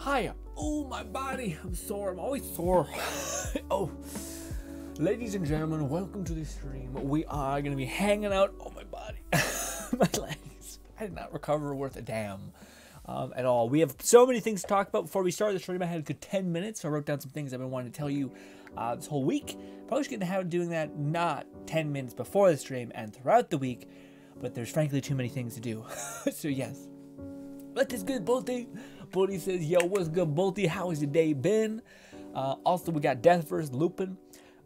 Hiya. Oh, my body. I'm sore. I'm always sore. Oh. Ladies and gentlemen, welcome to the stream. We are going to be hanging out. Oh, my body. My legs. I did not recover worth a damn at all. We have so many things to talk about. Before we start the stream, I had a good 10 minutes, so I wrote down some things I've been wanting to tell you this whole week. Probably should get in the habit of doing that not 10 minutes before the stream and throughout the week, but there's frankly too many things to do. So yes. What is good, Bolty? Bolty says, yo, what's good, Bolty? How has your day been? Also, we got Death vs. Lupin.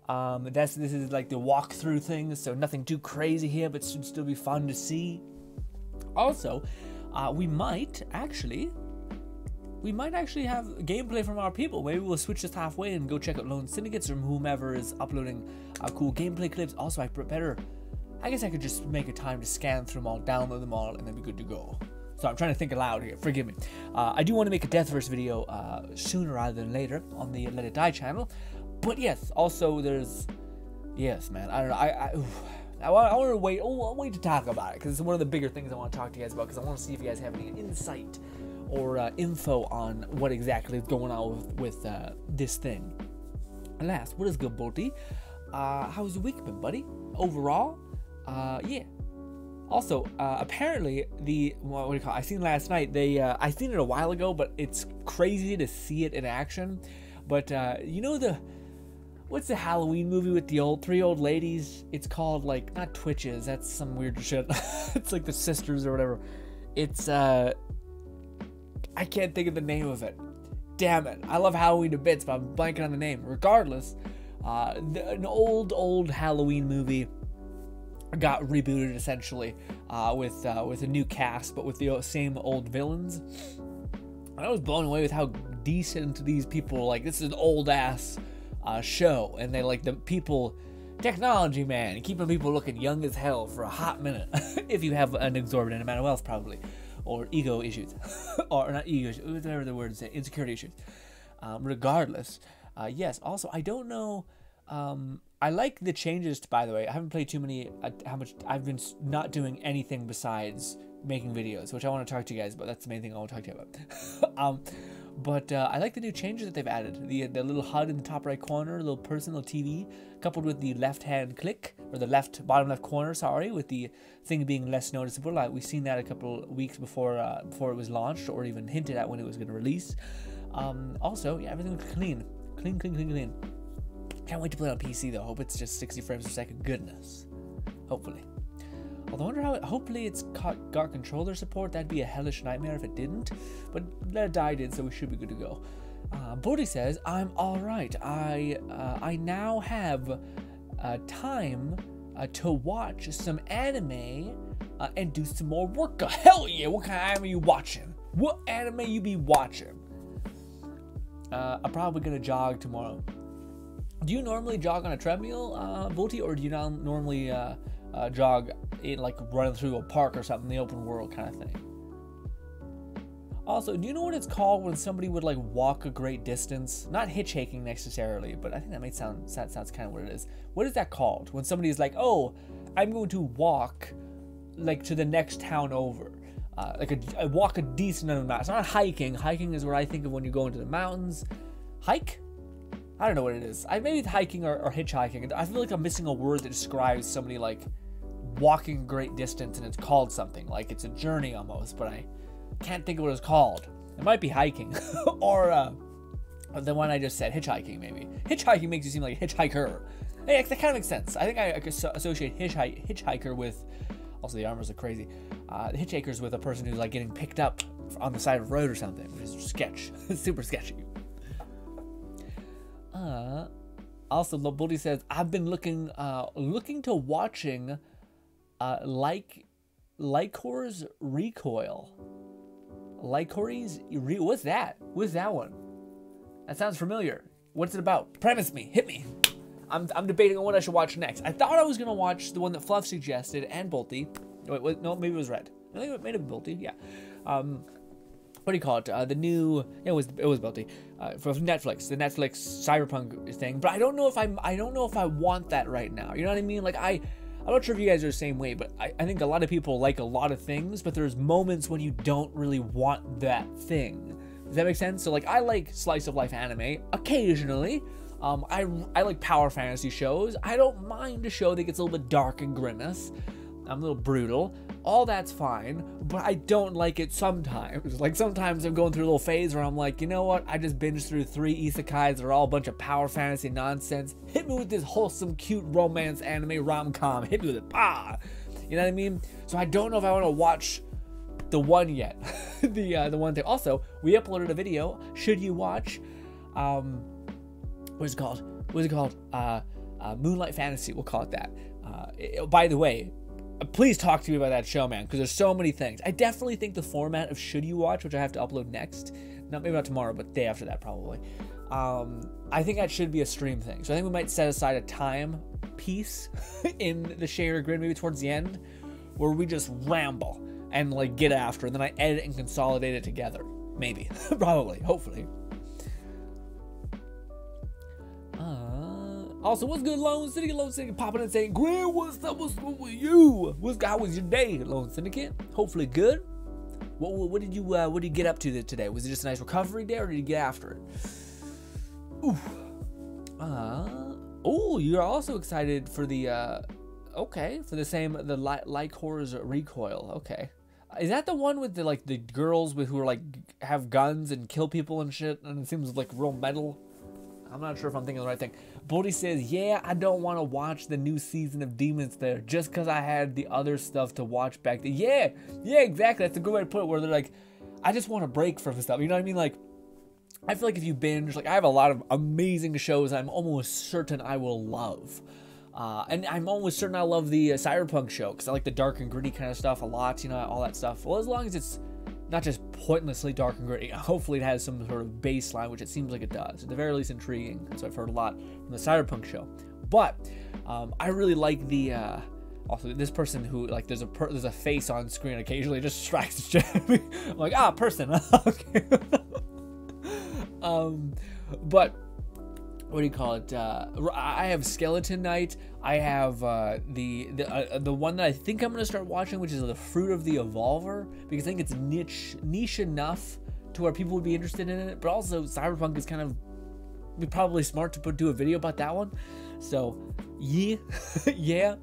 This is like the walkthrough thing, so nothing too crazy here, but should still be fun to see. Also, we might actually have gameplay from our people. Maybe we'll switch this halfway and go check out Lone Syndicates or whomever is uploading cool gameplay clips. Also, I guess I could just make a time to scan through them all, download them all, and then be good to go. So I'm trying to think aloud here, forgive me. I do want to make a Deathverse video sooner rather than later on the Let It Die channel. But yes, also there's, yes, man, I don't know, I want to wait, I'll wait to talk about it, because it's one of the bigger things I want to talk to you guys about, because I want to see if you guys have any insight or info on what exactly is going on with this thing. And last, what is good, Bolty? How's your week been, buddy? Overall, yeah. Also, apparently what do you call it? I seen last night, I seen it a while ago, but it's crazy to see it in action. But, you know what's the Halloween movie with the three old ladies? It's called, like, not Twitches, that's some weird shit. It's like the Sisters or whatever. It's, I can't think of the name of it. Damn it. I love Halloween to bits, but I'm blanking on the name. Regardless, an old Halloween movie got rebooted essentially with a new cast, but with the same old villains. And I was blown away with how decent these people, like, this is an old ass show, and they like the people, technology, man, keeping people looking young as hell for a hot minute. If you have an exorbitant amount of wealth, probably, or ego issues, or not ego issues, whatever the word is, insecurity issues. Regardless, yes. Also, I don't know. I like the changes, by the way. I haven't played too many, I've been not doing anything besides making videos, which I want to talk to you guys about. That's the main thing I want to talk to you about. But I like the new changes that they've added. The little HUD in the top right corner, little person, little TV, coupled with the left-hand click, or the bottom left corner, sorry, with the thing being less noticeable. We've seen that a couple weeks before it was launched, or even hinted at when it was going to release. Also, yeah, everything looks clean. Clean. Can't wait to play on PC though. Hope it's just 60 frames per second goodness. Hopefully. Although I wonder how hopefully it's got controller support. That'd be a hellish nightmare if it didn't. But Let It Die did, so we should be good to go. Bodhi says, I'm alright. I now have time to watch some anime and do some more work. Hell yeah, what kind of anime you watching? What anime you be watching? I'm probably gonna jog tomorrow. Do you normally jog on a treadmill, Volty, or do you not normally jog in, like, running through a park or something in the open world kind of thing? Also, do you know what it's called when somebody would, like, walk a great distance? Not hitchhiking necessarily, but I think that sounds kind of what it is. What is that called? When somebody's like, oh, I'm going to walk, like, to the next town over. Like, I walk a decent amount. It's not hiking. Hiking is what I think of when you go into the mountains. Hike? I don't know what it is. Maybe it's hiking or hitchhiking. I feel like I'm missing a word that describes somebody, like, walking a great distance, and it's called something. Like, it's a journey almost, but I can't think of what it's called. It might be hiking. Or the one I just said, hitchhiking, maybe. Hitchhiking makes you seem like a hitchhiker. Hey, that kind of makes sense. I think I could associate hitchhiker with, also the armors are crazy, hitchhikers with a person who's, like, getting picked up on the side of the road or something, which is sketch. Super sketchy. Also, Lobulti says, I've been looking to watching Lycor's Recoil. Lycor's what's that? What's that one? That sounds familiar. What's it about? Premise me. Hit me. I'm debating on what I should watch next. I thought I was gonna watch the one that Fluff suggested and Bolty. Wait, no, maybe it was Red. I think it may have been Bolty. Yeah. What do you call it? The new, it was Belty, from Netflix, the Netflix cyberpunk thing. But I don't know if I want that right now. You know what I mean? Like, I'm not sure if you guys are the same way, but I think a lot of people like a lot of things, but there's moments when you don't really want that thing. Does that make sense? So like I like slice of life anime occasionally. I like power fantasy shows. I don't mind a show that gets a little bit dark and grimmous. I'm a little brutal. All that's fine, but I don't like it sometimes. Like sometimes I'm going through a little phase where I'm like, you know what? I just binged through 3 isekais that are all a bunch of power fantasy nonsense. Hit me with this wholesome, cute romance anime rom-com. Hit me with it. Ah! You know what I mean? So I don't know if I want to watch the one yet. the one thing. Also, we uploaded a video. Should you watch? What's it called? Moonlight Fantasy. We'll call it that. By the way, please talk to me about that show, man, because there's so many things. I definitely think the format of Should You Watch, which I have to upload next, maybe not tomorrow, but day after that probably. I think that should be a stream thing. So I think we might set aside a time piece in the Share Grid, maybe towards the end, where we just ramble and like get after, and then I edit and consolidate it together. Maybe, probably, hopefully. Also, what's good, Lone Syndicate? Lone Syndicate popping in saying, Grin, what's up? What's up with you? How was your day, Lone Syndicate? Hopefully good. What did you get up to today? Was it just a nice recovery day, or did you get after it? Oof. Oh, you're also excited for the Like Horrors Recoil. Okay. Is that the one with the girls who are like have guns and kill people and shit, and it seems like real metal? I'm not sure if I'm thinking the right thing. Bodhi says, yeah, I don't want to watch the new season of Demon Slayer just because I had the other stuff to watch back then. Yeah, exactly. That's a good way to put it, where they're like, I just want a break from stuff. You know what I mean? Like, I feel like if you binge, like I have a lot of amazing shows I'm almost certain I will love. And I'm almost certain I love the Cyberpunk show because I like the dark and gritty kind of stuff a lot, you know, all that stuff. Well, as long as it's not just pointlessly dark and gritty, hopefully it has some sort of baseline, which it seems like it does. At the very least, intriguing. That's what I've heard a lot from the Cyberpunk show. But I really like the also this person who like there's a face on screen occasionally, it just strikes the chat. I'm like, person. Okay. But what do you call it? I have Skeleton Knight. I have the one that I think I'm gonna start watching, which is the Fruit of the Evolver, because I think it's niche enough to where people would be interested in it. But also Cyberpunk is kind of probably smart to do a video about that one. So yeah, yeah.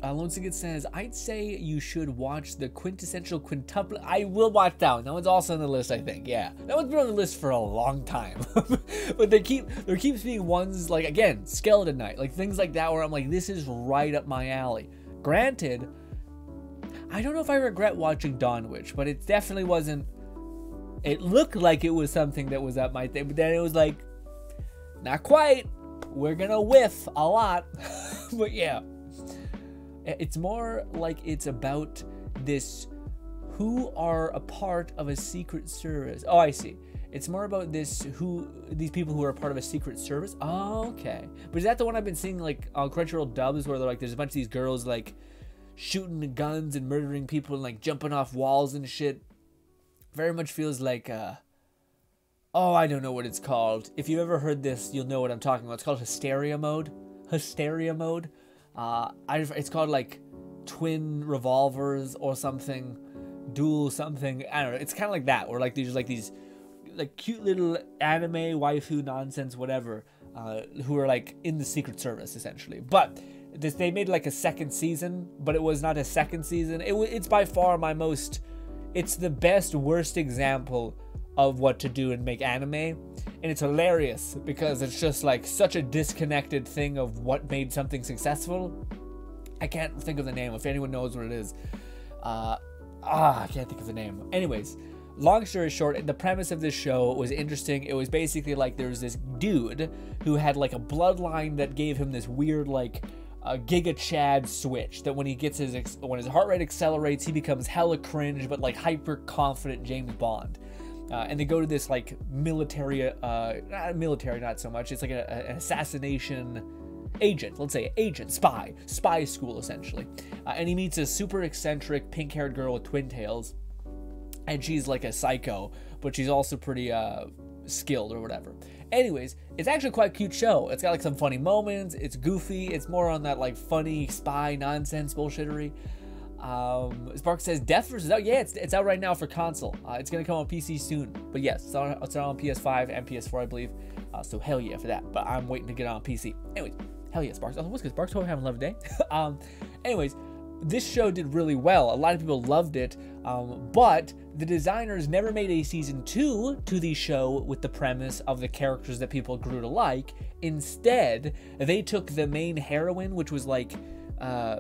Lone Siget says, I'd say you should watch the quintessential quintuple. I will watch that one. That one's also on the list, I think. Yeah, that one's been on the list for a long time. But there keeps being ones like, again, Skeleton Knight, like things like that where I'm like, this is right up my alley. Granted, I don't know if I regret watching Dawn Witch, but it definitely wasn't. It looked like it was something that was up my thing, but then it was like, not quite. We're gonna whiff a lot. But yeah. It's more like it's about this who are a part of a secret service. Oh, I see. It's more about these people who are a part of a secret service. Oh, okay. But is that the one I've been seeing like on Crunchyroll dubs where they're like there's a bunch of these girls like shooting guns and murdering people and like jumping off walls and shit? Very much feels like oh, I don't know what it's called. If you've ever heard this, you'll know what I'm talking about. It's called Hysteria Mode. Hysteria Mode. It's called like Twin Revolvers or something, Dual something. I don't know. It's kind of like that, where like these cute little anime waifu nonsense, whatever, who are like in the Secret Service essentially. But they made like a second season, but it was not a second season. It's by far it's the best worst example of what to do and make anime, and it's hilarious because it's just like such a disconnected thing of what made something successful. I can't think of the name. If anyone knows what it is, I can't think of the name. Anyways, long story short, the premise of this show was interesting. It was basically like there's this dude who had like a bloodline that gave him this weird like Giga Chad switch that when he gets when his heart rate accelerates, he becomes hella cringe but like hyper confident James Bond. And they go to this like military, not so much. It's like an assassination agent, let's say agent, spy school essentially. And he meets a super eccentric pink-haired girl with twin tails, and she's like a psycho, but she's also pretty skilled or whatever. Anyways, it's actually quite a cute show. It's got like some funny moments. It's goofy. It's more on that like funny spy nonsense bullshittery. Spark says Death vs. out. Yeah, it's out right now for console. It's gonna come on PC soon. But yes, it's on PS5 and PS4, I believe. So hell yeah for that. But I'm waiting to get it on PC. Anyways, hell yeah, Sparks. What's good, Sparks? Hope you're having a lovely day. Anyways, this show did really well. A lot of people loved it. But the designers never made a season 2 to the show with the premise of the characters that people grew to like. Instead, they took the main heroine, which was like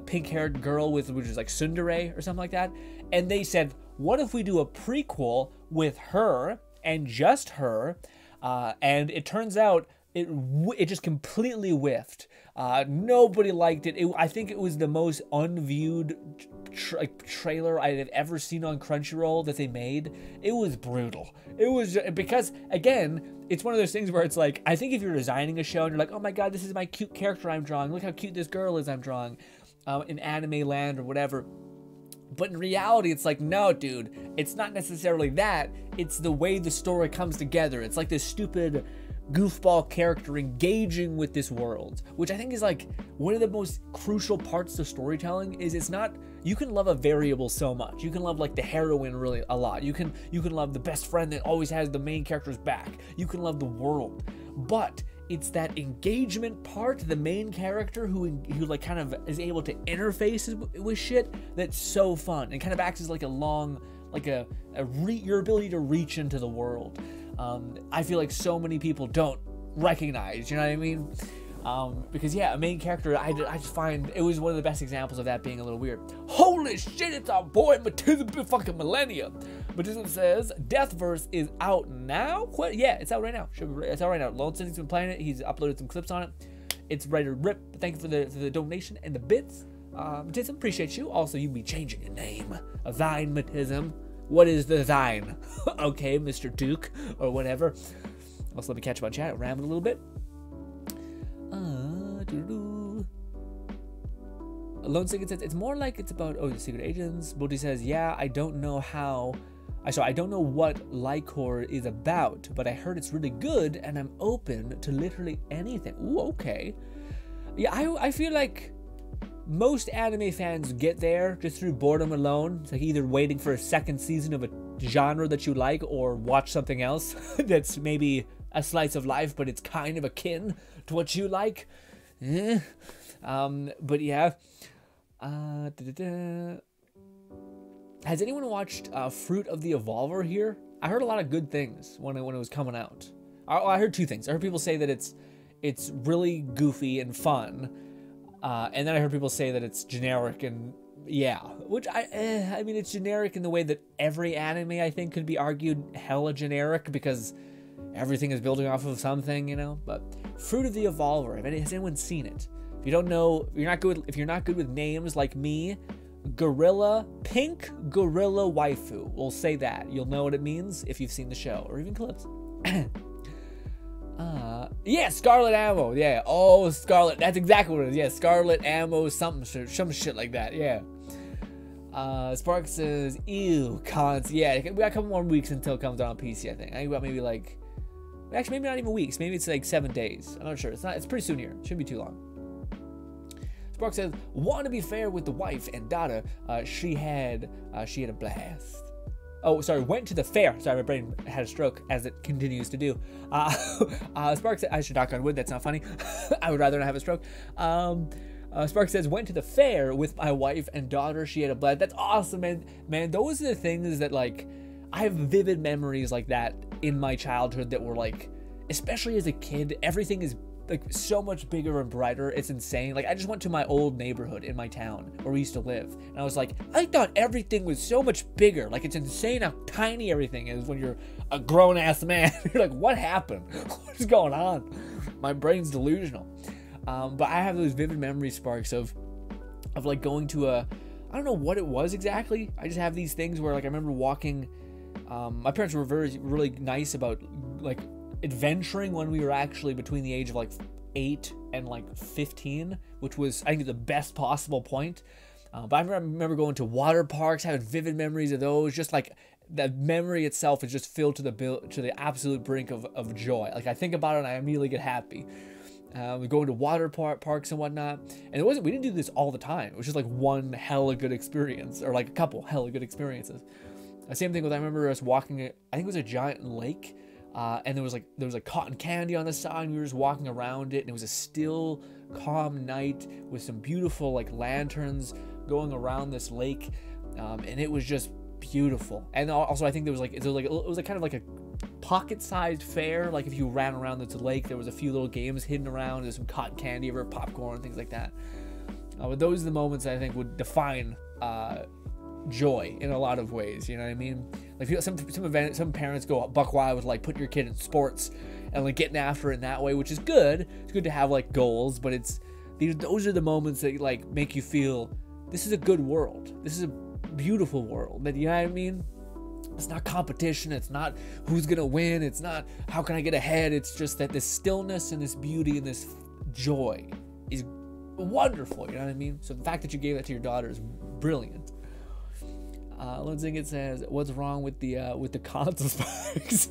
pink-haired girl which was like tsundere or something like that, and they said, what if we do a prequel with her and just her? And it turns out it just completely whiffed. Nobody liked it. I think it was the most unviewed trailer I have ever seen on Crunchyroll that they made. It was brutal. It was because, again, it's one of those things where it's like, I think if you're designing a show and you're like, oh my god, this is my cute character I'm drawing, look how cute this girl is I'm drawing in anime land or whatever. But in reality, it's like, no, dude, it's not necessarily that. It's the way the story comes together. It's like this stupid goofball character engaging with this world, which I think is like one of the most crucial parts to storytelling. Is it's not, you can love a variable so much. You can love like the heroine really a lot. You can love the best friend that always has the main character's back. You can love the world, but it's that engagement part, the main character who like kind of is able to interface with shit, that's so fun and kind of acts as like a long, like your ability to reach into the world. I feel like so many people don't recognize, you know what I mean? Because yeah, a main character, I just find it was one of the best examples of that being a little weird. Holy shit, it's our boy Matism fucking Millennia. Matism says Deathverse is out now. What? Yeah, it's out right now. It's out right now. Lone City's been playing it. He's uploaded some clips on it. It's ready to rip. Thank you for the donation and the bits. Matism, appreciate you. Also, you be changing your name. A Thine Matism. What is the thine? Okay, Mr. Duke, or whatever. Also, let me catch up on chat. Ramble a little bit. Lone Singer says, it's more like it's about, the secret agents. Bodhi says, yeah, I don't know what Lycor is about, but I heard it's really good, and I'm open to literally anything. Ooh, okay. Yeah, I feel like most anime fans get there just through boredom alone. It's like either waiting for a second season of a genre that you like or watch something else that's maybe a slice of life, but it's kind of akin to what you like. But yeah. Has anyone watched Fruit of the Evolver here? I heard a lot of good things when it was coming out. I heard two things. I heard people say that it's really goofy and fun. And then I heard people say that it's generic and yeah, which I mean, it's generic in the way that every anime I think could be argued hella generic because everything is building off of something, you know. But Fruit of the Evolver, has anyone seen it? If you don't know, if you're not good with names like me, Pink Gorilla Waifu. We'll say that. You'll know what it means if you've seen the show or even clips. Yeah, Scarlet Ammo. Yeah. Oh, Scarlet. That's exactly what it is. Yeah, Scarlet Ammo, some shit like that. Yeah. Spark says, ew, cons. Yeah, we got a couple more weeks until it comes out on PC, I think. I think about maybe like, actually maybe not even weeks. Maybe it's like 7 days. I'm not sure. It's pretty soon here. Shouldn't be too long. Spark says, want to be fair with the wife and daughter. She had a blast. Oh, sorry, went to the fair. Sorry, my brain had a stroke, as it continues to do. Spark said, I should knock on wood, that's not funny. I would rather not have a stroke. Spark says, went to the fair with my wife and daughter. She had a blast. That's awesome, man. Man, those are the things that, like, I have vivid memories like that in my childhood that were, like, especially as a kid, everything is like so much bigger and brighter. It's insane. Like, I just went to my old neighborhood in my town where we used to live, and I was like, I thought everything was so much bigger. Like, it's insane how tiny everything is when you're a grown-ass man. You're like, what happened? What is going on? My brain's delusional. But I have those vivid memory sparks of like going to I don't know what it was exactly. I just have these things where, like, I remember walking. My parents were really nice about, like, adventuring when we were actually between the age of like 8 and like 15, which was, I think, the best possible point. But I remember going to water parks, having vivid memories of those. Just like the memory itself is just filled to the absolute brink of joy. Like, I think about it and I immediately get happy. We go into water parks and whatnot, and we didn't do this all the time. It was just like one hella good experience, or like a couple hella good experiences. Same thing with, I remember us walking, I think it was a giant lake, and there was like cotton candy on the side, and we were just walking around it, and it was a still, calm night with some beautiful like lanterns going around this lake, and it was just beautiful. And also I think it was like kind of like a pocket-sized fair. Like if you ran around this lake, there was a few little games hidden around. There's some cotton candy or popcorn, things like that. But those are the moments I think would define joy in a lot of ways. You know what I mean? Like some parents go buck wild with like putting your kid in sports and like getting after it in that way, which is good. It's good to have like goals, but those are the moments that like make you feel this is a good world. This is a beautiful world. That, you know what I mean? It's not competition. It's not who's gonna win. It's not how can I get ahead. It's just that this stillness and this beauty and this joy is wonderful. You know what I mean? So the fact that you gave that to your daughter is brilliant. Lindsay says, "What's wrong with the console spikes?"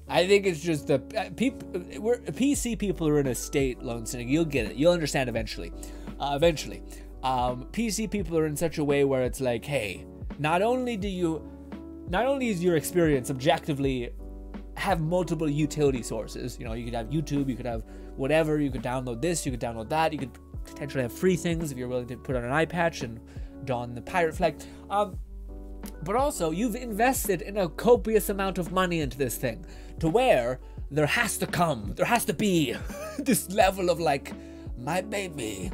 I think it's just the PC people are in a state, Lone Cynic. You'll get it. You'll understand eventually. PC people are in such a way where it's like, hey, not only is your experience objectively have multiple utility sources. You know, you could have YouTube, you could have whatever, you could download this, you could download that, you could potentially have free things if you're willing to put on an eye patch and don the pirate flag. But also, you've invested in a copious amount of money into this thing, to where there has to be this level of like, my baby,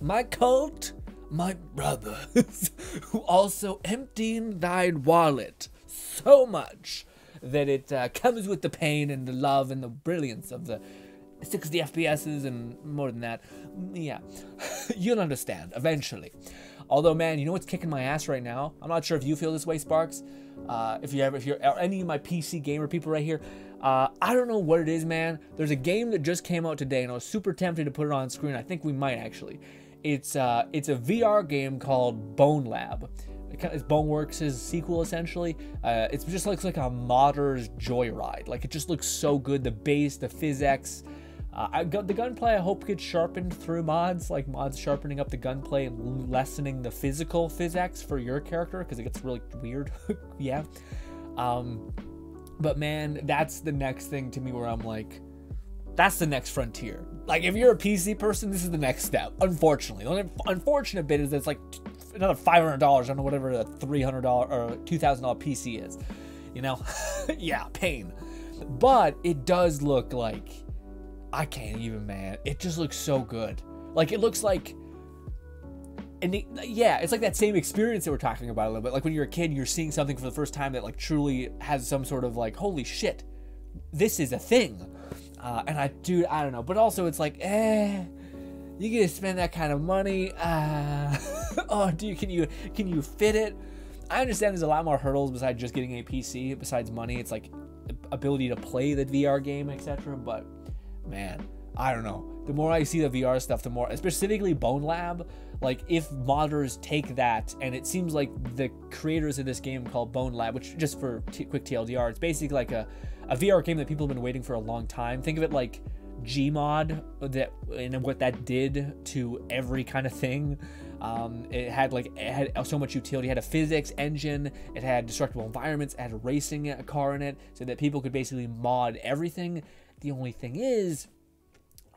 my cult, my brothers, who also emptying thine wallet so much that it comes with the pain and the love and the brilliance of the 60 FPSs and more than that. Yeah, you'll understand eventually. Although, man, you know what's kicking my ass right now? I'm not sure if you feel this way, Sparks. If you're any of my PC gamer people right here, I don't know what it is, man. There's a game that just came out today, and I was super tempted to put it on screen. I think we might actually. It's a VR game called Bone Lab. It's Boneworks' sequel, essentially. It just looks like a modder's joyride. Like, it just looks so good. The bass, the physics. The gunplay, I hope, gets sharpened through mods, like mods sharpening up the gunplay and lessening the physical physics for your character, because it gets really weird. Yeah. But man, that's the next thing to me where I'm like, that's the next frontier. Like, if you're a PC person, this is the next step, unfortunately. The only unfortunate bit is that it's like another $500 on whatever a $300 or $2,000 PC is. You know? Yeah, pain. But it does look like, I can't even, man. It just looks so good. Like, it looks like, yeah, it's like that same experience that we're talking about a little bit. Like when you're a kid, you're seeing something for the first time that like truly has some sort of like, holy shit, this is a thing. And I don't know. But also it's like, you get to spend that kind of money. Oh, dude, can you fit it? I understand there's a lot more hurdles besides just getting a PC. Besides money, it's like ability to play the VR game, etc. But man, I don't know. The more I see the VR stuff, the more, specifically Bone Lab, like if modders take that, and it seems like the creators of this game called Bone Lab, which just for quick TLDR, it's basically like a VR game that people have been waiting for a long time. Think of it like Gmod, that, and what that did to every kind of thing. It had so much utility. It had a physics engine, it had destructible environments, it had a racing car in it, so that people could basically mod everything. The only thing is,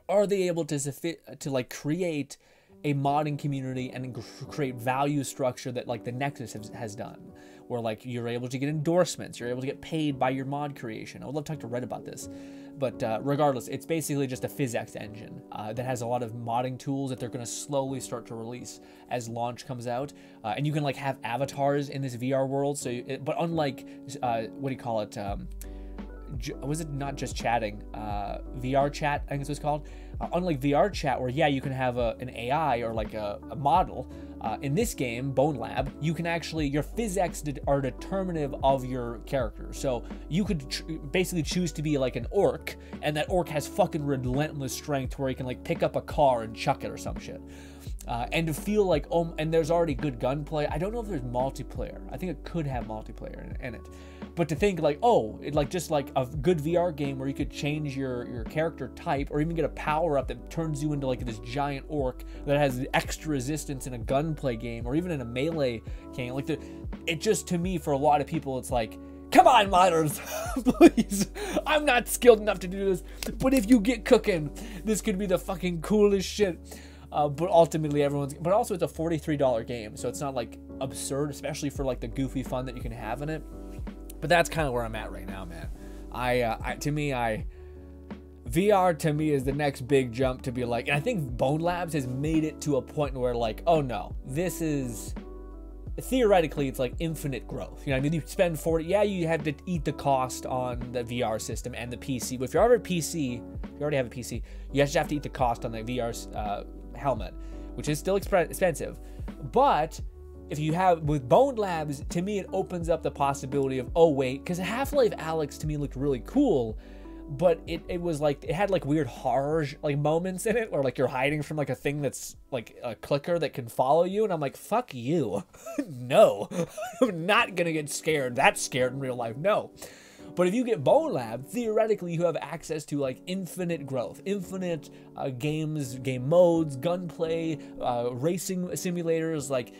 are they able to like create a modding community and create value structure that like the Nexus has done, where like you're able to get endorsements, you're able to get paid by your mod creation. I would love to talk to Red about this, but regardless, it's basically just a physics engine that has a lot of modding tools that they're going to slowly start to release as launch comes out, and you can like have avatars in this VR world. So, but unlike what do you call it? Was it not just chatting? VR chat, I think it's what it's called. Unlike VR chat, where yeah, you can have an AI or like a model. In this game, Bone Lab, you can actually, your physics are determinative of your character. So you could basically choose to be like an orc, and that orc has fucking relentless strength where he can like pick up a car and chuck it or some shit. And to feel like, and there's already good gunplay. I don't know if there's multiplayer. I think it could have multiplayer in it. But to think like, oh, it like just like a good VR game where you could change your character type or even get a power up that turns you into like this giant orc that has extra resistance in a gunplay game or even in a melee game. Like it just, to me, for a lot of people, it's like, come on, modders, please. I'm not skilled enough to do this. But if you get cooking, this could be the fucking coolest shit. But ultimately but also it's a $43 game, so it's not like absurd, especially for like the goofy fun that you can have in it. But that's kind of where I'm at right now, man. VR to me is the next big jump to be like, and I think Bone Labs has made it to a point where like, oh no, this is, theoretically it's like infinite growth. You know what I mean? You spend 40, yeah, you have to eat the cost on the VR system and the PC, but if you already have a PC, you actually have to eat the cost on the VR helmet, which is still expensive. But if you have, with Bone Labs, to me, it opens up the possibility of, oh wait, because Half-Life Alyx to me looked really cool, but it was like, it had like weird horror like moments in it, or like you're hiding from like a thing that's like a clicker that can follow you, and I'm like, fuck you. No, I'm not gonna get scared. That scared in real life, no. But if you get Bone Lab, theoretically you have access to like infinite growth, infinite game modes, gunplay, racing simulators. Like,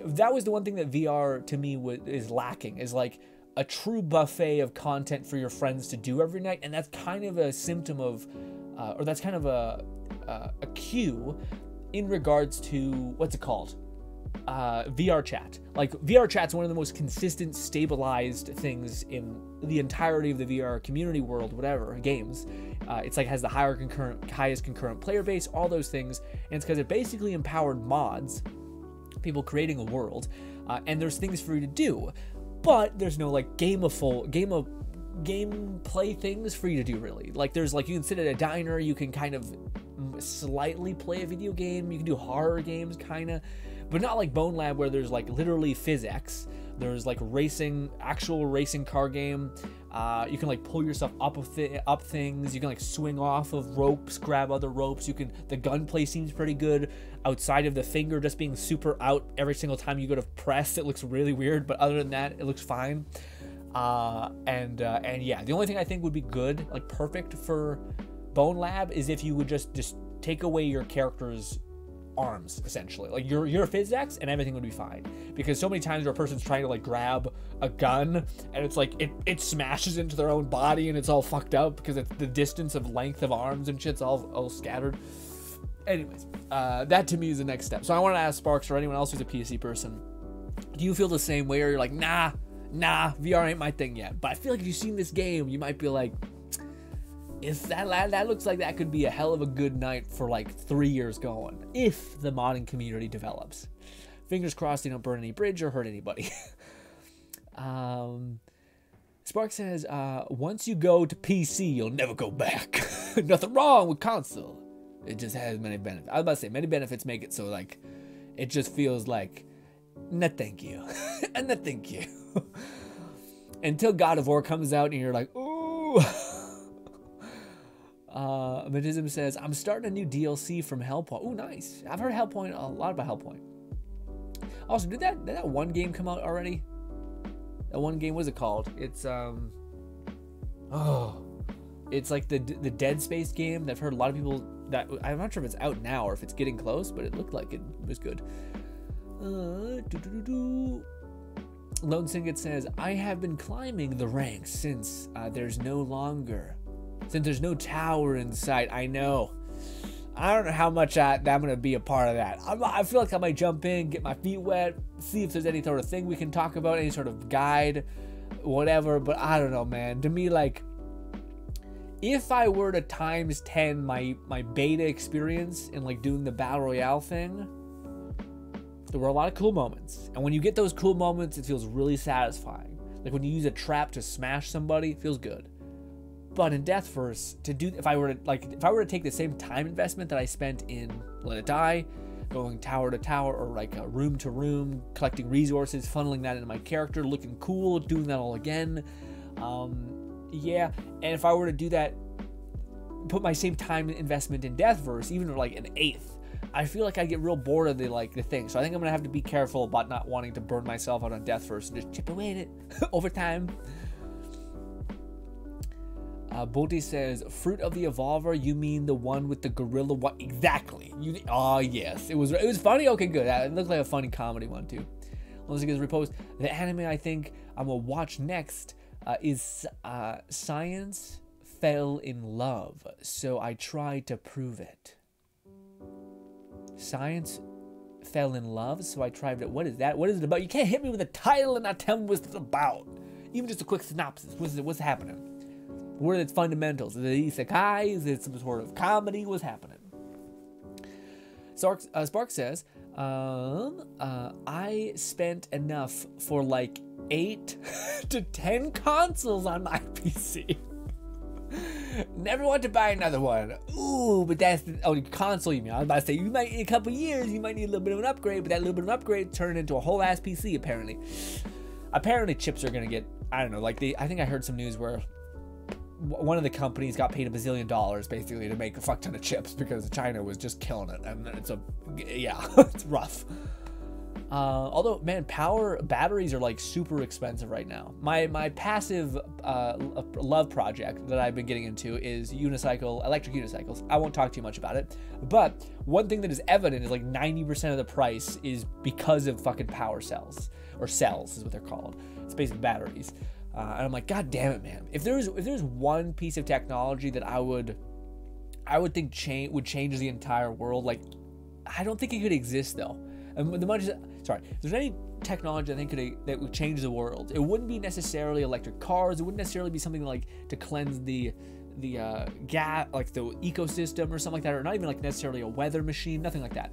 that was the one thing that VR to me is lacking, is like a true buffet of content for your friends to do every night. And that's kind of a symptom of, or that's kind of a cue in regards to, what's it called? VR chat. Like, VR chat's one of the most consistent, stabilized things in the entirety of the VR community world, whatever, games. It's like has the highest concurrent player base, all those things. And it's because it basically empowered mods, people creating a world, and there's things for you to do. But there's no like gameplay things for you to do, really. Like, there's like, you can sit at a diner, you can kind of slightly play a video game, you can do horror games, kind of, but not like Bone Lab where there's like literally physics. There's like actual racing car game. You can like pull yourself up things. You can like swing off of ropes, grab other ropes. The gunplay seems pretty good outside of the finger just being super out every single time you go to press. It looks really weird, but other than that, it looks fine. And yeah, the only thing I think would be good, like perfect for Bone Lab, is if you would just take away your character's arms, essentially. Like your physics and everything would be fine, because so many times where a person's trying to like grab a gun and it's like it smashes into their own body and it's all fucked up because it's the distance of length of arms and shit's all scattered. Anyways, that to me is the next step. So I want to ask Sparks or anyone else who's a PC person, do you feel the same way, or you're like, nah, VR ain't my thing yet? But I feel like if you've seen this game, you might be like, if that looks like that could be a hell of a good night for like 3 years going, if the modding community develops. Fingers crossed they don't burn any bridge or hurt anybody. Spark says, once you go to PC, you'll never go back. Nothing wrong with console. It just has many benefits. I was about to say, many benefits make it so like, it just feels like, no thank you. No thank you. Until God of War comes out and you're like, ooh. Medism says, I'm starting a new DLC from Hellpoint. Ooh, nice. I've heard a lot about Hellpoint. Also, did that one game come out already? That one game, what is it called? It's it's like the Dead Space game that I've heard a lot of people that, I'm not sure if it's out now or if it's getting close, but it looked like it was good. Lone Singlet says, I have been climbing the ranks since there's no tower in sight. I know. I don't know how much I'm going to be a part of that. I feel like I might jump in, get my feet wet, see if there's any sort of thing we can talk about, any sort of guide, whatever. But I don't know, man. To me, like, if I were to times 10 my beta experience in like doing the Battle Royale thing, there were a lot of cool moments. And when you get those cool moments, it feels really satisfying. Like when you use a trap to smash somebody, it feels good. But in Deathverse, if I were to take the same time investment that I spent in Let It Die, going tower to tower or like room to room, collecting resources, funneling that into my character, looking cool, doing that all again, yeah. And if I were to do that, put my same time investment in Deathverse, even like an eighth, I feel like I get real bored of the thing. So I think I'm gonna have to be careful about not wanting to burn myself out on Deathverse and just chip away at it over time. Bolty says, fruit of the evolver, you mean the one with the gorilla? What exactly? Oh yes, it was funny. Okay, good. It looked like a funny comedy one too. Let's get repost. The anime I think I'm gonna watch next is Science Fell in Love, so I tried to prove it. Science Fell in Love, so I tried it. What is that? What is it about? You can't hit me with a title and not tell me what it's about. Even just a quick synopsis. What's happening? What are its fundamentals? Is it isekai? Is it some sort of comedy? What's happening? Spark says, I spent enough for like 8 to 10 consoles on my PC. Never want to buy another one. Ooh, but that's the console you mean. I was about to say, you might, in a couple years, you might need a little bit of an upgrade, but that little bit of an upgrade turned into a whole ass PC, apparently. Apparently, chips are going to get, I don't know, like I think I heard some news where one of the companies got paid $1 bazillion basically to make a fuck ton of chips because China was just killing it. And it's it's rough. Although, man, power batteries are like super expensive right now. My passive love project that I've been getting into is electric unicycles. I won't talk too much about it, but one thing that is evident is like 90% of the price is because of fucking power cells, or cells is what they're called. It's basically batteries. And I'm like, God damn it, man! If there's one piece of technology that I would think would change the entire world, like I don't think it could exist though. And if there's any technology I think that would change the world, it wouldn't be necessarily electric cars. It wouldn't necessarily be something like to cleanse the gas, like the ecosystem or something like that, or not even like necessarily a weather machine, nothing like that.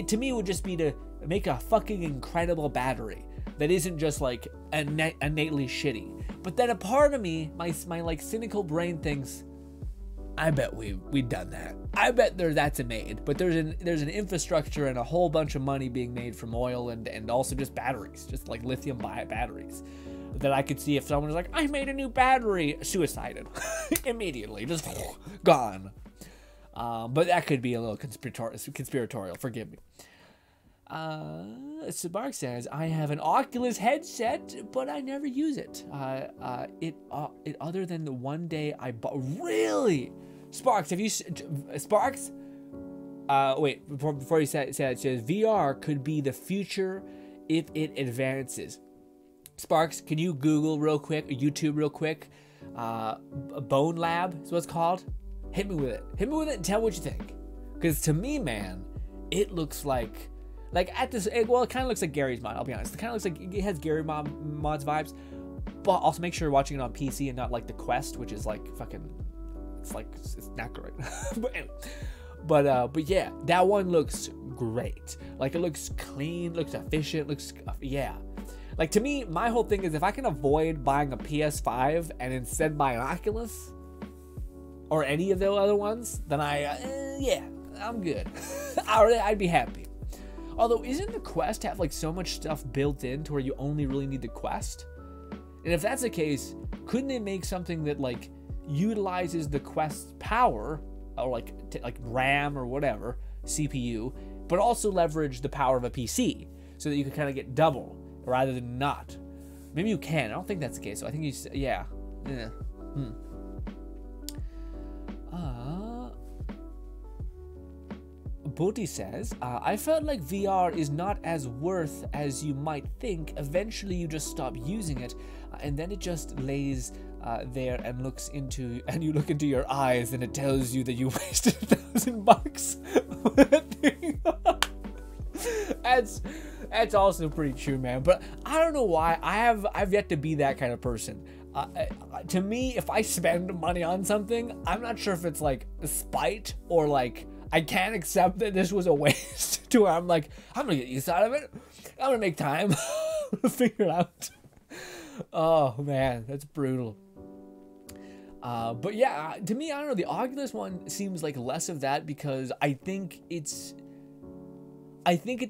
To me, it would just be to make a fucking incredible battery that isn't just like innately shitty. But then a part of me, my like cynical brain thinks, I bet we've done that. I bet that's made. But there's an infrastructure and a whole bunch of money being made from oil and also just batteries, just like lithium batteries. That I could see if someone was like, I made a new battery, suicided immediately, just gone. But that could be a little conspiratorial. Forgive me. Sabark says, I have an Oculus headset, but I never use it. It other than the one day I bought. Really? Sparks, have you Sparks? Wait, before you say it says VR could be the future if it advances. Sparks, can you Google real quick, or YouTube real quick? Bone Lab is what it's called. Hit me with it. Hit me with it and tell me what you think. Because to me, man, it looks like at this, well, it kind of looks like Gary's mod, I'll be honest. It kind of looks like it has Gary mods vibes, but also make sure you're watching it on PC and not like the Quest, which is like fucking, it's not great. But yeah, that one looks great. Like it looks clean, looks efficient, yeah. Like to me, my whole thing is if I can avoid buying a PS5 and instead buy an Oculus or any of the other ones, then yeah, I'm good. I'd be happy. Although, isn't the Quest have like so much stuff built in to where you only really need the Quest? And if that's the case, couldn't they make something that like utilizes the Quest's power, or like RAM or whatever, CPU, but also leverage the power of a PC so that you could kind of get double rather than not? Maybe you can. I don't think that's the case. So I think yeah. Booty says, I felt like VR is not as worth as you might think. Eventually you just stop using it, and then it just lays there and you look into your eyes and it tells you that you wasted $1,000 That's also pretty true, man. But I don't know why. I've yet to be that kind of person. To me, if I spend money on something, I'm not sure if it's like spite or like I can't accept that this was a waste to where I'm like, I'm gonna get use out of it. I'm gonna make time to figure it out. Oh man, that's brutal. But yeah, to me, I don't know, the Oculus one seems like less of that because I think it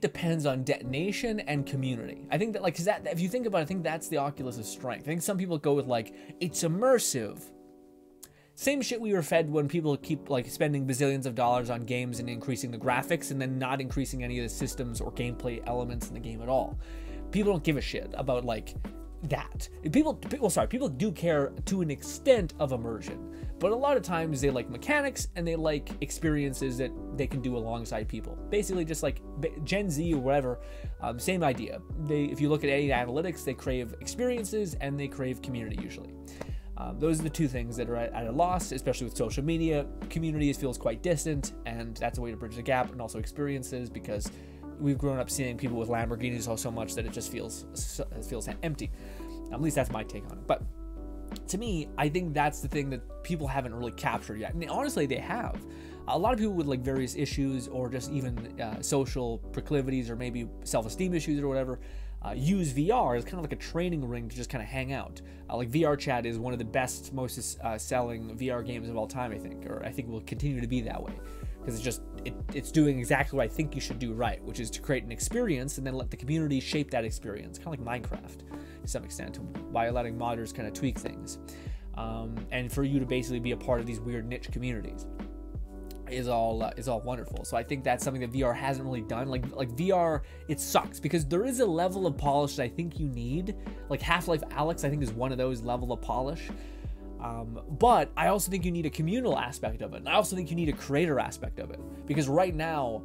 depends on detonation and community. I think that like, cause that, if you think about it, I think that's the Oculus's strength. I think some people go with like, it's immersive. Same shit we were fed when people keep like spending bazillions of dollars on games and increasing the graphics and then not increasing any of the systems or gameplay elements in the game at all. People don't give a shit about like People do care to an extent of immersion, but a lot of times they like mechanics and they like experiences that they can do alongside people. Basically, just like Gen Z or whatever, same idea. If you look at any analytics, they crave experiences and they crave community usually. Those are the two things that are at a loss, especially with social media. Communities feels quite distant, and that's a way to bridge the gap, and also experiences, because we've grown up seeing people with Lamborghinis so much that it just feels empty. At least that's my take on it. But to me, I think that's the thing that people haven't really captured yet. And honestly, they have. A lot of people with like various issues or just even social proclivities or maybe self-esteem issues or whatever use VR as kind of like a training ring to just kind of hang out. Like VR Chat is one of the best, most selling VR games of all time, I think, or I think will continue to be that way, because it's doing exactly what I think you should do right, which is to create an experience and then let the community shape that experience, kind of like Minecraft to some extent, by letting modders kind of tweak things, and for you to basically be a part of these weird niche communities is all wonderful. So I think that's something that VR hasn't really done. Like VR, it sucks because there is a level of polish that I think you need. Like Half-Life Alyx, I think, is one of those level of polish. But I also think you need a communal aspect of it. And I also think you need a creator aspect of it. Because right now,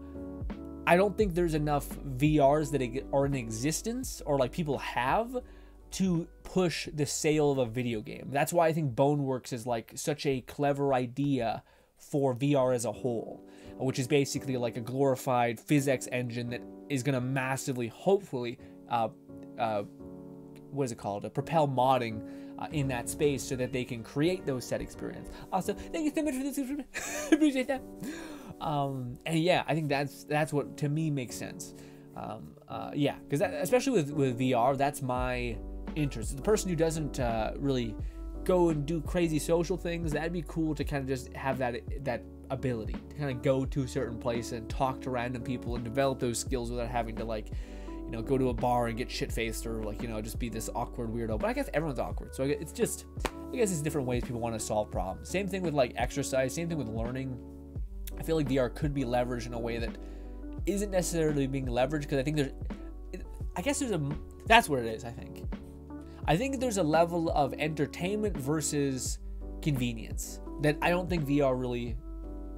I don't think there's enough VRs that are in existence or like people have to push the sale of a video game. That's why I think Boneworks is like such a clever idea for VR as a whole, which is basically like a glorified physics engine that is going to massively, hopefully, what is it called? Propel modding in that space so that they can create those set experience. Also, thank you so much for this. Appreciate that. And yeah, I think that's what to me makes sense. Yeah, because especially with VR, that's my interest. The person who doesn't really go and do crazy social things, that'd be cool to kind of just have that ability to kind of go to a certain place and talk to random people and develop those skills without having to, like, you know, go to a bar and get shit-faced or, like, you know, just be this awkward weirdo. But I guess everyone's awkward, so I guess it's different ways people want to solve problems. Same thing with like exercise, same thing with learning. I feel like VR could be leveraged in a way that isn't necessarily being leveraged, because I think that's what it is. I think there's a level of entertainment versus convenience that I don't think VR really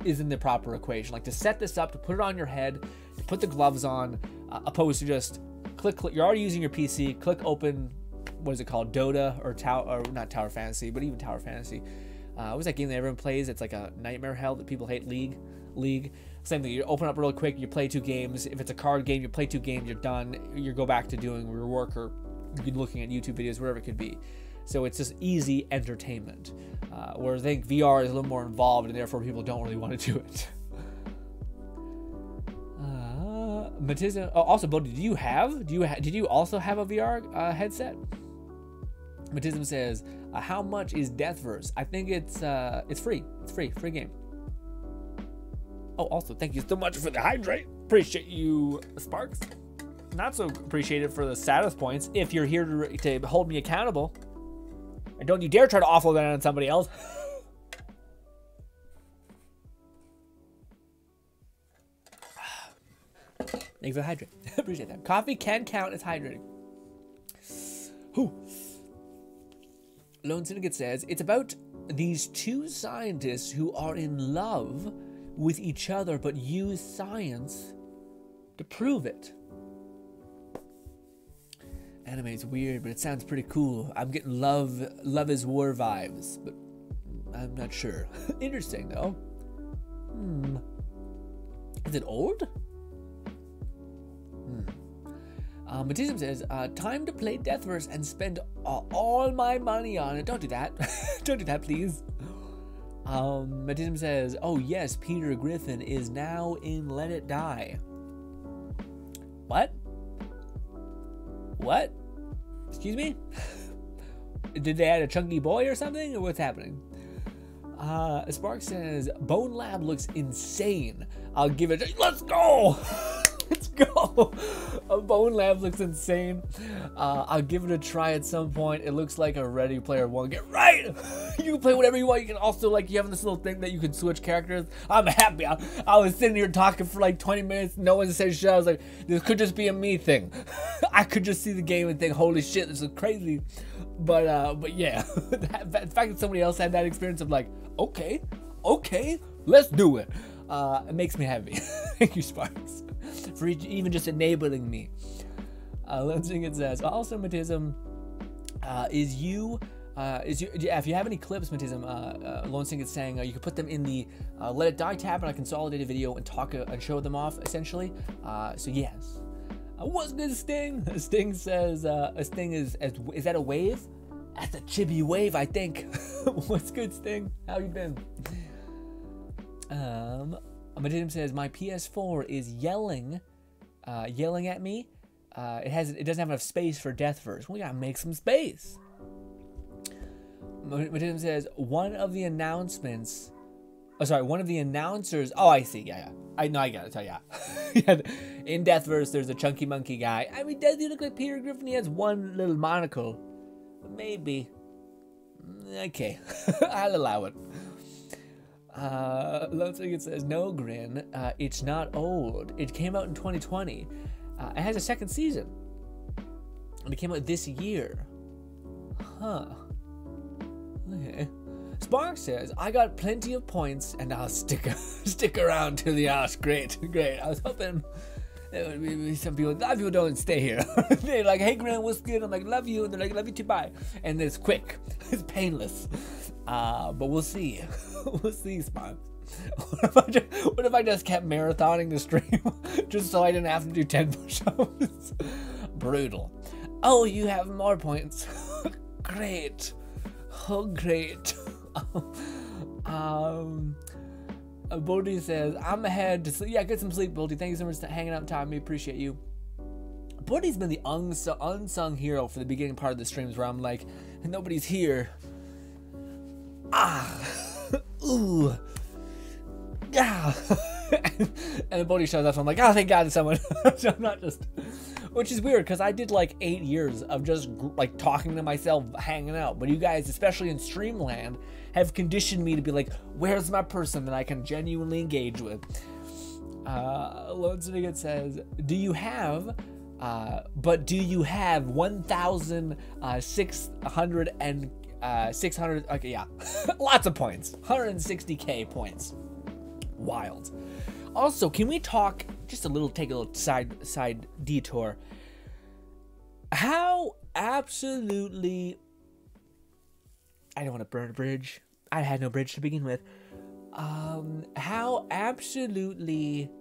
is in the proper equation. Like, to set this up, to put it on your head, to put the gloves on, opposed to just click. You're already using your PC, click open, what is it called? Dota or not Tower Fantasy, but even Tower Fantasy. What was that game that everyone plays? It's like a nightmare hell that people hate, League. Same thing, you open up real quick, you play 2 games. If it's a card game, you play 2 games, you're done. You go back to doing your work or looking at YouTube videos, whatever it could be. So it's just easy entertainment. Whereas I think VR is a little more involved, and therefore people don't really want to do it. Matism. Oh, also, Bo, did you also have a VR headset? Matism says, how much is Deathverse? I think it's free. It's free game. Oh, also, thank you so much for the hydrate. Appreciate you, Sparks. Not so appreciated for the status points. If you're here to hold me accountable, and don't you dare try to offload that on somebody else. Thanks for the hydrate. Appreciate that. Coffee can count as hydrating. Whew. Lone Syndicate says, it's about these 2 scientists who are in love with each other but use science to prove it. Anime is weird, but it sounds pretty cool. I'm getting love is war vibes, but I'm not sure. Interesting, though. Is it old? Matism says, time to play Deathverse and spend all my money on it. Don't do that. Don't do that, please. Matism says, oh yes, Peter Griffin is now in Let It Die. What? What? Excuse me? Did they add a chunky boy or something? Or what's happening? Spark says, Bone Lab looks insane. I'll give it... Let's go! Let's go. A Bone Lab looks insane. I'll give it a try at some point. It looks like a Ready Player One. Get right. You can play whatever you want. You can also, like, you have this little thing that you can switch characters. I'm happy. I was sitting here talking for like 20 minutes. No one said shit. I was like, this could just be a me thing. I could just see the game and think, holy shit, this is crazy. But yeah, the fact that somebody else had that experience of like, okay, let's do it. It makes me happy. Thank you, Sparks, for even just enabling me. Lensing, it says, also, Matism, if you have any clips, Matism, Lone Sing is saying you could put them in the Let It Die tab on a consolidated video and talk and show them off, essentially. So yes. What's good, Sting? Sting says, Sting is that a wave? That's a chibi wave, I think. What's good, Sting? How you been? Matism says, my PS4 is yelling at me. It doesn't have enough space for Deathverse. We gotta make some space. Matism says, one of the announcers. Oh, I see. Yeah. I got it. So yeah. In Deathverse, there's a chunky monkey guy. I mean, does he look like Peter Griffin? He has one little monocle. Maybe. Okay. I'll allow it. It says, no, Grin. It's not old. It came out in 2020. It has a second season. And it came out this year. Huh. Okay. Spark says, I got plenty of points and I'll stick around till the house. Great. I was hoping there would be some people. A lot of people don't stay here. They're like, hey, Grant, what's good? I'm like, love you. And they're like, love you too, bye. And it's quick. It's painless. But we'll see. We'll see, Spark. What if I just kept marathoning the stream just so I didn't have to do 10 push-ups? Brutal. Oh, you have more points. Great. Oh, great. Bodhi says, I'm ahead to sleep. Yeah, get some sleep, Bodhi. Thank you so much for hanging out and talking to me. Appreciate you. Bodhi's been the unsung hero for the beginning part of the streams where I'm like, nobody's here. Ooh. Yeah. And Bodhi shows up, so I'm like, oh, thank God, someone. So I'm not just... Which is weird, because I did like 8 years of just like talking to myself, hanging out. But you guys, especially in Streamland, have conditioned me to be like, where's my person that I can genuinely engage with? Lone Syndicate says, do you have 1,600 and 600? Okay, yeah. Lots of points. 160k points. Wild. Also, can we talk just take a little side detour? How absolutely, I don't want to burn a bridge. I had no bridge to begin with. How absolutely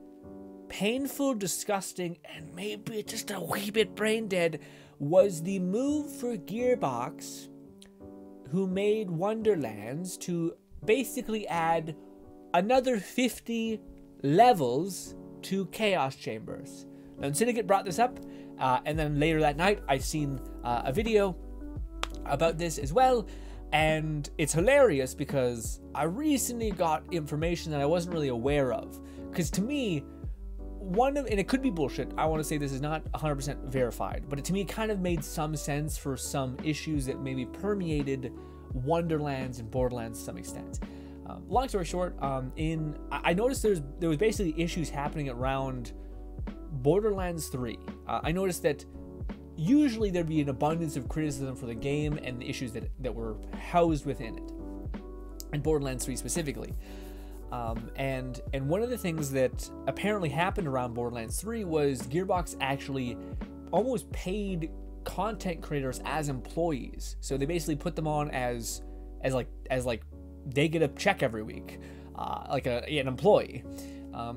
painful, disgusting, and maybe just a wee bit brain dead was the move for Gearbox, who made Wonderlands, to basically add another 50 levels to Chaos Chambers. Now, Syndicate brought this up, and then later that night, I seen a video about this as well, and it's hilarious because I recently got information that I wasn't really aware of. Because to me, and it could be bullshit, I want to say this is not 100% verified, but to me it kind of made some sense for some issues that maybe permeated Wonderlands and Borderlands to some extent. Long story short, I noticed there was basically issues happening around Borderlands 3. I noticed that usually there'd be an abundance of criticism for the game and the issues that were housed within it, and Borderlands 3 specifically. And one of the things that apparently happened around Borderlands 3 was Gearbox actually almost paid content creators as employees. So they basically put them on as they get a check every week, like an employee.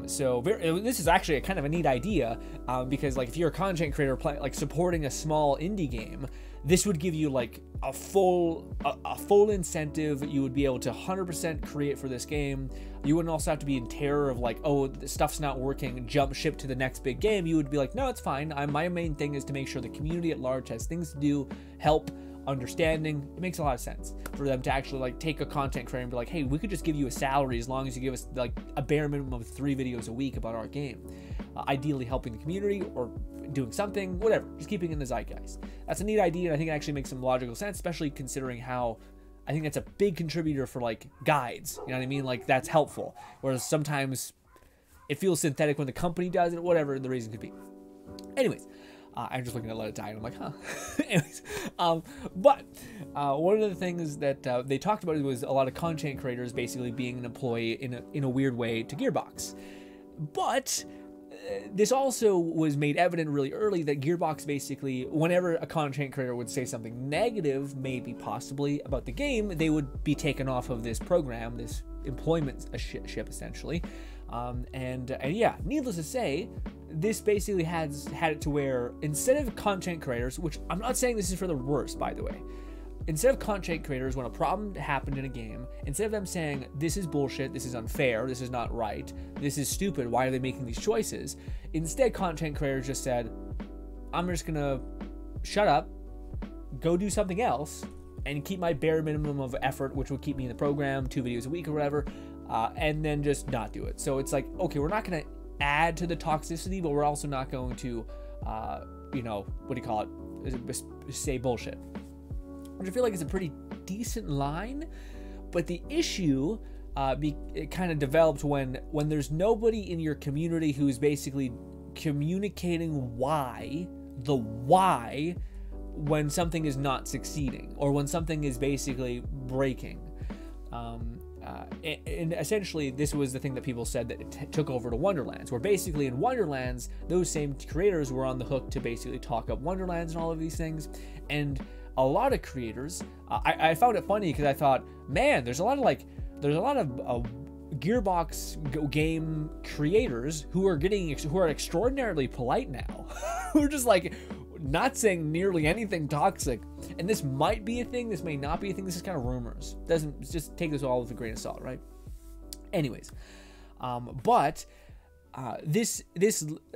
So this is actually a kind of a neat idea, because like if you're a content creator supporting a small indie game, this would give you like a full incentive. You would be able to 100% create for this game. You wouldn't also have to be in terror of like, oh, the stuff's not working, jump ship to the next big game. You would be like, no, it's fine. My main thing is to make sure the community at large has things to do, help, understanding. It makes a lot of sense for them to actually like take a content creator and be like, hey, we could just give you a salary as long as you give us like a bare minimum of 3 videos a week about our game. ideally helping the community or doing something, whatever, just keeping in the zeitgeist. That's a neat idea, and I think it actually makes some logical sense, especially considering how I think that's a big contributor for like guides. You know what I mean? Like that's helpful. Whereas sometimes it feels synthetic when the company does it, whatever the reason could be. Anyways, I'm just looking at Let It Die and I'm like, huh. Anyways, but one of the things that they talked about was a lot of content creators basically being an employee in a weird way to Gearbox. But this also was made evident really early that Gearbox basically, whenever a content creator would say something negative, maybe possibly about the game, they would be taken off of this program, this employment ship essentially. And yeah, needless to say, this basically had it to where instead of content creators, which I'm not saying this is for the worst, by the way, instead of content creators, when a problem happened in a game, instead of them saying, this is bullshit, this is unfair, this is not right, this is stupid, why are they making these choices? Instead, content creators just said, I'm just gonna shut up, go do something else, and keep my bare minimum of effort, which would keep me in the program, 2 videos a week or whatever, and then just not do it. So it's like, okay, we're not gonna add to the toxicity, but we're also not going to, you know, what do you call it, say bullshit. Which I feel like is a pretty decent line, but the issue it kind of developed when there's nobody in your community who's basically communicating why when something is not succeeding or when something is basically breaking. And essentially, this was the thing that people said that it took over to Wonderlands, where basically in Wonderlands, those same creators were on the hook to basically talk up Wonderlands and all of these things. And a lot of creators, I found it funny because I thought, man, there's a lot of Gearbox game creators who are extraordinarily polite now, who are just like not saying nearly anything toxic. And this might be a thing, this may not be a thing, this is kind of rumors. Just take this all with a grain of salt, right? Anyways, but this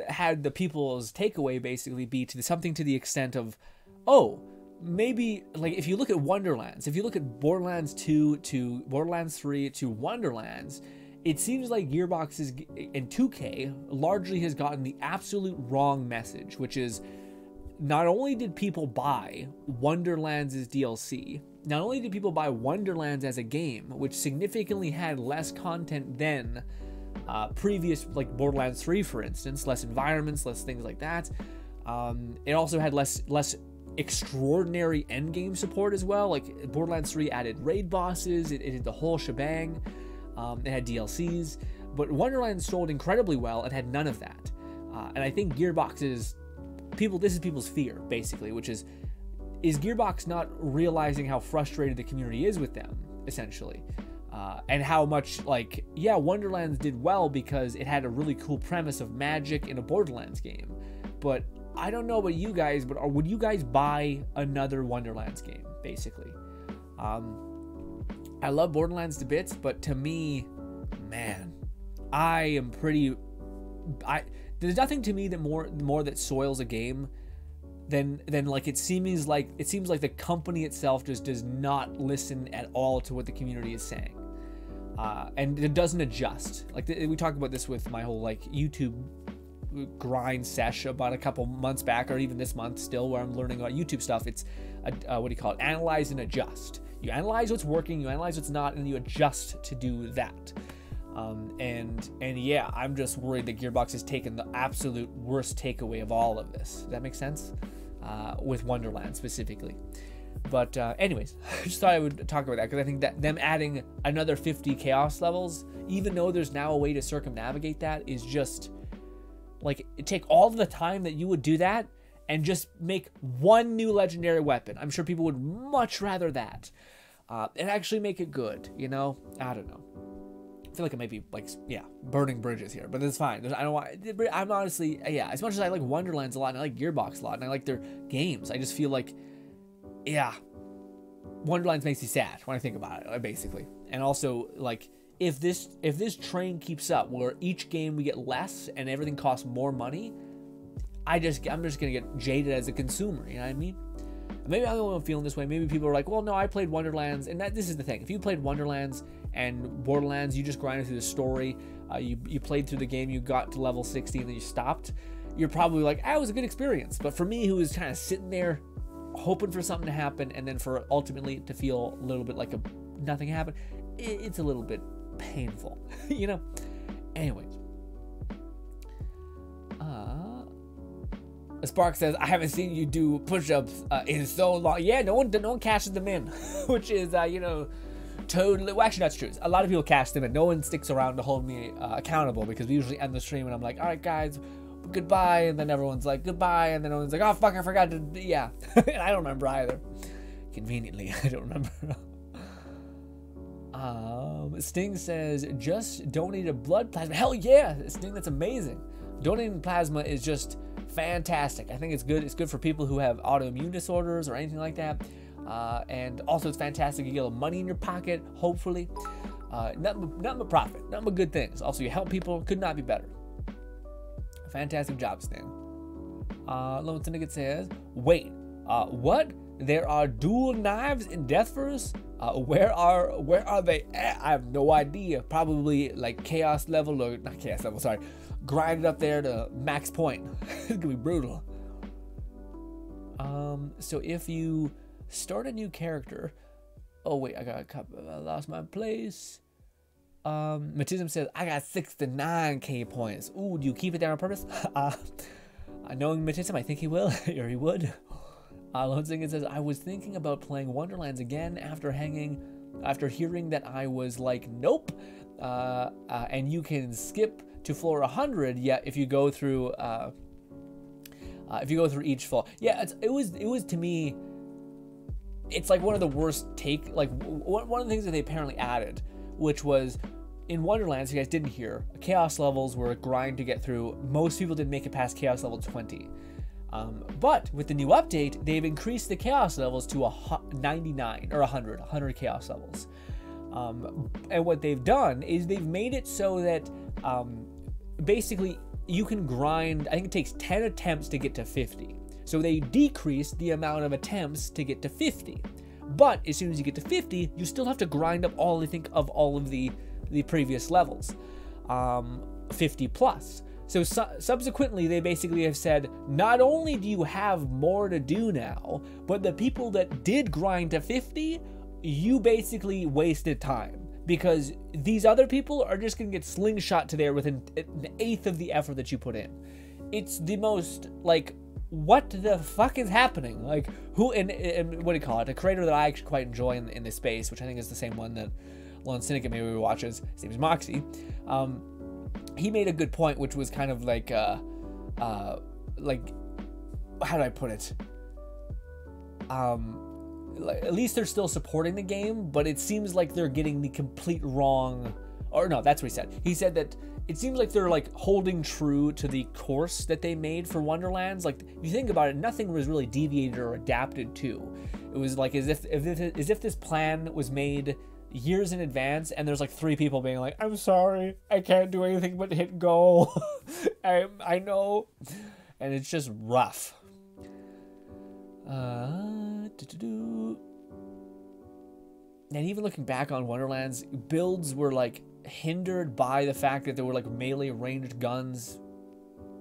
had the people's takeaway basically be to something to the extent of, oh, maybe like if you look at Wonderlands, if you look at Borderlands 2 to Borderlands 3 to Wonderlands, it seems like Gearbox in 2K largely has gotten the absolute wrong message, which is not only did people buy Wonderlands as DLC, not only did people buy Wonderlands as a game, which significantly had less content than previous, like Borderlands 3, for instance, less environments, less things like that. It also had less extraordinary endgame support as well. Like Borderlands 3 added raid bosses, it did the whole shebang. It had DLCs, but Wonderlands sold incredibly well and had none of that. And I think Gearbox's this is people's fear, basically, which is Gearbox not realizing how frustrated the community is with them, essentially. And how much, like, yeah, Wonderlands did well because it had a really cool premise of magic in a Borderlands game. But I don't know about you guys, but would you guys buy another Wonderlands game, basically? I love Borderlands to bits, but to me, man, there's nothing to me that more that soils a game than like it seems like the company itself just does not listen at all to what the community is saying, and it doesn't adjust. Like we talked about this with my whole like YouTube grind sesh about a couple months back, or even this month still, where I'm learning about YouTube stuff. It's what do you call it? Analyze and adjust. You analyze what's working, you analyze what's not, and you adjust to do that. And yeah, I'm just worried that Gearbox has taken the absolute worst takeaway of all of this. Does that make sense? With Wonderland specifically. But anyways, I just thought I would talk about that because I think that them adding another 50 chaos levels, even though there's now a way to circumnavigate that, is just like, take all of the time that you would do that and just make one new legendary weapon. I'm sure people would much rather that. And actually make it good, you know? I don't know. I feel like I might be, like, yeah, burning bridges here, but it's fine. I'm honestly, yeah, as much as I like Wonderlands a lot, and I like Gearbox a lot, and I like their games, I just feel like, yeah, Wonderlands makes me sad when I think about it, basically. And also, like, if this train keeps up, where each game we get less and everything costs more money, I'm just gonna get jaded as a consumer, you know what I mean? Maybe I'm the only one feeling this way. Maybe people are like, well, no, I played Wonderlands, and this is the thing. If you played Wonderlands and Borderlands, you just grinded through the story, you played through the game, you got to level 60 and then you stopped, you're probably like, it was a good experience. But for me, who was kind of sitting there hoping for something to happen and then for ultimately to feel a little bit like nothing happened, it's a little bit painful, you know? Anyways. Spark says, I haven't seen you do push-ups in so long. Yeah, no one cashes them in, which is, you know, totally, well, actually that's true. A lot of people cash them in. No one sticks around to hold me accountable, because we usually end the stream and I'm like, all right, guys, goodbye. And then everyone's like, goodbye. And then everyone's like, oh, fuck, I forgot to, yeah. And I don't remember either. Conveniently, I don't remember. Sting says, just donate a blood plasma. Hell yeah, Sting, that's amazing. Donating plasma is just fantastic. I think it's good. It's good for people who have autoimmune disorders or anything like that. And also it's fantastic. You get a little money in your pocket, hopefully. Nothing but profit, nothing but good things. Also, you help people. Could not be better. Fantastic job, Sting. Lone Syndicate says, wait, what? There are dual knives in Deathverse? Where are they at? I have no idea. Probably like chaos level, or not chaos level, sorry. Grind it up there to max point. It's gonna be brutal. So if you start a new character, oh wait, I lost my place. Matism says, I got 69k points. Ooh, do you keep it there on purpose? Knowing Matism, I think he will, or he would. Lone Singing says, I was thinking about playing Wonderlands again after hearing that I was like, nope. And you can skip to floor 100, yeah, if you go through each floor. Yeah, it was to me, it's like one of the worst one of the things that they apparently added, which was in Wonderlands, you guys didn't hear, chaos levels were a grind to get through. Most people didn't make it past chaos level 20. But with the new update, they've increased the chaos levels to 99 or 100 chaos levels. And what they've done is they've made it so that basically you can grind, I think it takes 10 attempts to get to 50. So they decreased the amount of attempts to get to 50. But as soon as you get to 50, you still have to grind up all of the previous levels, 50 plus. So subsequently, they basically have said, not only do you have more to do now, but the people that did grind to 50, you basically wasted time. Because these other people are just going to get slingshot to there within an eighth of the effort that you put in. It's the most, like, what the fuck is happening? Like, who, and what do you call it? A creator that I actually quite enjoy in this space, which I think is the same one that Lone Syndicate maybe watches, his name is Moxie. He made a good point, which was kind of like, how do I put it? At least they're still supporting the game, but it seems like they're getting the complete wrong, or no, that's what he said. He said that it seems like they're like holding true to the course that they made for Wonderlands. Like, if you think about it, nothing was really deviated or adapted to. It was like as if this plan was made years in advance, and there's like 3 people being like, I'm sorry, I can't do anything but hit go. I know. And it's just rough. And even looking back on Wonderlands, builds were like hindered by the fact that there were like melee ranged guns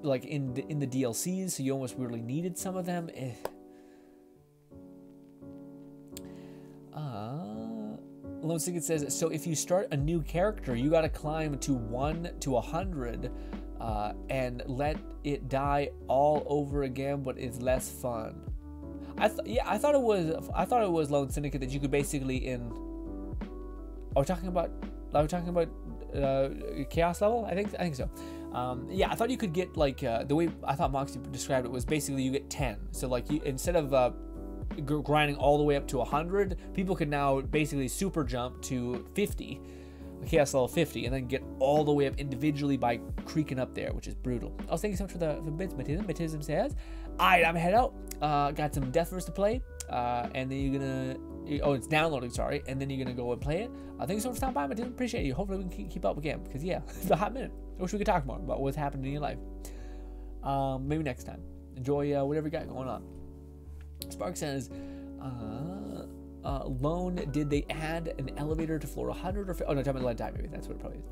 like in the DLCs, so you almost really needed some of them. Lone Syndicate says, so if you start a new character, you gotta climb to 1 to 100 and let it die all over again, but it's less fun. I thought it was Lone Syndicate that you could basically are we talking about chaos level? I think so. Yeah, I thought you could get like the way I thought Moxie described it was basically you get 10. So like instead of grinding all the way up to 100, people can now basically super jump to 50, chaos level 50, and then get all the way up individually by creaking up there, which is brutal. Oh, thank you so much for the bits, Matism. Matism says, alright, I'm head out. Got some Deathverse to play, and then you're gonna, oh, it's downloading, sorry, and then you're gonna go and play it. Thank you so much for stopping by, Matism. Appreciate you. Hopefully we can keep up again, because yeah, it's a hot minute. I wish we could talk more about what's happening in your life. Maybe next time. Enjoy whatever you got going on. Spark says, Lone, did they add an elevator to floor 100 or... Oh, no, talking about lead time, maybe. That's what it probably is.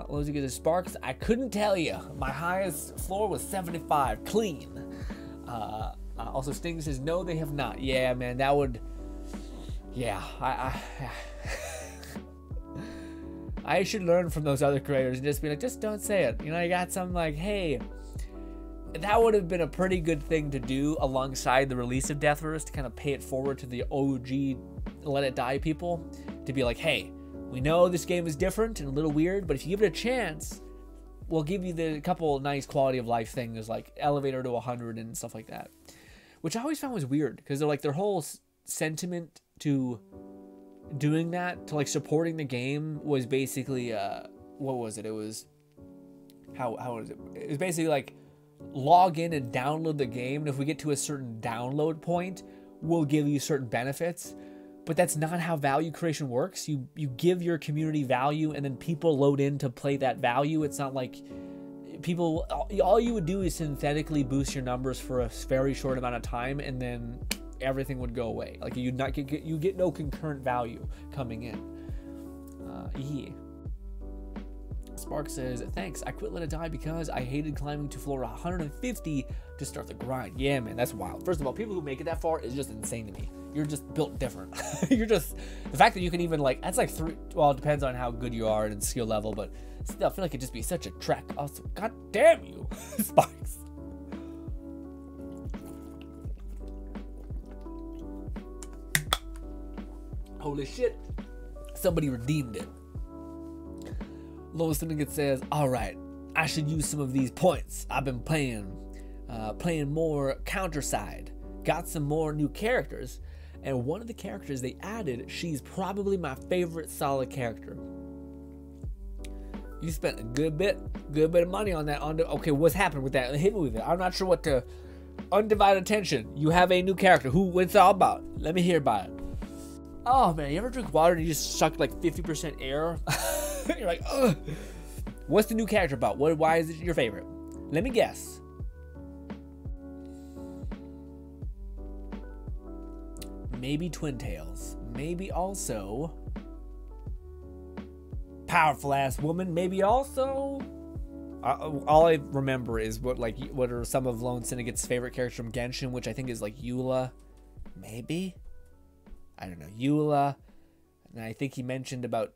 Let's get the sparks. I couldn't tell you. My highest floor was 75, clean. Also, Sting says, no, they have not. Yeah, man, that would... Yeah, I should learn from those other creators and just be like, just don't say it. You know, I got something like, hey, that would have been a pretty good thing to do alongside the release of Deathverse to kind of pay it forward to the OG Let It Die people. To be like, hey, we know this game is different and a little weird, but if you give it a chance, we'll give you the couple nice quality of life things like elevator to 100 and stuff like that. Which I always found was weird because they're like their whole sentiment to doing that, to like supporting the game was basically what was it? It was how was it? It was basically like log in and download the game, and if we get to a certain download point, we'll give you certain benefits. But that's not how value creation works. You give your community value, and then people load in to play that value. It's not like people, all you would do is synthetically boost your numbers for a very short amount of time, and then everything would go away. Like you get no concurrent value coming in. Yeah. Spark says, thanks, I quit Let It Die because I hated climbing to floor 150 to start the grind. Yeah, man, that's wild. First of all, people who make it that far is just insane to me. You're just built different. You're just, the fact that you can even like, that's like well, it depends on how good you are and skill level, but still, I feel like it'd just be such a trek. Also, god damn you, Sparks. Holy shit, somebody redeemed it. Lowest Syndicate says, all right, I should use some of these points. I've been playing more counter side, got some more new characters, and one of the characters they added, she's probably my favorite solid character. You spent a good bit of money on that. Okay, what's happening with that? Hit me with it. I'm not sure what to. Undivided attention. You have a new character. What's it all about? Let me hear about it. Oh man, you ever drink water and you just suck like 50% air? You're like, ugh. What's the new character about? Why is it your favorite? Let me guess. Maybe Twin Tails. Maybe also powerful ass woman. Maybe also. All I remember is what are some of Lone Syndicate's favorite characters from Genshin, which I think is like Eula. Maybe. I don't know, Eula, and I think he mentioned about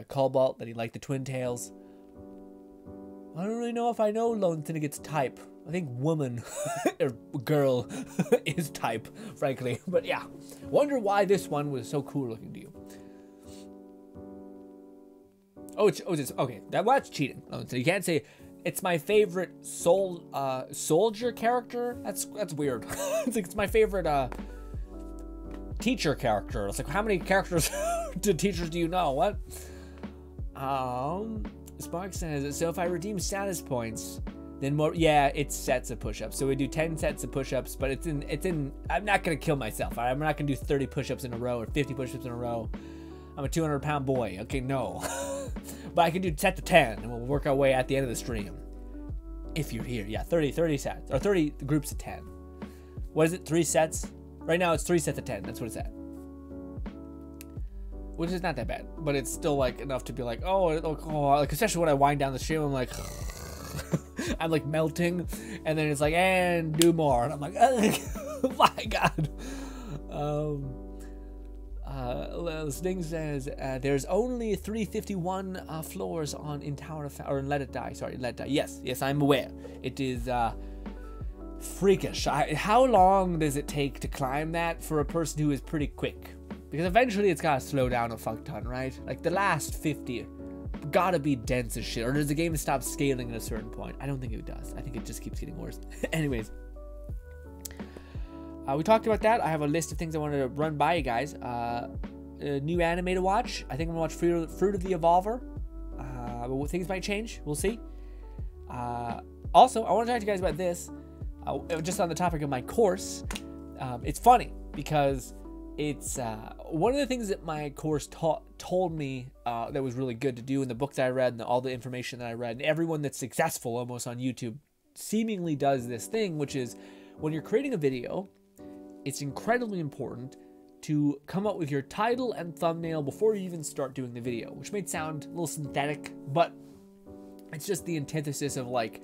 Cobalt, that he liked the Twin Tails. I don't really know if I know Lone Syndicate's type. I think woman or girl is type, frankly. But yeah, wonder why this one was so cool looking to you. Oh, it's okay. That's cheating. So you can't say it's my favorite soldier character. That's weird. It's my favorite teacher character. It's like, how many characters teachers do you know? What? Spark says, so if I redeem status points, then more. Yeah, it's sets of push-ups. So we do 10 sets of push-ups, but it's in. I'm not gonna kill myself. I'm not gonna do 30 push-ups in a row or 50 push-ups in a row. I'm a 200-pound boy. Okay, no. But I can do set to 10, and we'll work our way at the end of the stream. If you're here, yeah, 30 sets or 30 groups of 10. What is it? 3 sets. Right now it's 3 sets of 10. That's what it's at. Which is not that bad, but it's still like enough to be like, oh, like especially when I wind down the stream, I'm like, I'm like melting, and then it's like, and do more, and I'm like, oh my god. Sting says there's only 351 floors in Tower of or in Let It Die. Sorry, Let It Die. Yes, I'm aware. It is freakish. How long does it take to climb that for a person who is pretty quick? Because eventually it's gotta slow down a fuck ton, right? Like the last 50 gotta be dense as shit. Or does the game stop scaling at a certain point? I don't think it does. I think it just keeps getting worse. Anyways. We talked about that. I have a list of things I wanted to run by you guys. New anime to watch. I think I'm gonna watch Fruit of the Evolver. Things might change. We'll see. Also, I want to talk to you guys about this. Just on the topic of my course. It's funny because it's one of the things that my course told me that was really good to do in the books I read and all the information that I read. And everyone that's successful almost on YouTube seemingly does this thing, which is when you're creating a video, it's incredibly important to come up with your title and thumbnail before you even start doing the video, which may sound a little synthetic, but It's just the antithesis of like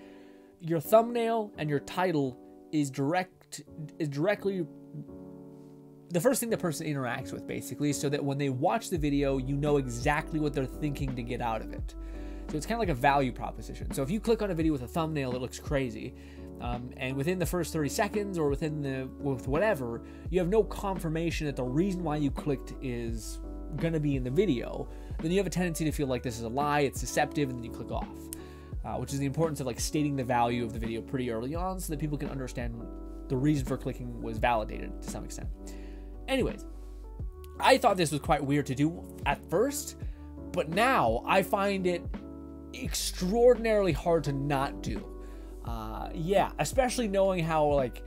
your thumbnail and your title is directly the first thing the person interacts with, basically, so that when they watch the video, you know exactly what they're thinking to get out of it. So it's kind of like a value proposition. So if you click on a video with a thumbnail that looks crazy, and within the first 30 seconds or with whatever, you have no confirmation that the reason why you clicked is going to be in the video, then you have a tendency to feel like this is a lie, it's deceptive, and then you click off. Which is the importance of like stating the value of the video pretty early on so that people can understand the reason for clicking was validated to some extent. Anyways, I thought this was quite weird to do at first, but now I find it extraordinarily hard to not do. Yeah, especially knowing how like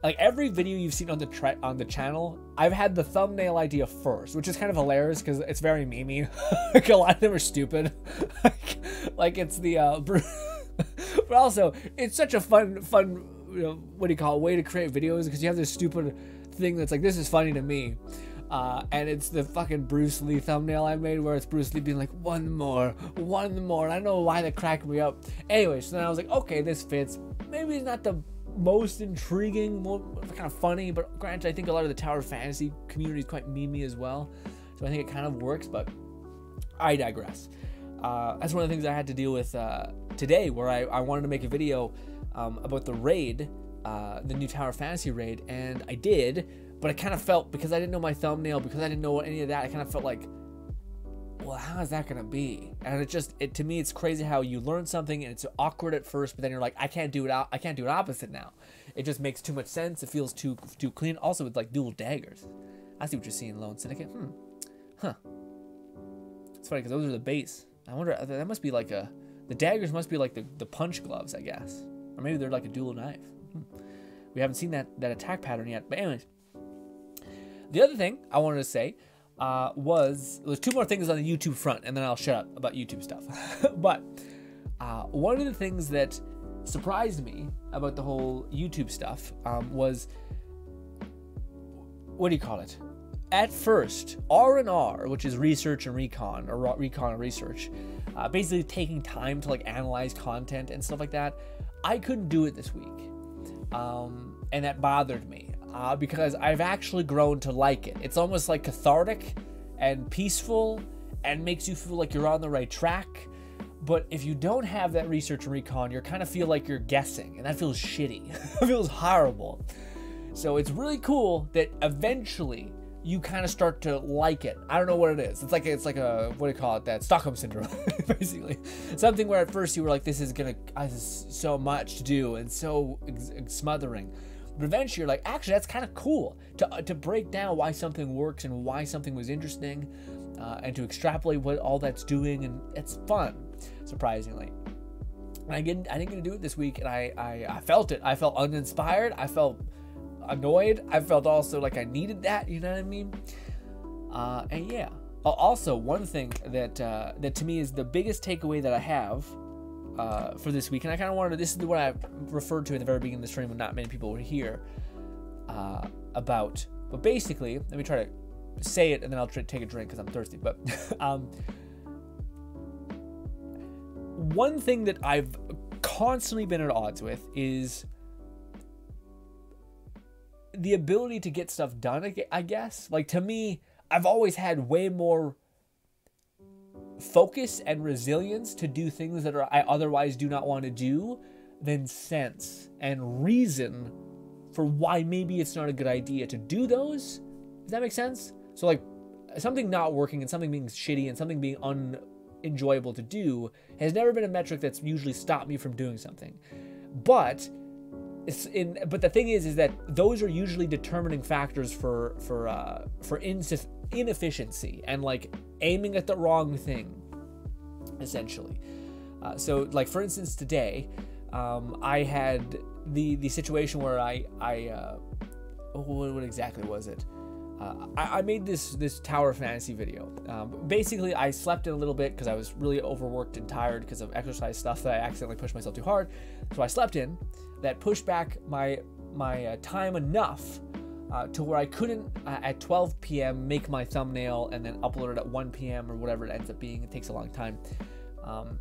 every video you've seen on the channel, I've had the thumbnail idea first, which is kind of hilarious because it's very memey. Like a lot of them are stupid. like it's the but also it's such a fun you know, what do you call it, way to create videos, because you have this stupid thing that's like, this is funny to me. And it's the fucking Bruce Lee thumbnail I made where it's Bruce Lee being like, one more. I don't know why that cracked me up. Anyway, so then I was like, okay, this fits. Maybe it's not the most intriguing, more kind of funny, but granted, I think a lot of the Tower Fantasy community is quite memey as well. So I think it kind of works, but I digress. That's one of the things I had to deal with today, where I wanted to make a video about the raid, the new Tower Fantasy raid, and I did. But I kind of felt, because I didn't know my thumbnail, because I didn't know any of that, I kind of felt like, well, how is that going to be? And to me, it's crazy how you learn something and it's awkward at first, but then you're like, I can't do it opposite now. It just makes too much sense. It feels too clean. Also with like dual daggers. I see what you're seeing, Lone Syndicate. Huh. It's funny because those are the base. I wonder, that must be like the daggers must be like the punch gloves, I guess. Or maybe they're like a dual knife. We haven't seen that attack pattern yet. But anyways. The other thing I wanted to say there's two more things on the YouTube front, and then I'll shut up about YouTube stuff. But one of the things that surprised me about the whole YouTube stuff was, what do you call it? At first, R&R, which is research and recon, or recon and research, basically taking time to like analyze content and stuff like that, I couldn't do it this week, and that bothered me. Because I've actually grown to like it. It's almost like cathartic and peaceful and makes you feel like you're on the right track. But if you don't have that research and recon, you kind of feel like you're guessing, and that feels shitty. It feels horrible. So it's really cool that eventually you kind of start to like it. I don't know what it is. It's like a, what do you call it? That Stockholm syndrome, basically. Something where at first you were like, this is so much to do and so smothering. But eventually you're like, actually, that's kind of cool to break down why something works and why something was interesting, and to extrapolate what all that's doing, and it's fun, surprisingly. And I didn't get to do it this week, and I felt it. I felt uninspired. I felt annoyed. I felt also like I needed that. You know what I mean? And yeah. Also, one thing that to me is the biggest takeaway that I have for this week, and I kind of wanted to, this is what I referred to at the very beginning of the stream when not many people were here, about, but basically, let me try to say it and then I'll take a drink because I'm thirsty, but one thing that I've constantly been at odds with is the ability to get stuff done, I guess. Like, to me, I've always had way more focus and resilience to do things that I otherwise do not want to do than sense and reason for why maybe it's not a good idea to do those. Does that make sense? So like something not working and something being shitty and something being unenjoyable to do has never been a metric that's usually stopped me from doing something. But the thing is that those are usually determining factors for inefficiency and like aiming at the wrong thing, essentially. So like for instance today, I had the situation where what exactly was it? I made this Tower Fantasy video. Basically, I slept in a little bit because I was really overworked and tired because of exercise stuff that I accidentally pushed myself too hard. So I slept in. That pushed back my time enough to where I couldn't at 12 p.m. make my thumbnail and then upload it at 1 p.m. or whatever it ends up being. It takes a long time.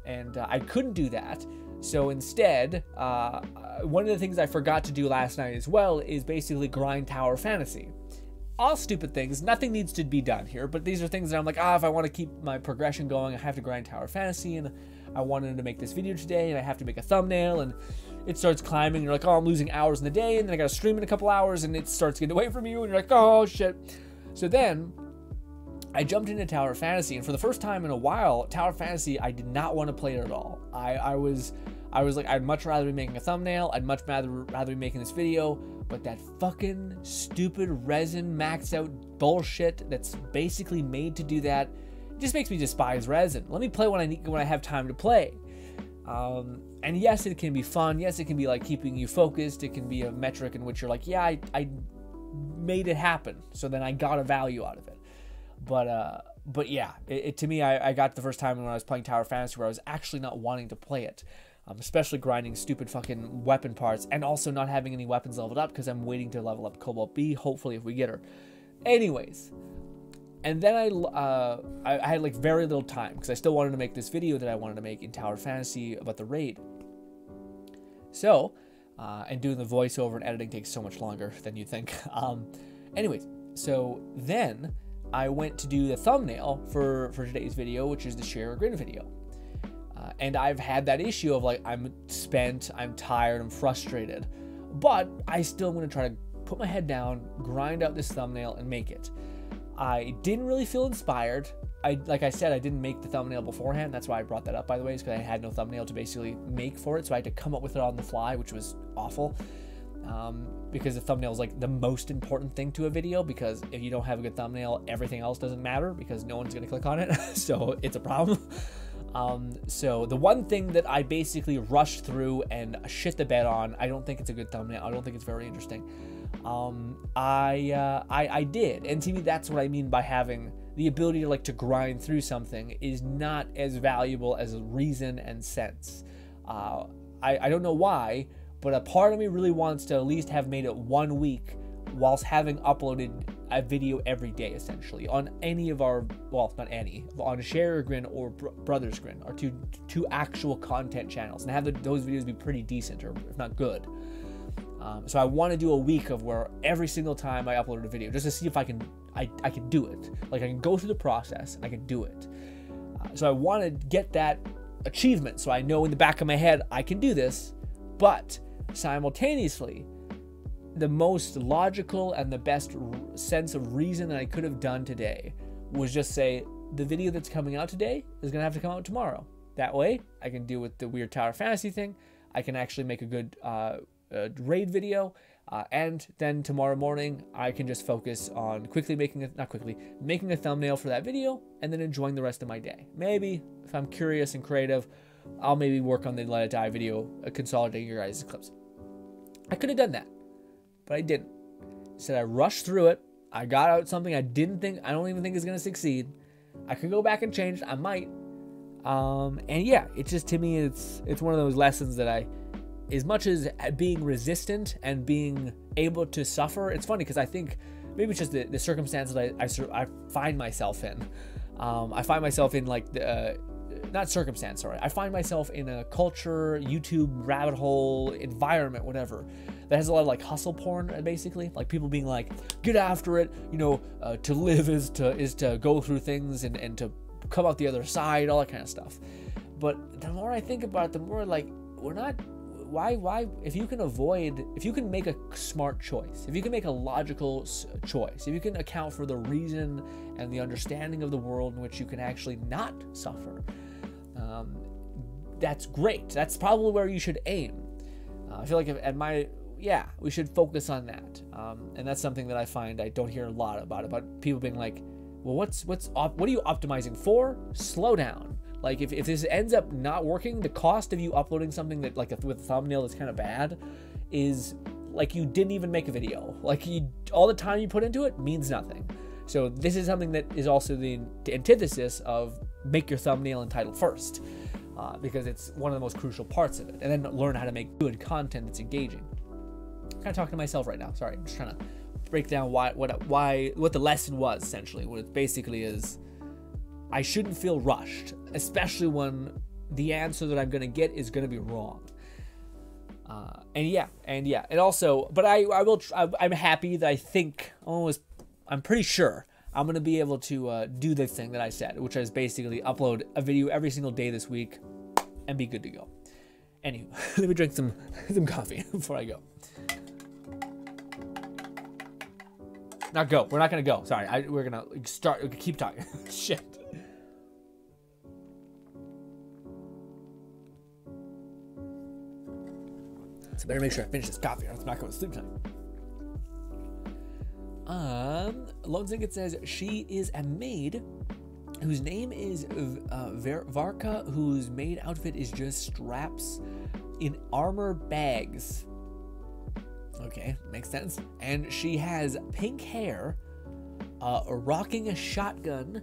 and I couldn't do that. So instead, one of the things I forgot to do last night as well is basically grind Tower Fantasy. All stupid things, nothing needs to be done here, but these are things that I'm like, if I want to keep my progression going, I have to grind Tower Fantasy, and I wanted to make this video today, and I have to make a thumbnail, and it starts climbing, you're like, I'm losing hours in the day, and then I gotta stream in a couple hours, and it starts getting away from you, and you're like, oh shit. So then, I jumped into Tower Fantasy, and for the first time in a while, Tower Fantasy, I did not want to play it at all. I was like, I'd much rather be making a thumbnail, I'd much rather be making this video, but that fucking stupid resin maxed out bullshit that's basically made to do that just makes me despise resin. Let me play when I have time to play. And yes, it can be fun. Yes, it can be like keeping you focused. It can be a metric in which you're like, yeah, I made it happen, so then I got a value out of it. But yeah, to me, I got the first time when I was playing Tower Fantasy where I was actually not wanting to play it. Especially grinding stupid fucking weapon parts, and also not having any weapons leveled up because I'm waiting to level up Cobalt B, hopefully if we get her. Anyways, and then I had like very little time because I still wanted to make this video that I wanted to make in Tower Fantasy about the raid. So, and doing the voiceover and editing takes so much longer than you think. Anyways, so then I went to do the thumbnail for today's video, which is the Share or Grin video. And I've had that issue of like, I'm spent, I'm tired, I'm frustrated, but I still am going to try to put my head down, grind out this thumbnail and make it. I didn't really feel inspired. Like I said, I didn't make the thumbnail beforehand. That's why I brought that up, by the way, is because I had no thumbnail to basically make for it. So I had to come up with it on the fly, which was awful. Because the thumbnail is like the most important thing to a video, because if you don't have a good thumbnail, everything else doesn't matter because no one's going to click on it. So it's a problem. So the one thing that I basically rushed through and shit the bed on, I don't think it's a good thumbnail. I don't think it's very interesting. I did. And to me, that's what I mean by having the ability to like to grind through something is not as valuable as reason and sense. I don't know why, but a part of me really wants to at least have made it 1 week whilst having uploaded a video every day, essentially, on any of our, well, not any, on Share or Grin or Brothers Grin, our two actual content channels, and have those videos be pretty decent, or if not good. So I want to do a week of where every single time I upload a video, just to see if I can do it. Like, I can go through the process, I can do it. So I want to get that achievement, so I know in the back of my head I can do this, but simultaneously, the most logical and the best sense of reason that I could have done today was just say, the video that's coming out today is going to have to come out tomorrow. That way, I can deal with the weird Tower Fantasy thing. I can actually make a good raid video. And then tomorrow morning, I can just focus on making a thumbnail for that video and then enjoying the rest of my day. Maybe, if I'm curious and creative, I'll maybe work on the Let It Die video, consolidating your guys' clips. I could have done that, but I didn't. Instead, I rushed through it. I got out something I don't even think is going to succeed. I could go back and change it. I might. And yeah, it's just, to me, it's one of those lessons that as much as being resistant and being able to suffer, it's funny because I think maybe it's just the circumstances I find myself in. I find myself in like not circumstance, sorry. I find myself in a culture, YouTube rabbit hole, environment, whatever, that has a lot of like hustle porn, basically. Like people being like, get after it, to live is to go through things and to come out the other side, all that kind of stuff. But the more I think about it, the more like, why, if you can make a smart choice, if you can make a logical choice, if you can account for the reason and the understanding of the world in which you can actually not suffer, that's great. That's probably where you should aim. I feel like we should focus on that. And that's something that I find I don't hear a lot about people being like, well, what are you optimizing for? Slow down. Like if this ends up not working, the cost of you uploading something that with a thumbnail that's kind of bad is like you didn't even make a video. Like all the time you put into it means nothing. So this is something that is also the antithesis of make your thumbnail and title first, because it's one of the most crucial parts of it. And then learn how to make good content that's engaging. I'm kind of talking to myself right now. Sorry, I'm just trying to break down what the lesson was, essentially. What it basically is, I shouldn't feel rushed, especially when the answer that I'm gonna get is gonna be wrong. And also, but I'm happy that I'm pretty sure I'm gonna be able to do this thing that I said, which is basically upload a video every single day this week and be good to go. Anywho, let me drink some coffee before I go. Not go. We're not gonna go. Sorry, we're gonna keep talking. Shit. So better make sure I finish this coffee or it's not going to sleep time. Lone Ziggett says she is a maid whose name is Varka, whose maid outfit is just straps in armor bags. Okay, makes sense. And she has pink hair, rocking a shotgun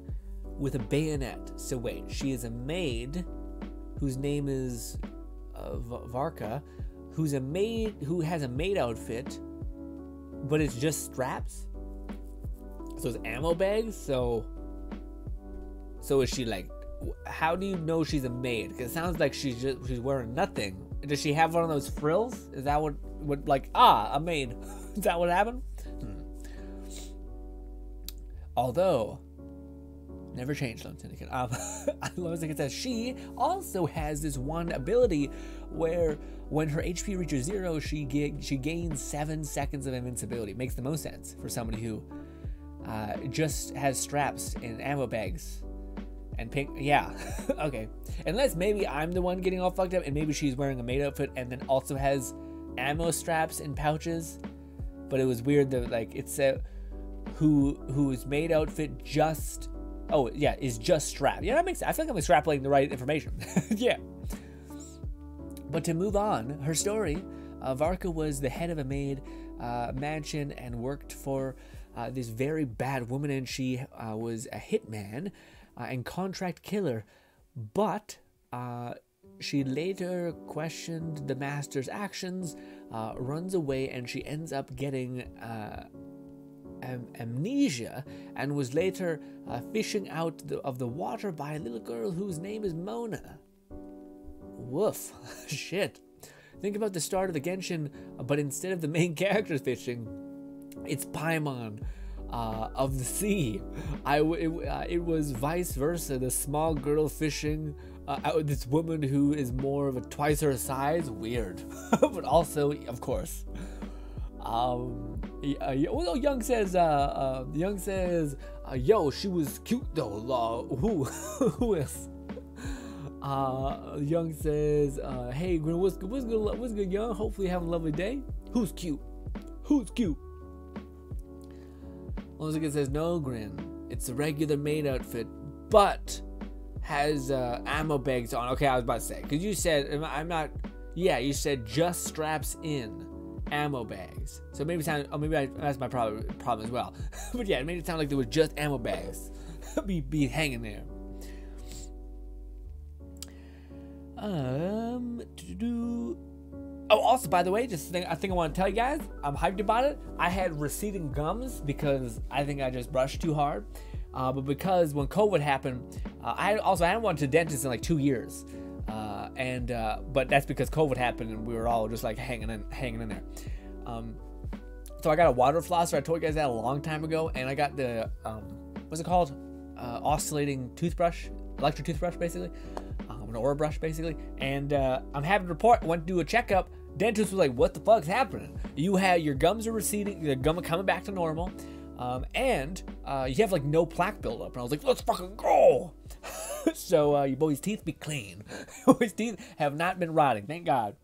with a bayonet. So wait, she is a maid whose name is Varka, who has a maid outfit, but it's just straps. So it's ammo bags. So is she like? How do you know she's a maid? Because it sounds like she's wearing nothing. Does she have one of those frills? Is that what like a maid? Is that what happened? Although, never changed, Lone Syndicate. Lone Syndicate says she also has this one ability where when her HP reaches 0, she gains 7 seconds of invincibility. Makes the most sense for somebody who just has straps and ammo bags and pink. Yeah, okay. Unless maybe I'm the one getting all fucked up, and maybe she's wearing a maid outfit and then also has ammo straps and pouches. But it was weird that like it said whose maid outfit just is just strapped. Yeah, that makes sense. I feel like I'm extrapolating the right information. Yeah. But to move on, her story, Varka was the head of a maid mansion and worked for this very bad woman, and she was a hitman and contract killer. But she later questioned the master's actions, runs away, and she ends up getting amnesia, and was later fishing out of the water by a little girl whose name is Mona. Woof. Shit. Think about the start of the Genshin, but instead of the main characters fishing, it's Paimon of the sea. It was vice versa. The small girl fishing out this woman who is more of a twice her size. Weird. But also, of course. Young says, yo, she was cute though. Who is? Young says, hey, Grin, what's good, Young? Hopefully you have a lovely day. Who's cute? Lozika says, no, Grin. It's a regular maid outfit, but has ammo bags on. Okay, I was about to say, because you said, you said just straps in ammo bags. So maybe that's my problem as well. But yeah, it made it sound like there was just ammo bags be hanging there. Oh, also, by the way, I think I want to tell you guys, I'm hyped about it. I had receding gums because I think I just brushed too hard. But because when COVID happened, I hadn't went to the dentist in like 2 years. But that's because COVID happened and we were all just like hanging in there. So I got a water flosser. I told you guys that a long time ago, and I got the what's it called? Oscillating toothbrush, electric toothbrush, basically. An aura brush, basically. And I'm happy to report, I went to do a checkup. Dentist was like, what the fuck's happening? Your gums are receding, your gum are coming back to normal, and you have like no plaque buildup. And I was like, let's fucking go. So your boy's teeth be clean. Your boy's teeth have not been rotting, thank God.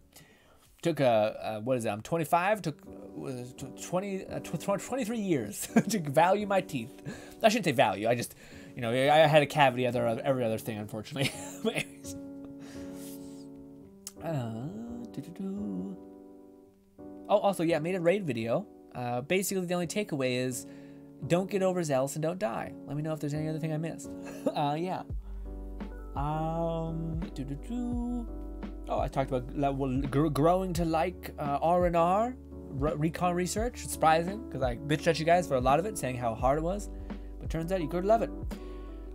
Took what is it? I'm 25. Took 23 years to value my teeth. I shouldn't say value. I just, I had a cavity every other thing, unfortunately. Oh, also, yeah, made a raid video. Basically, the only takeaway is don't get overzealous and don't die. Let me know if there's any other thing I missed. Yeah. Oh, I talked about growing to like R&R, recon research. It's surprising, because I bitched at you guys for a lot of it, saying how hard it was. But turns out you could love it.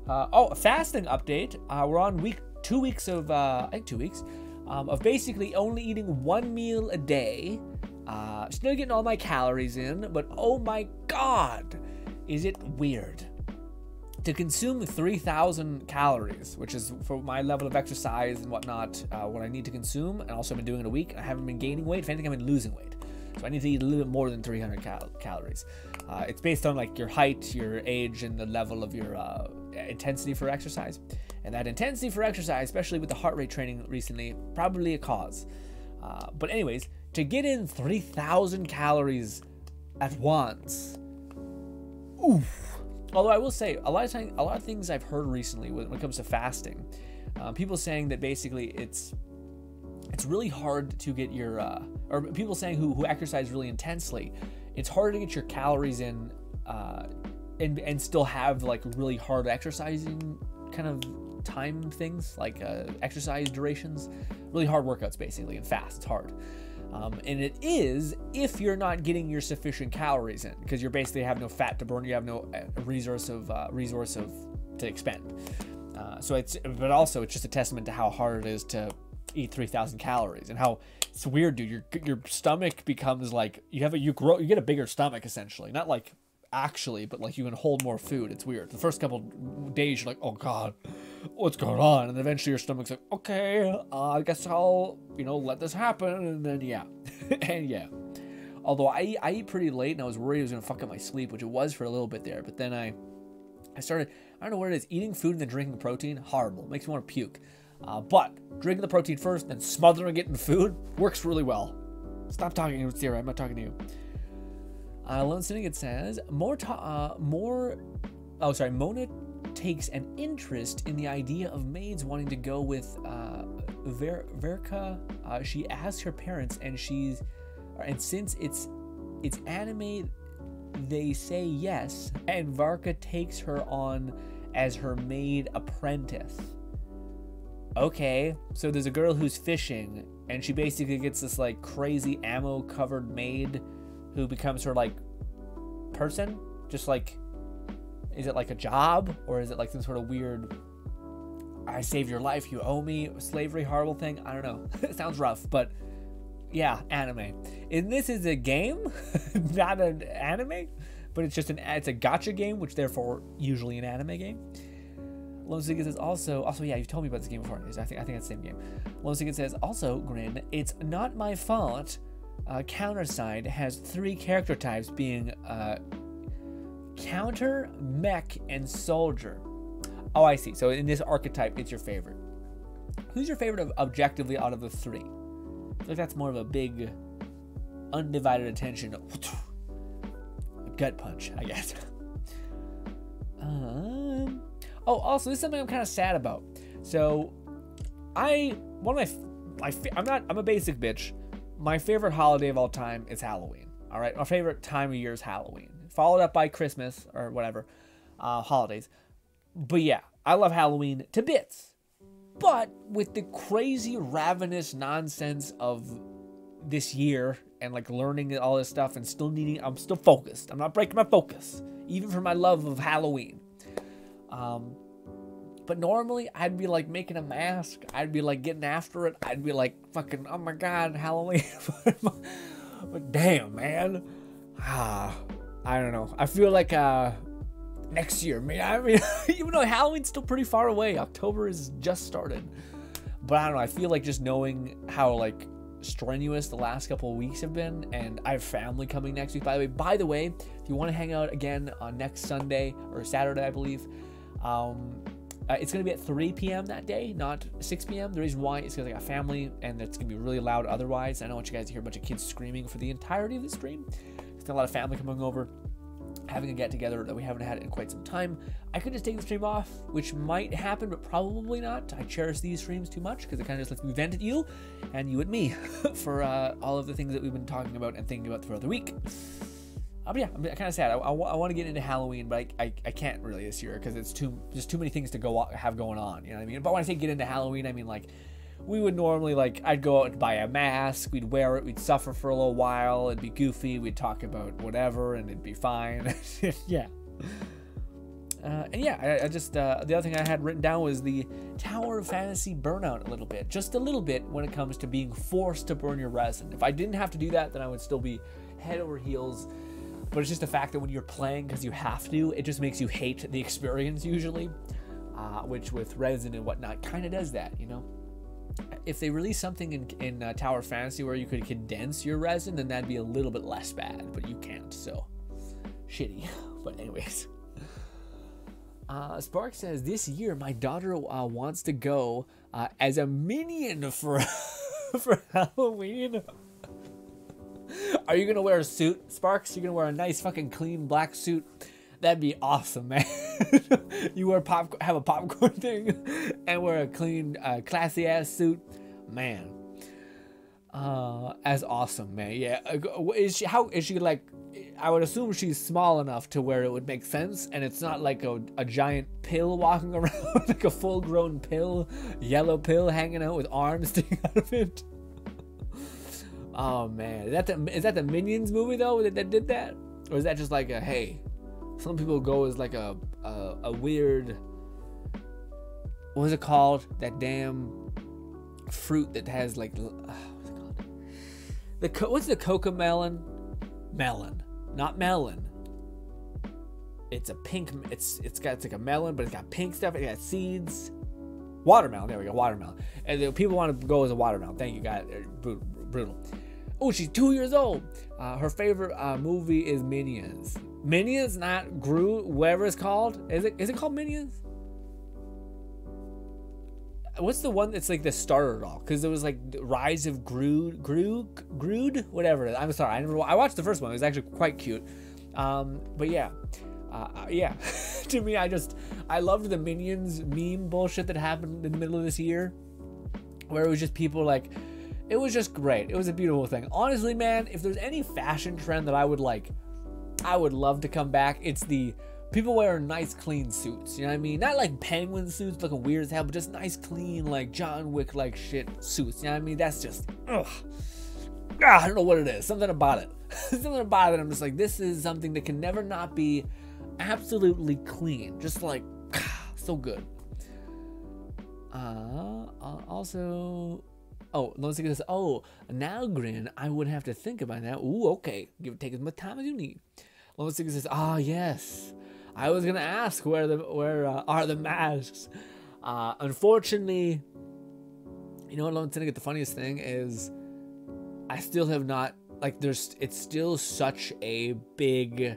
A fasting update. We're on week 2 weeks of, I think 2 weeks, of basically only eating 1 meal a day. Still getting all my calories in, but oh my God, is it weird to consume 3,000 calories, which is for my level of exercise and whatnot, what I need to consume. And also I've been doing it a week. I haven't been gaining weight. If anything, I've been losing weight. So I need to eat a little bit more than 300 calories. It's based on like your height, your age, and the level of your intensity for exercise. And that intensity for exercise, especially with the heart rate training recently, probably a cause. But anyways, to get in 3,000 calories at once, oof. Although I will say, a lot of things I've heard recently when it comes to fasting, people saying that basically it's really hard to get your, or people saying who exercise really intensely, it's harder to get your calories in, and still have like really hard exercising kind of time things, like exercise durations, really hard workouts basically, and fast, it's hard. And it is if you're not getting your sufficient calories in, because you basically have no fat to burn, you have no resource to expend. But also it's just a testament to how hard it is to eat 3,000 calories, and how it's weird, dude. Your stomach becomes like you get a bigger stomach essentially, not like actually, but like you can hold more food. It's weird. The first couple days you're like, oh God, what's going on? And eventually your stomach's like, okay, I guess I'll, let this happen. And then, yeah. And yeah. Although I eat pretty late, and I was worried it was going to fuck up my sleep, which it was for a little bit there. But then I started, I don't know what it is, eating food and then drinking protein, horrible. Makes me want to puke. But drinking the protein first, then smothering it in food, works really well. Stop talking, it's Sarah, I'm not talking to you. Lone Sitting, it says, Mona takes an interest in the idea of maids wanting to go with Verka. She asks her parents, and since it's anime, they say yes, and Varka takes her on as her maid apprentice. Okay, so there's a girl who's fishing, and she basically gets this like crazy ammo covered maid who becomes her like person. Just like, is it like a job, or is it like some sort of weird I saved your life, you owe me slavery horrible thing? I don't know. It sounds rough, but yeah, anime. And this is a game, not an anime, but it's just it's a gacha game, which therefore usually an anime game. Lone Singing says also yeah, you've told me about this game before. I think it's the same game. Lone Singing says also, Grin, it's not my fault. Counterside has 3 character types, being counter, mech, and soldier. Oh, I see. So in this archetype, it's your favorite. Who's your favorite objectively out of the 3? I feel like that's more of a big, undivided attention. A gut punch, I guess. Oh, also, this is something I'm kind of sad about. So, I'm a basic bitch. My favorite holiday of all time is Halloween. All right, my favorite time of year is Halloween, followed up by Christmas or whatever, holidays. But yeah, I love Halloween to bits. But with the crazy, ravenous nonsense of this year and like learning all this stuff and I'm still focused. I'm not breaking my focus, even for my love of Halloween. But normally I'd be like making a mask. I'd be like getting after it. I'd be like fucking, oh my God, Halloween. But damn, man. I don't know. I feel like next year, man. I mean, even though Halloween's still pretty far away, October is just started. But I don't know. I feel like just knowing how like strenuous the last couple of weeks have been, and I have family coming next week. By the way, if you want to hang out again on next Sunday or Saturday, I believe, it's going to be at 3 p.m. that day, not 6 p.m. The reason why is because I got family, and it's going to be really loud otherwise. I don't want you guys to hear a bunch of kids screaming for the entirety of the stream. There's got a lot of family coming over, having a get-together that we haven't had in quite some time. I could just take the stream off, which might happen, but probably not. I cherish these streams too much because it kind of just lets me vent at you and you at me for all of the things that we've been talking about and thinking about throughout the week. But yeah, I'm kind of sad. I want to get into Halloween, but I can't really this year because there's too many things to have going on. You know what I mean? But when I say get into Halloween, I mean like we would normally I'd go out and buy a mask, we'd wear it, we'd suffer for a little while, it'd be goofy, we'd talk about whatever, and it'd be fine. Yeah. And yeah, I just, the other thing I had written down was the Tower of Fantasy burnout a little bit. Just a little bit when it comes to being forced to burn your resin. If I didn't have to do that, then I would still be head over heels. But it's just the fact that when you're playing because you have to, it just makes you hate the experience usually. Which with resin and whatnot kind of does that, you know? If they release something in Tower of Fantasy where you could condense your resin, then that'd be a little bit less bad. But you can't, so shitty. But anyways. Spark says, this year my daughter wants to go as a minion for for Halloween. Are you gonna wear a suit, Sparks? You're gonna wear a nice fucking clean black suit? That'd be awesome, man. You have a popcorn thing and wear a clean, classy ass suit, man. As awesome, man. Yeah. Is she like? I would assume she's small enough to where it would make sense, and it's not like a giant pill walking around, like a full-grown pill, yellow pill hanging out with arms sticking out of it. Oh man, is that the Minions movie though that did that, or is that just like a hey? Some people go as like a weird, what is it called? That damn fruit that has like, what's it called? What's the coca melon? Melon, not melon. It's a pink. It's like a melon, but it's got pink stuff. It got seeds. Watermelon. There we go. Watermelon. And people want to go as a watermelon. Thank you, guys. Brutal. Oh, she's 2 years old. Her favorite movie is Minions. Minions, not Gru, whatever it's called. Is it called Minions? What's the one that's like the starter doll? Because it was like Rise of Grood, whatever it is. I'm sorry, I watched the first one. It was actually quite cute. But yeah, yeah. To me, I loved the Minions meme bullshit that happened in the middle of this year, where it was just people like, it was just great. It was a beautiful thing. Honestly, man, if there's any fashion trend that I would love to come back, it's the people wearing nice, clean suits. You know what I mean? Not like penguin suits looking weird as hell, but just nice, clean, like John Wick like shit suits. You know what I mean? That's just, ugh. I don't know what it is. Something about it. Something about it. I'm just like, this is something that can never not be absolutely clean. Just like, so good. Also, oh, let's take this. Oh, now Grin, I would have to think about that. Ooh, okay. Take as much time as you need. Let's take this. Ah, yes. I was gonna ask where are the masks. Unfortunately, you know what, Lone Syndicate, the funniest thing is I still have not, like, it's still such a big,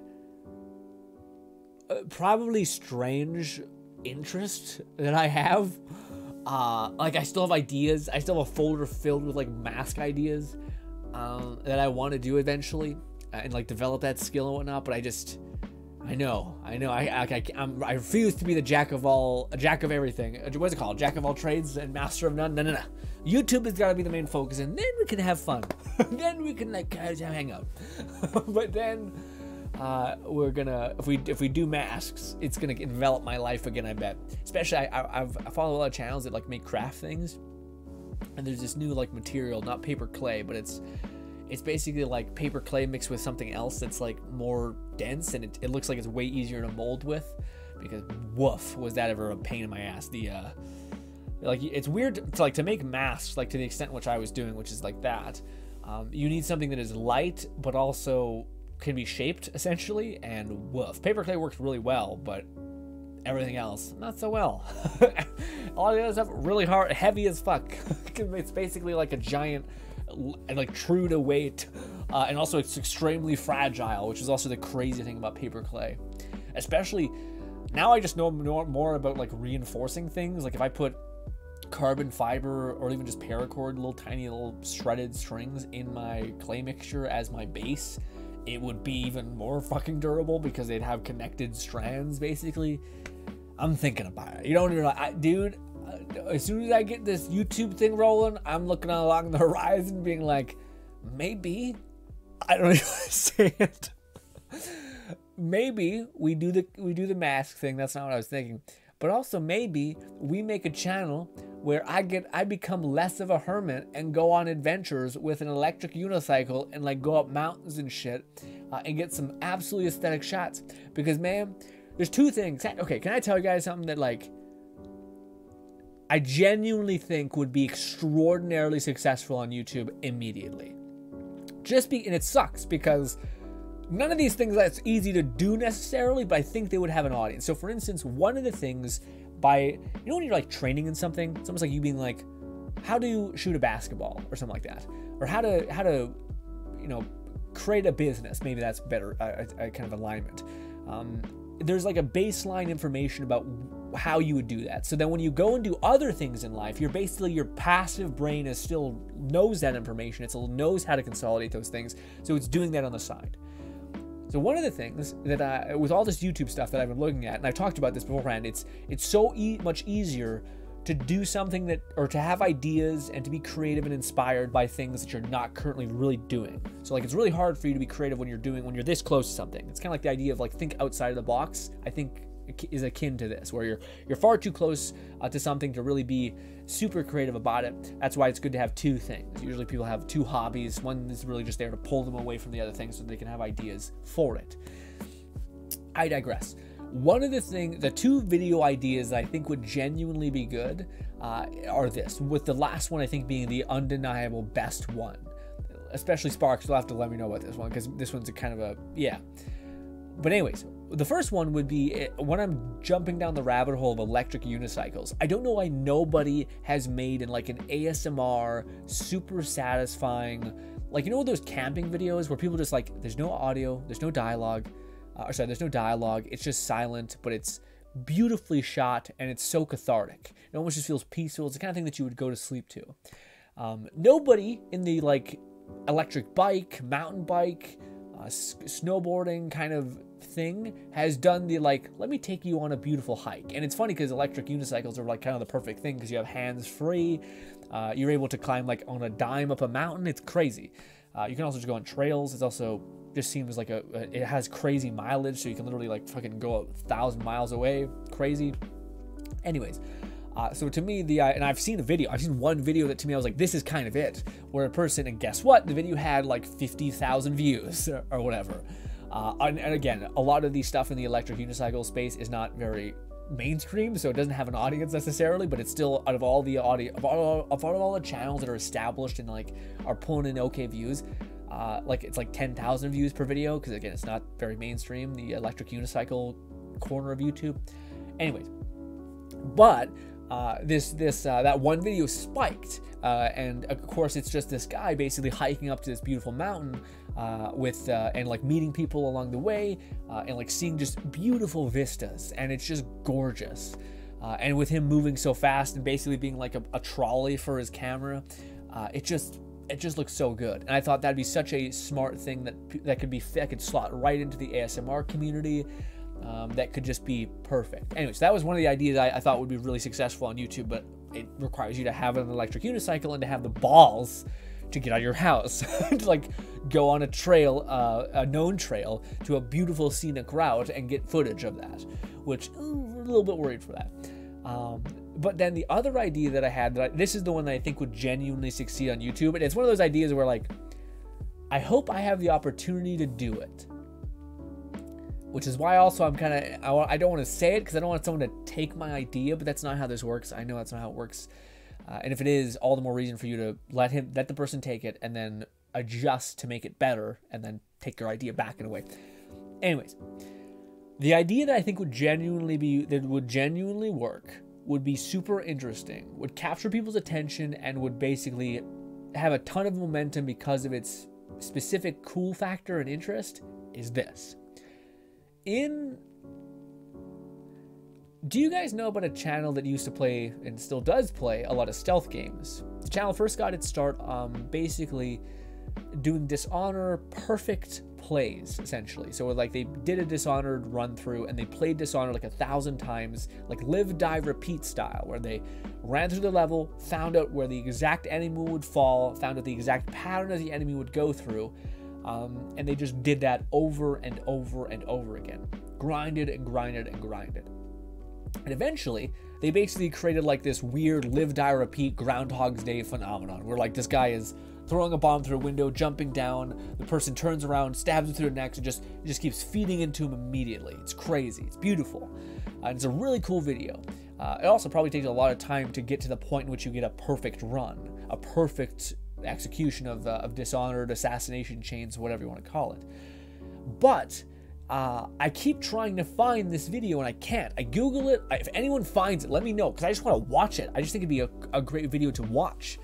probably strange interest that I have. Like, I still have ideas. I still have a folder filled with like mask ideas that I want to do eventually, and like develop that skill and whatnot. But I know. I refuse to be the jack of everything. What's it called? Jack of all trades and master of none. No. YouTube has got to be the main focus, and then we can have fun. Then we can like hang out. But then we're gonna, if we do masks, it's gonna envelop my life again, I bet. Especially I follow a lot of channels that like make craft things, and there's this new like material, not paper clay, but it's basically like paper clay mixed with something else that's like more dense, and it looks like it's way easier to mold with, because woof, was that ever a pain in my ass. Like, it's weird to make masks, like to the extent which I was doing, which is like that. You need something that is light but also can be shaped essentially, and woof, paper clay works really well, but everything else not so well. All the other stuff really hard, heavy as fuck. It's basically like a giant, like true to weight, and also it's extremely fragile, which is also the crazy thing about paper clay. Especially now, I just know more about like reinforcing things. Like if I put carbon fiber or even just paracord, tiny little shredded strings in my clay mixture as my base, it would be even more fucking durable because they'd have connected strands basically. I'm thinking about it. You don't even like, dude, as soon as I get this YouTube thing rolling, I'm looking along the horizon being like, maybe, I don't even want to say it, maybe we do the mask thing. That's not what I was thinking. But also maybe we make a channel where I become less of a hermit and go on adventures with an electric unicycle and like go up mountains and shit, and get some absolutely aesthetic shots. Because man, there's two things. Okay, can I tell you guys something that like I genuinely think would be extraordinarily successful on YouTube immediately? And it sucks because none of these things that's easy to do necessarily, but I think they would have an audience. So for instance, one of the things when you're like training in something, it's almost like you being like, how do you shoot a basketball or something like that? Or how to, create a business. Maybe that's better, a kind of alignment. There's like a baseline information about how you would do that. So then when you go and do other things in life, your passive brain is still knows that information. It still knows how to consolidate those things. So it's doing that on the side. So one of the things that with all this YouTube stuff that I've been looking at, and I've talked about this beforehand, it's so much easier to do something or to have ideas and to be creative and inspired by things that you're not currently really doing. So like, it's really hard for you to be creative when you're this close to something. It's kind of like the idea of like, think outside of the box, I think is akin to this, where you're far too close to something to really be super creative about it. That's why it's good to have two things. Usually people have two hobbies. One is really just there to pull them away from the other thing so they can have ideas for it. I digress. One of the two video ideas that I think would genuinely be good are this, with the last one I think being the undeniable best one. Especially Sparks, you'll have to let me know about this one, because this one's a kind of a, yeah. But anyways, the first one would be when I'm jumping down the rabbit hole of electric unicycles. I don't know why nobody has made in like an ASMR, super satisfying, like, those camping videos where people just like, there's no audio, there's no dialogue, there's no dialogue, it's just silent, but it's beautifully shot and it's so cathartic. It almost just feels peaceful. It's the kind of thing that you would go to sleep to. Nobody in the like electric bike, mountain bike, snowboarding kind of thing has done the like, let me take you on a beautiful hike. And it's funny because electric unicycles are like kind of the perfect thing because you have hands free. You're able to climb like on a dime up a mountain. It's crazy. You can also just go on trails. It's also just seems like it has crazy mileage, so you can literally like fucking go 1,000 miles away. Crazy. Anyways, so to me, and I've seen one video that to me I was like, this is kind of it, where a person, and guess what? The video had like 50,000 views or whatever. And again, a lot of these stuff in the electric unicycle space is not very mainstream, so it doesn't have an audience necessarily, but it's still, out of all the all the channels that are established and like are pulling in okay views, like it's like 10,000 views per video, because again, it's not very mainstream, the electric unicycle corner of YouTube. Anyways, but that one video spiked, and of course it's just this guy basically hiking up to this beautiful mountain and like meeting people along the way, and like seeing just beautiful vistas, and it's just gorgeous, and with him moving so fast and basically being like a trolley for his camera, it just looks so good. And I thought that'd be such a smart thing that could slot right into the ASMR community. That could just be perfect. Anyways, that was one of the ideas I thought would be really successful on YouTube, but it requires you to have an electric unicycle and to have the balls to get out of your house, to like go on a trail, a known trail, to a beautiful scenic route and get footage of that, which we're a little bit worried for that. But then the other idea that I had, this is the one that I think would genuinely succeed on YouTube, and it's one of those ideas where like, I hope I have the opportunity to do it. Which is why also I'm kind of, I don't want to say it because I don't want someone to take my idea, but that's not how this works. I know that's not how it works. And if it is, all the more reason for you to let the person take it and then adjust to make it better and then take your idea back in a way. Anyways, the idea that I think would genuinely work, would be super interesting, would capture people's attention, and would basically have a ton of momentum because of its specific cool factor and interest is this. Do you guys know about a channel that used to play and still does play a lot of stealth games? The channel first got its start basically doing Dishonored perfect plays, essentially. So like they did a Dishonored run through and they played Dishonored like 1,000 times, like live, die, repeat style, where they ran through the level, found out where the exact enemy would fall, found out the exact pattern that the enemy would go through, and they just did that over and over and over again. Grinded and grinded and grinded. And eventually, they basically created like this weird live, die, repeat Groundhog's Day phenomenon, where like this guy is throwing a bomb through a window, jumping down. The person turns around, stabs him through the neck, and just keeps feeding into him immediately. It's crazy. It's beautiful. And it's a really cool video. It also probably takes a lot of time to get to the point in which you get a perfect run, a perfect execution of Dishonored, assassination chains, whatever you want to call it. But I keep trying to find this video and I can't. I Google it. If anyone finds it, let me know, because I just want to watch it. I just think it'd be a great video to watch.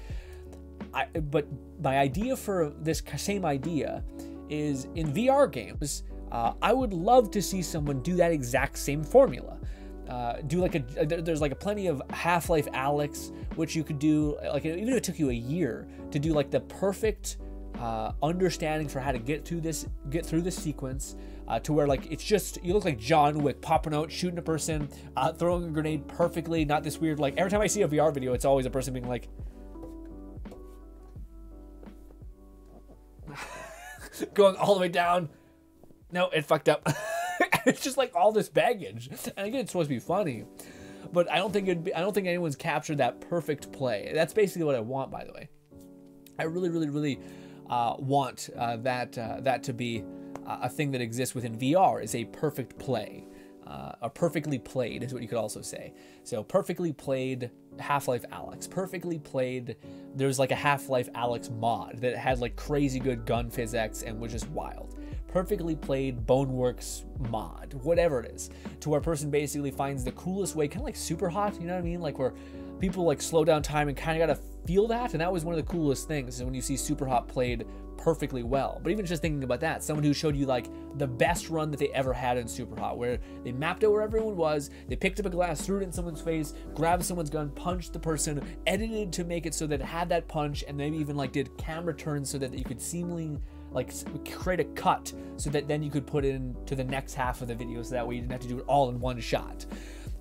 But my idea for this same idea is in VR games. I would love to see someone do that exact same formula. Do like there's like plenty of Half-Life Alyx, which you could do, like, even if it took you a year to do like the perfect understanding for how to get through this sequence, to where like it's just, you look like John Wick popping out, shooting a person, throwing a grenade perfectly, not this weird, like, every time I see a VR video, it's always a person being like going all the way down. No, it fucked up. It's just like all this baggage, and again, it's supposed to be funny, but I don't think anyone's captured that perfect play. That's basically what I want, by the way. I really want that to be a thing that exists within VR, is a perfect play. Or perfectly played is what you could also say. So perfectly played Half-Life Alyx, perfectly played. There's like a Half-Life Alyx mod that had like crazy good gun physics and was just wild. Perfectly played Boneworks mod, whatever it is, to where a person basically finds the coolest way, kind of like Super Hot, you know what I mean? Like where people like slow down time and kind of gotta feel that, and that was one of the coolest things, is when you see Super Hot played perfectly well. But even just thinking about that, someone who showed you like the best run that they ever had in Super Hot, where they mapped out where everyone was, they picked up a glass, threw it in someone's face, grabbed someone's gun, punched the person, edited to make it so that it had that punch, and maybe even like did camera turns so that you could seamlessly like create a cut, so that then you could put it into the next half of the video, so that way you didn't have to do it all in one shot.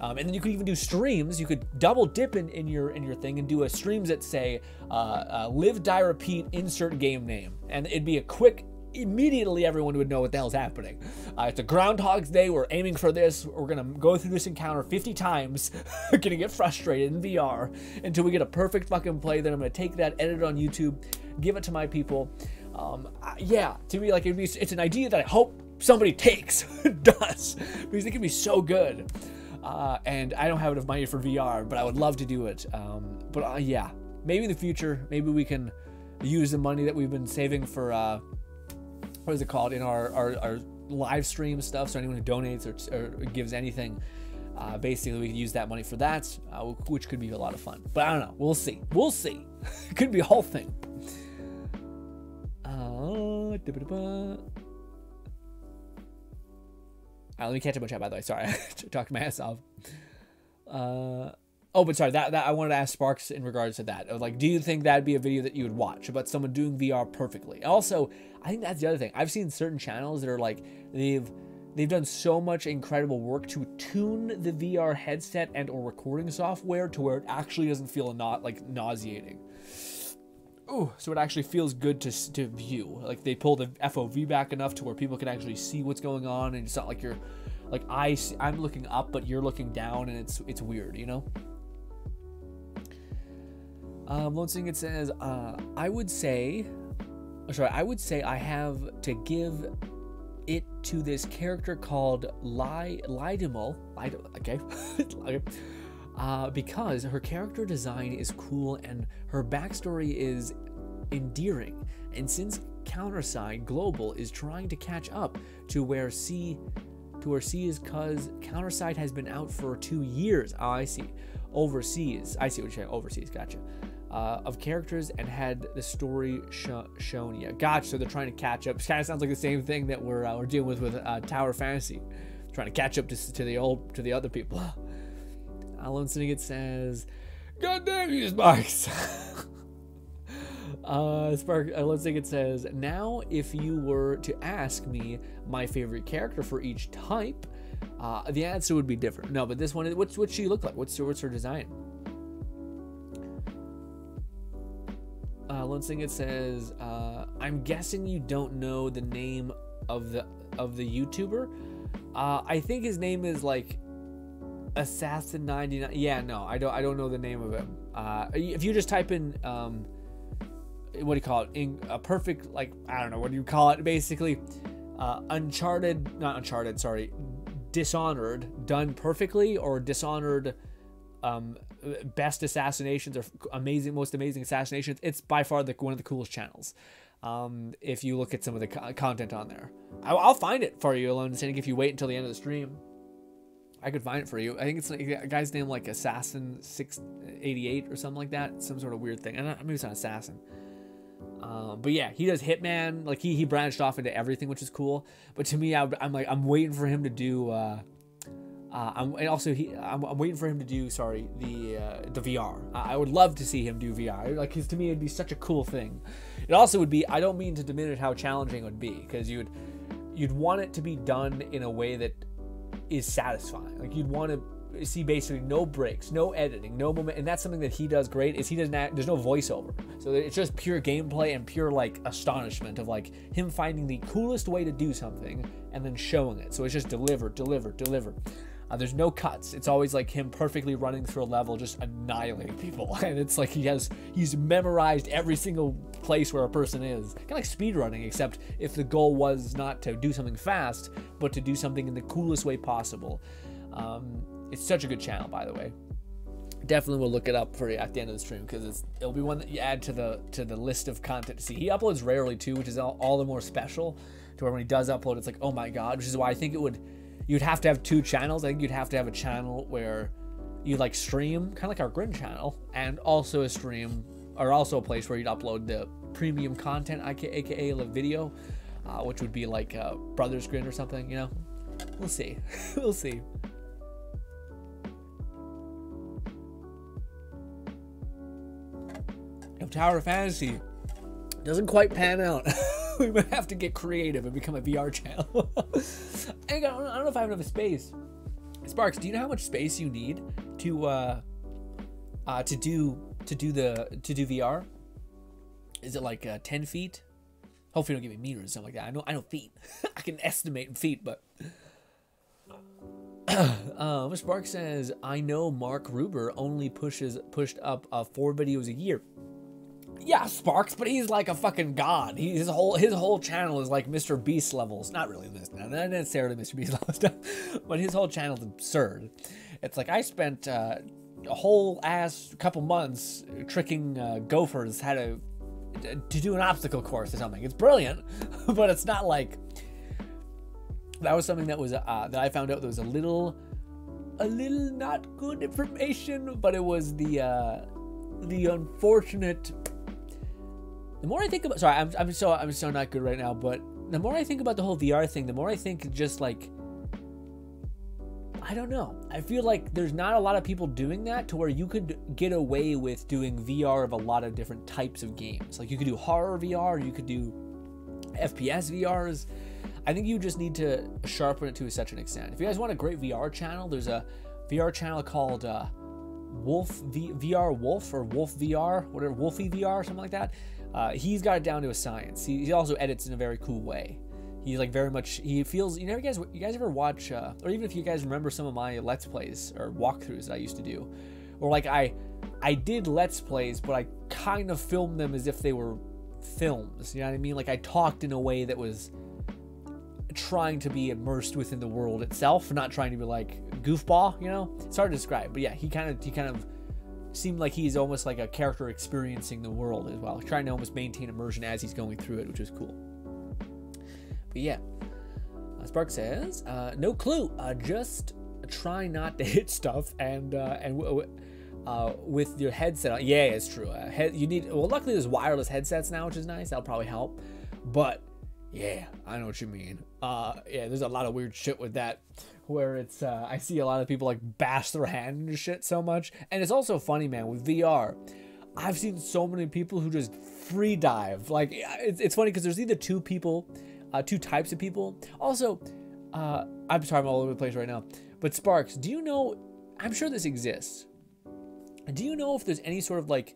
And then you could even do streams. You could double dip in your thing and do a streams that say live, die, repeat, insert game name, and it'd be a quick, immediately everyone would know what the hell's happening. It's a Groundhog's Day. We're aiming for this. We're gonna go through this encounter 50 times. Gonna get frustrated in VR until we get a perfect fucking play. Then I'm gonna take that, edit it on YouTube, give it to my people. Yeah, to me, like, it's an idea that I hope somebody takes, does, because it can be so good. And I don't have enough money for VR, but I would love to do it. Yeah, maybe in the future, maybe we can use the money that we've been saving for, what is it called, in our live stream stuff. So anyone who donates or gives anything, basically we can use that money for that, which could be a lot of fun. But I don't know. We'll see. We'll see. It could be a whole thing. Let me catch up on chat, by the way. Sorry, I talked my ass off. Oh, but sorry, that I wanted to ask Sparks in regards to that. Like, do you think that'd be a video that you would watch about someone doing VR perfectly? Also, I think that's the other thing. I've seen certain channels that are like, they've done so much incredible work to tune the VR headset and or recording software to where it actually doesn't feel like nauseating. Ooh, so it actually feels good to view. Like, they pull the FOV back enough to where people can actually see what's going on, and it's not like you're, like, I'm looking up, but you're looking down, and it's weird, you know? Lone Sing, it says, I would say I have to give it to this character called Lydimel. Okay. Because her character design is cool and her backstory is endearing, and since Counterside Global is trying to catch up to where C is, cause Counterside has been out for 2 years. Oh, I see. Overseas. I see what you're saying. Overseas. Gotcha. Of characters and had the story shown. Yeah, gotcha. So they're trying to catch up. It kind of sounds like the same thing that we're dealing with Tower Fantasy, trying to catch up to the other people. Lone Syndicate says, "God damn you, Sparks." Lone Syndicate says, "Now, if you were to ask me my favorite character for each type, the answer would be different." No, but this one, what's she look like? What's her design? Lone Syndicate says, "I'm guessing you don't know the name of the YouTuber. I think his name is like Assassin 99. Yeah, no, I don't know the name of him. If you just type in what do you call it? A perfect, like, I don't know, what do you call it? Basically, Dishonored done perfectly, or Dishonored best assassinations, or most amazing assassinations. It's by far one of the coolest channels. If you look at some of the content on there, I'll find it for you, Alone Standing, if you wait until the end of the stream. I could find it for you. I think it's like a guy's name, like Assassin 688 or something like that. Some sort of weird thing. Maybe it's not Assassin. But yeah, he does Hitman. Like he branched off into everything, which is cool. But to me, I'm waiting for him to do. I'm waiting for him to do. Sorry, the VR. I would love to see him do VR. Like, cause to me, it'd be such a cool thing. It also would be. I don't mean to diminish how challenging it would be, because you'd want it to be done in a way that is satisfying. Like, you'd want to see basically no breaks, no editing, no moment, and that's something that he does great. Is there's no voiceover, so it's just pure gameplay and pure like astonishment of like him finding the coolest way to do something and then showing it. So it's just deliver. There's no cuts. It's always like him perfectly running through a level, just annihilating people. And it's like he's memorized every single place where a person is. Kind of like speedrunning, except if the goal was not to do something fast, but to do something in the coolest way possible. It's such a good channel, by the way. Definitely will look it up for you at the end of the stream, because it'll be one that you add to the list of content to see. He uploads rarely too, which is all the more special, to where when he does upload, it's like, oh my god, which is why I think you'd have to have two channels. I think you'd have to have a channel where you like stream, kind of like our GRINN channel, and also a stream, or also a place where you'd upload the premium content, aka the video, which would be like Brothers GRINN or something, you know? We'll see. We'll see. If Tower of Fantasy doesn't quite pan out, we might have to get creative and become a VR channel. I don't know if I have enough space. Sparks, do you know how much space you need to do VR? Is it like 10 feet? Hopefully, don't give me meters or something like that. I know feet. I can estimate in feet, but. Sparks says, I know Mark Ruber only pushed up 4 videos a year. Yeah, Sparks, but he's like a fucking god. His whole channel is like Mr. Beast levels. Not really this, not necessarily Mr. Beast level stuff, but his whole channel is absurd. It's like I spent a whole ass couple months tricking gophers how to do an obstacle course or something. It's brilliant, but it's not like that was something that was that I found out that was a little not good information, but it was the unfortunate. The more I think about, sorry, I'm so not good right now, but the more I think about the whole VR thing, the more I think just like, I don't know. I feel like there's not a lot of people doing that to where you could get away with doing VR of a lot of different types of games. Like you could do horror VR, you could do FPS VRs. I think you just need to sharpen it to such an extent. If you guys want a great VR channel, there's a VR channel called VR Wolf or Wolf VR, whatever, Wolfie VR, something like that. He's got it down to a science. He also edits in a very cool way. He's like very much, he feels, you guys ever watch, or even if you guys remember some of my Let's Plays or walkthroughs that I used to do, or like I did Let's Plays, but I kind of filmed them as if they were films, you know what I mean? Like I talked in a way that was trying to be immersed within the world itself, not trying to be like goofball, you know? It's hard to describe, but yeah, he kind of seemed like he's almost like a character experiencing the world as well, trying to almost maintain immersion as he's going through it, which is cool. But yeah, Spark says, no clue, just try not to hit stuff and with your headset on. Yeah, it's true. You need, well, luckily there's wireless headsets now, which is nice. That'll probably help. But yeah, I know what you mean. Yeah, there's a lot of weird shit with that, where it's I see a lot of people like bash their hand into shit so much. And it's also funny, man, with VR, I've seen so many people who just free dive. Like it's funny because there's either two types of people. Also, I'm sorry, I'm all over the place right now. But Sparks, do you know, I'm sure this exists. Do you know if there's any sort of like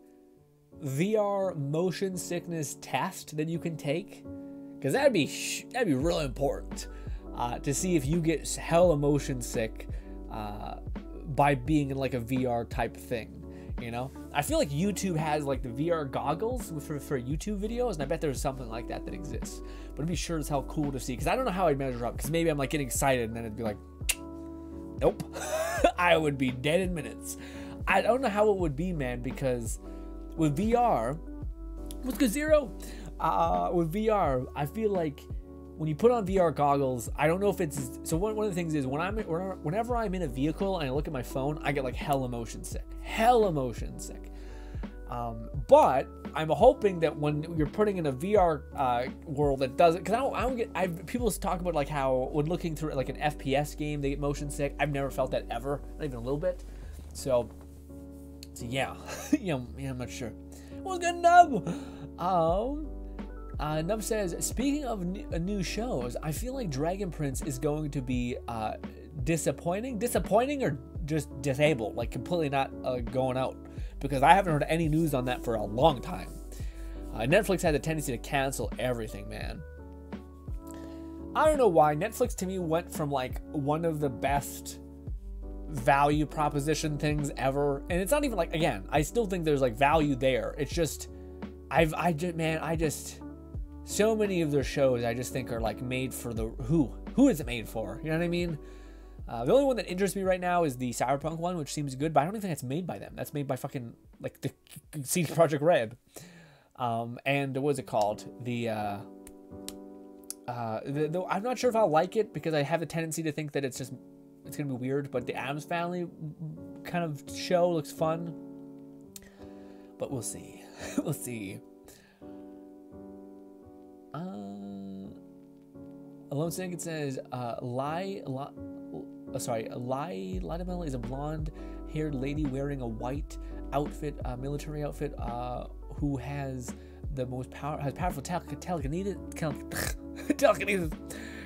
VR motion sickness test that you can take? Because that'd be really important to see if you get hella motion sick by being in like a VR type thing. you know? I feel like YouTube has like the VR goggles for YouTube videos, and I bet there's something like that exists. But it'd be sure as hell cool to see, because I don't know how I'd measure up, because maybe I'm like getting excited and then it'd be like, nope. I would be dead in minutes. I don't know how it would be, man, because with VR, what's good, Zero? With VR, I feel like when you put on VR goggles, I don't know if it's, so one of the things is whenever I'm in a vehicle and I look at my phone, I get like hella motion sick. But I'm hoping that when you're putting in a VR world that doesn't, because I don't get, people talk about like how when looking through like an FPS game, they get motion sick. I've never felt that ever, not even a little bit. So yeah, yeah, I'm not sure. What's good, Nub? Nub says, speaking of new shows, I feel like Dragon Prince is going to be disappointing or just disabled, like completely not going out, because I haven't heard any news on that for a long time. Netflix had the tendency to cancel everything, man. I don't know why. Netflix to me went from like one of the best value proposition things ever, and it's not even like, again, I still think there's like value there. It's just so many of their shows I just think are like made for the who is it made for, you know what I mean? The only one that interests me right now is the Cyberpunk one, which seems good, but I don't even think that's made by them. That's made by fucking like the CD Projekt Red. And what is it called? I'm not sure if I'll like it, because I have a tendency to think that it's gonna be weird, but the Addams Family kind of show looks fun. But we'll see. We'll see. Alone Singing says, Lydamel is a blonde-haired lady wearing a white outfit, military outfit, who has the most powerful telekinesis,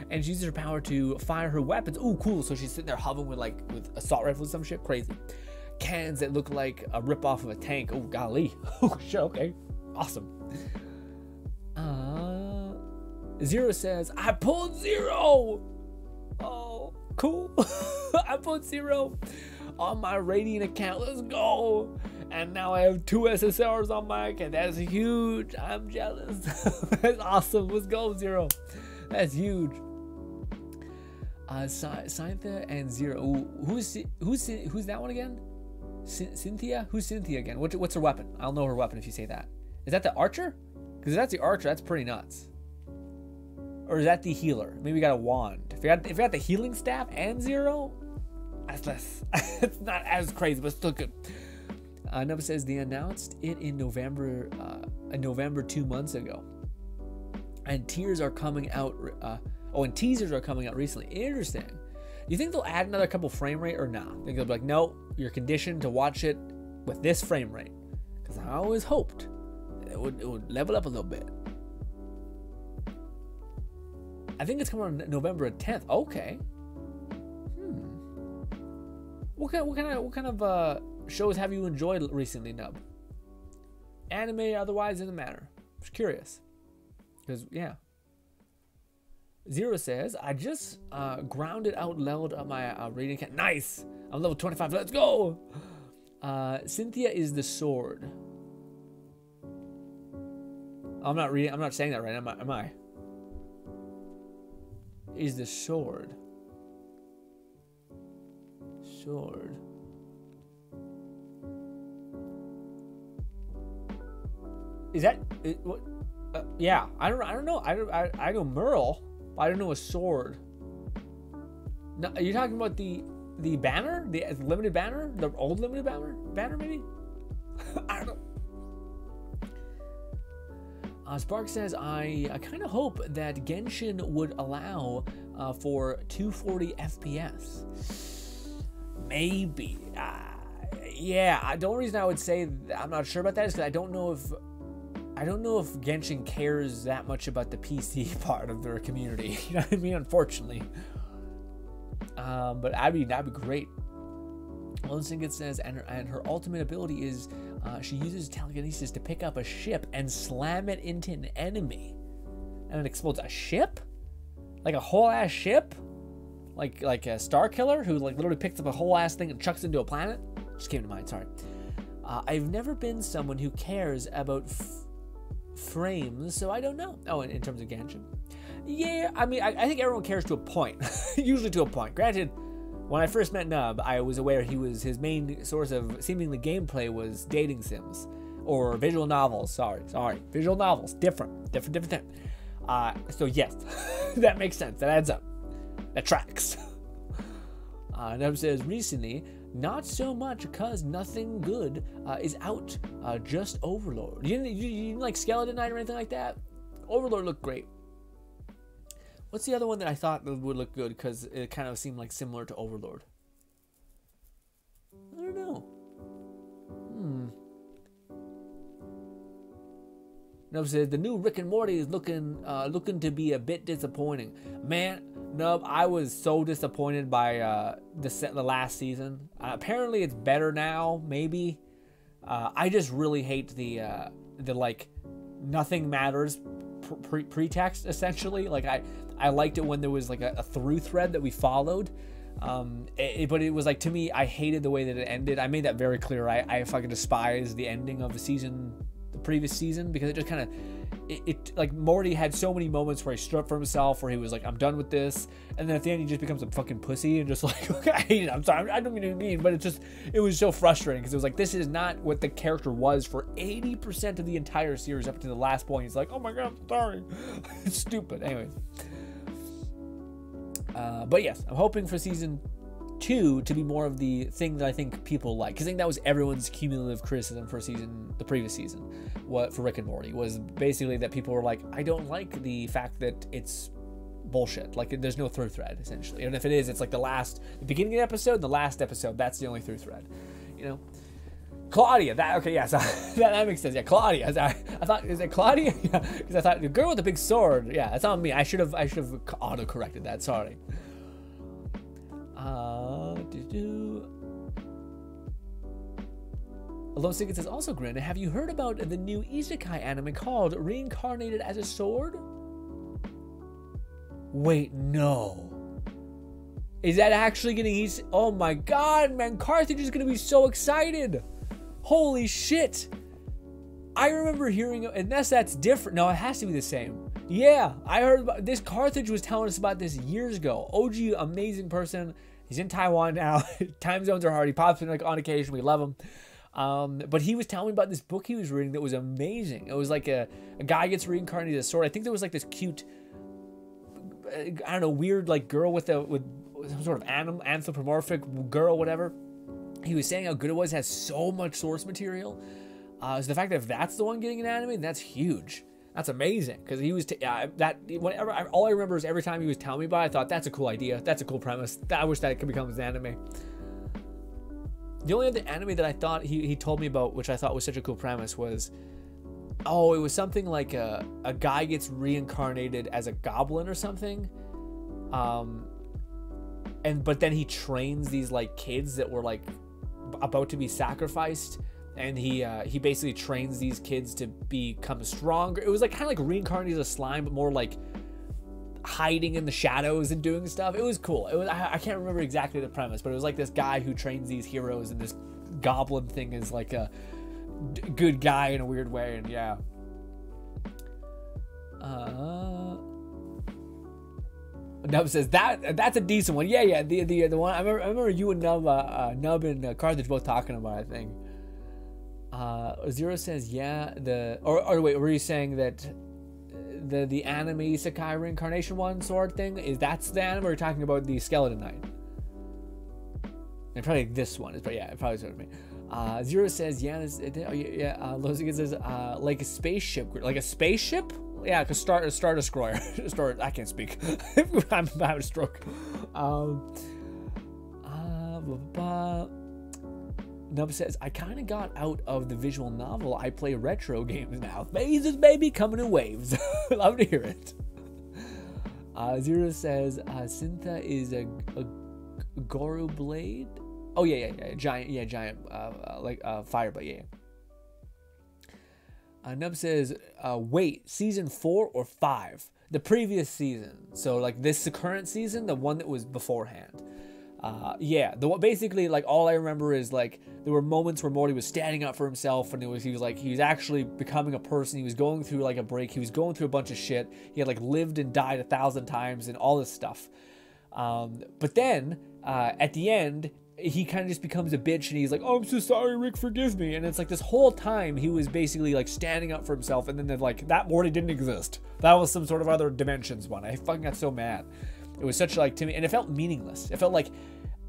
and she uses her power to fire her weapons. Ooh, cool! So she's sitting there hovering with assault rifles, some shit, crazy. Cannons that look like a rip-off of a tank. Oh, golly! Oh, shit. Okay, awesome. Zero says, I pulled 0. Oh, cool. I put 0 on my Radiant account. Let's go. And now I have 2 SSRs on my account. That's huge. I'm jealous. That's awesome. Let's go, 0. That's huge. Cynthia and 0. Ooh, who's that one again? Cynthia? Who's Cynthia again? What's her weapon? I'll know her weapon if you say that. Is that the archer? Because if that's the archer, that's pretty nuts. Or is that the healer? Maybe we got a wand. If you got the healing staff and 0, that's less. It's not as crazy, but still good. Nova says they announced it in November 2 months ago, and teasers are coming out. And teasers are coming out recently. Interesting. Do you think they'll add another couple frame rate or not? I think they'll be like, no, you're conditioned to watch it with this frame rate. Because I always hoped it would level up a little bit. I think it's coming on November 10th. Okay. What kind of shows have you enjoyed recently, Nub? Anime, otherwise, doesn't matter. Just curious. Because yeah. 0 says, I just grounded out leveled up my rating cat. Nice. I'm level 25. Let's go. Cynthia is the sword. I'm not saying that right. Am I? Is the sword. Sword. Is that what? Yeah, I don't know. I know Merle, but I don't know a sword. No, are you talking about the banner, the limited banner, the old limited banner maybe? I don't know. Spark says, I kind of hope that Genshin would allow for 240 FPS. Maybe. Yeah, the only reason I would say I'm not sure about that is because I don't know if Genshin cares that much about the PC part of their community. You know what I mean? Unfortunately. But that'd be great. Lone Singlet says, and her ultimate ability is she uses telekinesis to pick up a ship and slam it into an enemy, and it explodes. A ship? Like a whole ass ship? Like a Star Killer who like literally picks up a whole ass thing and chucks it into a planet? Just came to mind. Sorry. I've never been someone who cares about frames, so I don't know. Oh, in terms of Genshin. Yeah, I mean, I think everyone cares to a point. Usually to a point. Granted, when I first met Nub, I was aware his main source of seemingly gameplay was dating sims. Or visual novels, sorry. Visual novels, different thing. So yes, that makes sense. That adds up. That tracks. Nub says, recently, not so much because nothing good is out, just Overlord. You didn't like Skeleton Knight or anything like that? Overlord looked great. What's the other one that I thought would look good because it kind of seemed like similar to Overlord? I don't know. Nub says, the new Rick and Morty is looking to be a bit disappointing. Man, Nub, I was so disappointed by the last season. Apparently it's better now, maybe. I just really hate the like nothing matters pretext, essentially. Like I liked it when there was like a through thread that we followed. But it was like, to me, I hated the way that it ended. I made that very clear. I fucking despise the ending of the previous season, because it just kind of it like Morty had so many moments where he stood up for himself, where he was like, I'm done with this, and then at the end he just becomes a fucking pussy and just like, okay, I hate it, I'm sorry, I don't mean to mean, but it was so frustrating, because it was like, this is not what the character was for 80% of the entire series up to the last point. He's like, oh my god, I'm sorry. It's stupid. Anyways, but yes, I'm hoping for season 2 to be more of the thing that I think people like, because I think that was everyone's cumulative criticism for the previous season, for Rick and Morty, was basically that people were like, I don't like the fact that it's bullshit, like there's no through thread, essentially, and if it is, it's like the beginning of the episode and the last episode, that's the only through thread, you know. Claudia, that makes sense. Yeah, Claudia. I thought, is it Claudia? Yeah, because I thought the girl with the big sword. Yeah, that's on me. I should have auto corrected that. Sorry. Alone Sigurd says, also Grin, have you heard about the new isekai anime called Reincarnated as a Sword? Wait, no. Is that actually getting easy? Oh my god, man, Carthage is gonna be so excited. Holy shit. I remember hearing, unless that's different. No, it has to be the same. Yeah, I heard about this. Carthage was telling us about this years ago. OG, amazing person. He's in Taiwan now. Time zones are hard. He pops in like on occasion. We love him. But he was telling me about this book he was reading that was amazing. It was like a guy gets reincarnated as a sword. I think there was like this cute, I don't know, weird like girl with some sort of anthropomorphic girl, whatever. He was saying how good it was. It has so much source material. So the fact that if that's the one getting an anime, that's huge. That's amazing, because he was all I remember is every time he was telling me about it, I thought, that's a cool idea, that's a cool premise, I wish that could become his anime. The only other anime that I thought he told me about, which I thought was such a cool premise, was, it was something like a guy gets reincarnated as a goblin or something, but then he trains these like kids that were like about to be sacrificed. And he basically trains these kids to become stronger. It was like kind of like reincarnated as a slime, but more like hiding in the shadows and doing stuff. It was cool. I can't remember exactly the premise, but it was like this guy who trains these heroes, and this goblin thing is like a good guy in a weird way. And yeah. Nub says that's a decent one. Yeah. The one I remember you and Nub and Carthage both talking about, I think. Zero says, yeah, or wait, were you saying that the anime isekai reincarnation one sword thing, that's the anime, or are you talking about the Skeleton Knight? And probably this one, but yeah, it probably sort of me. Zero says, yeah, Lozigan says, like a spaceship, Yeah, because Star Destroyer. I can't speak. I'm having a stroke. Nub says, I kind of got out of the visual novel. I play retro games now. Phases, baby, coming in waves. Love to hear it. Zero says, Syntha is a Goru blade. Oh yeah, giant, like fire, but yeah. Nub says, wait, season 4 or 5? The previous season. So like the current season, the one that was beforehand. Yeah, basically, like, all I remember is, like, there were moments where Morty was standing up for himself, and he was actually becoming a person. He was going through, like, a break. He was going through a bunch of shit. He had, like, lived and died 1,000 times and all this stuff. But then, at the end, he kind of just becomes a bitch, and he's like, oh, I'm so sorry, Rick, forgive me. And it's like this whole time he was basically, like, standing up for himself, and then, like, that Morty didn't exist. That was some sort of other dimensions one. I fucking got so mad. It was such, like, to me, and it felt meaningless. It felt like,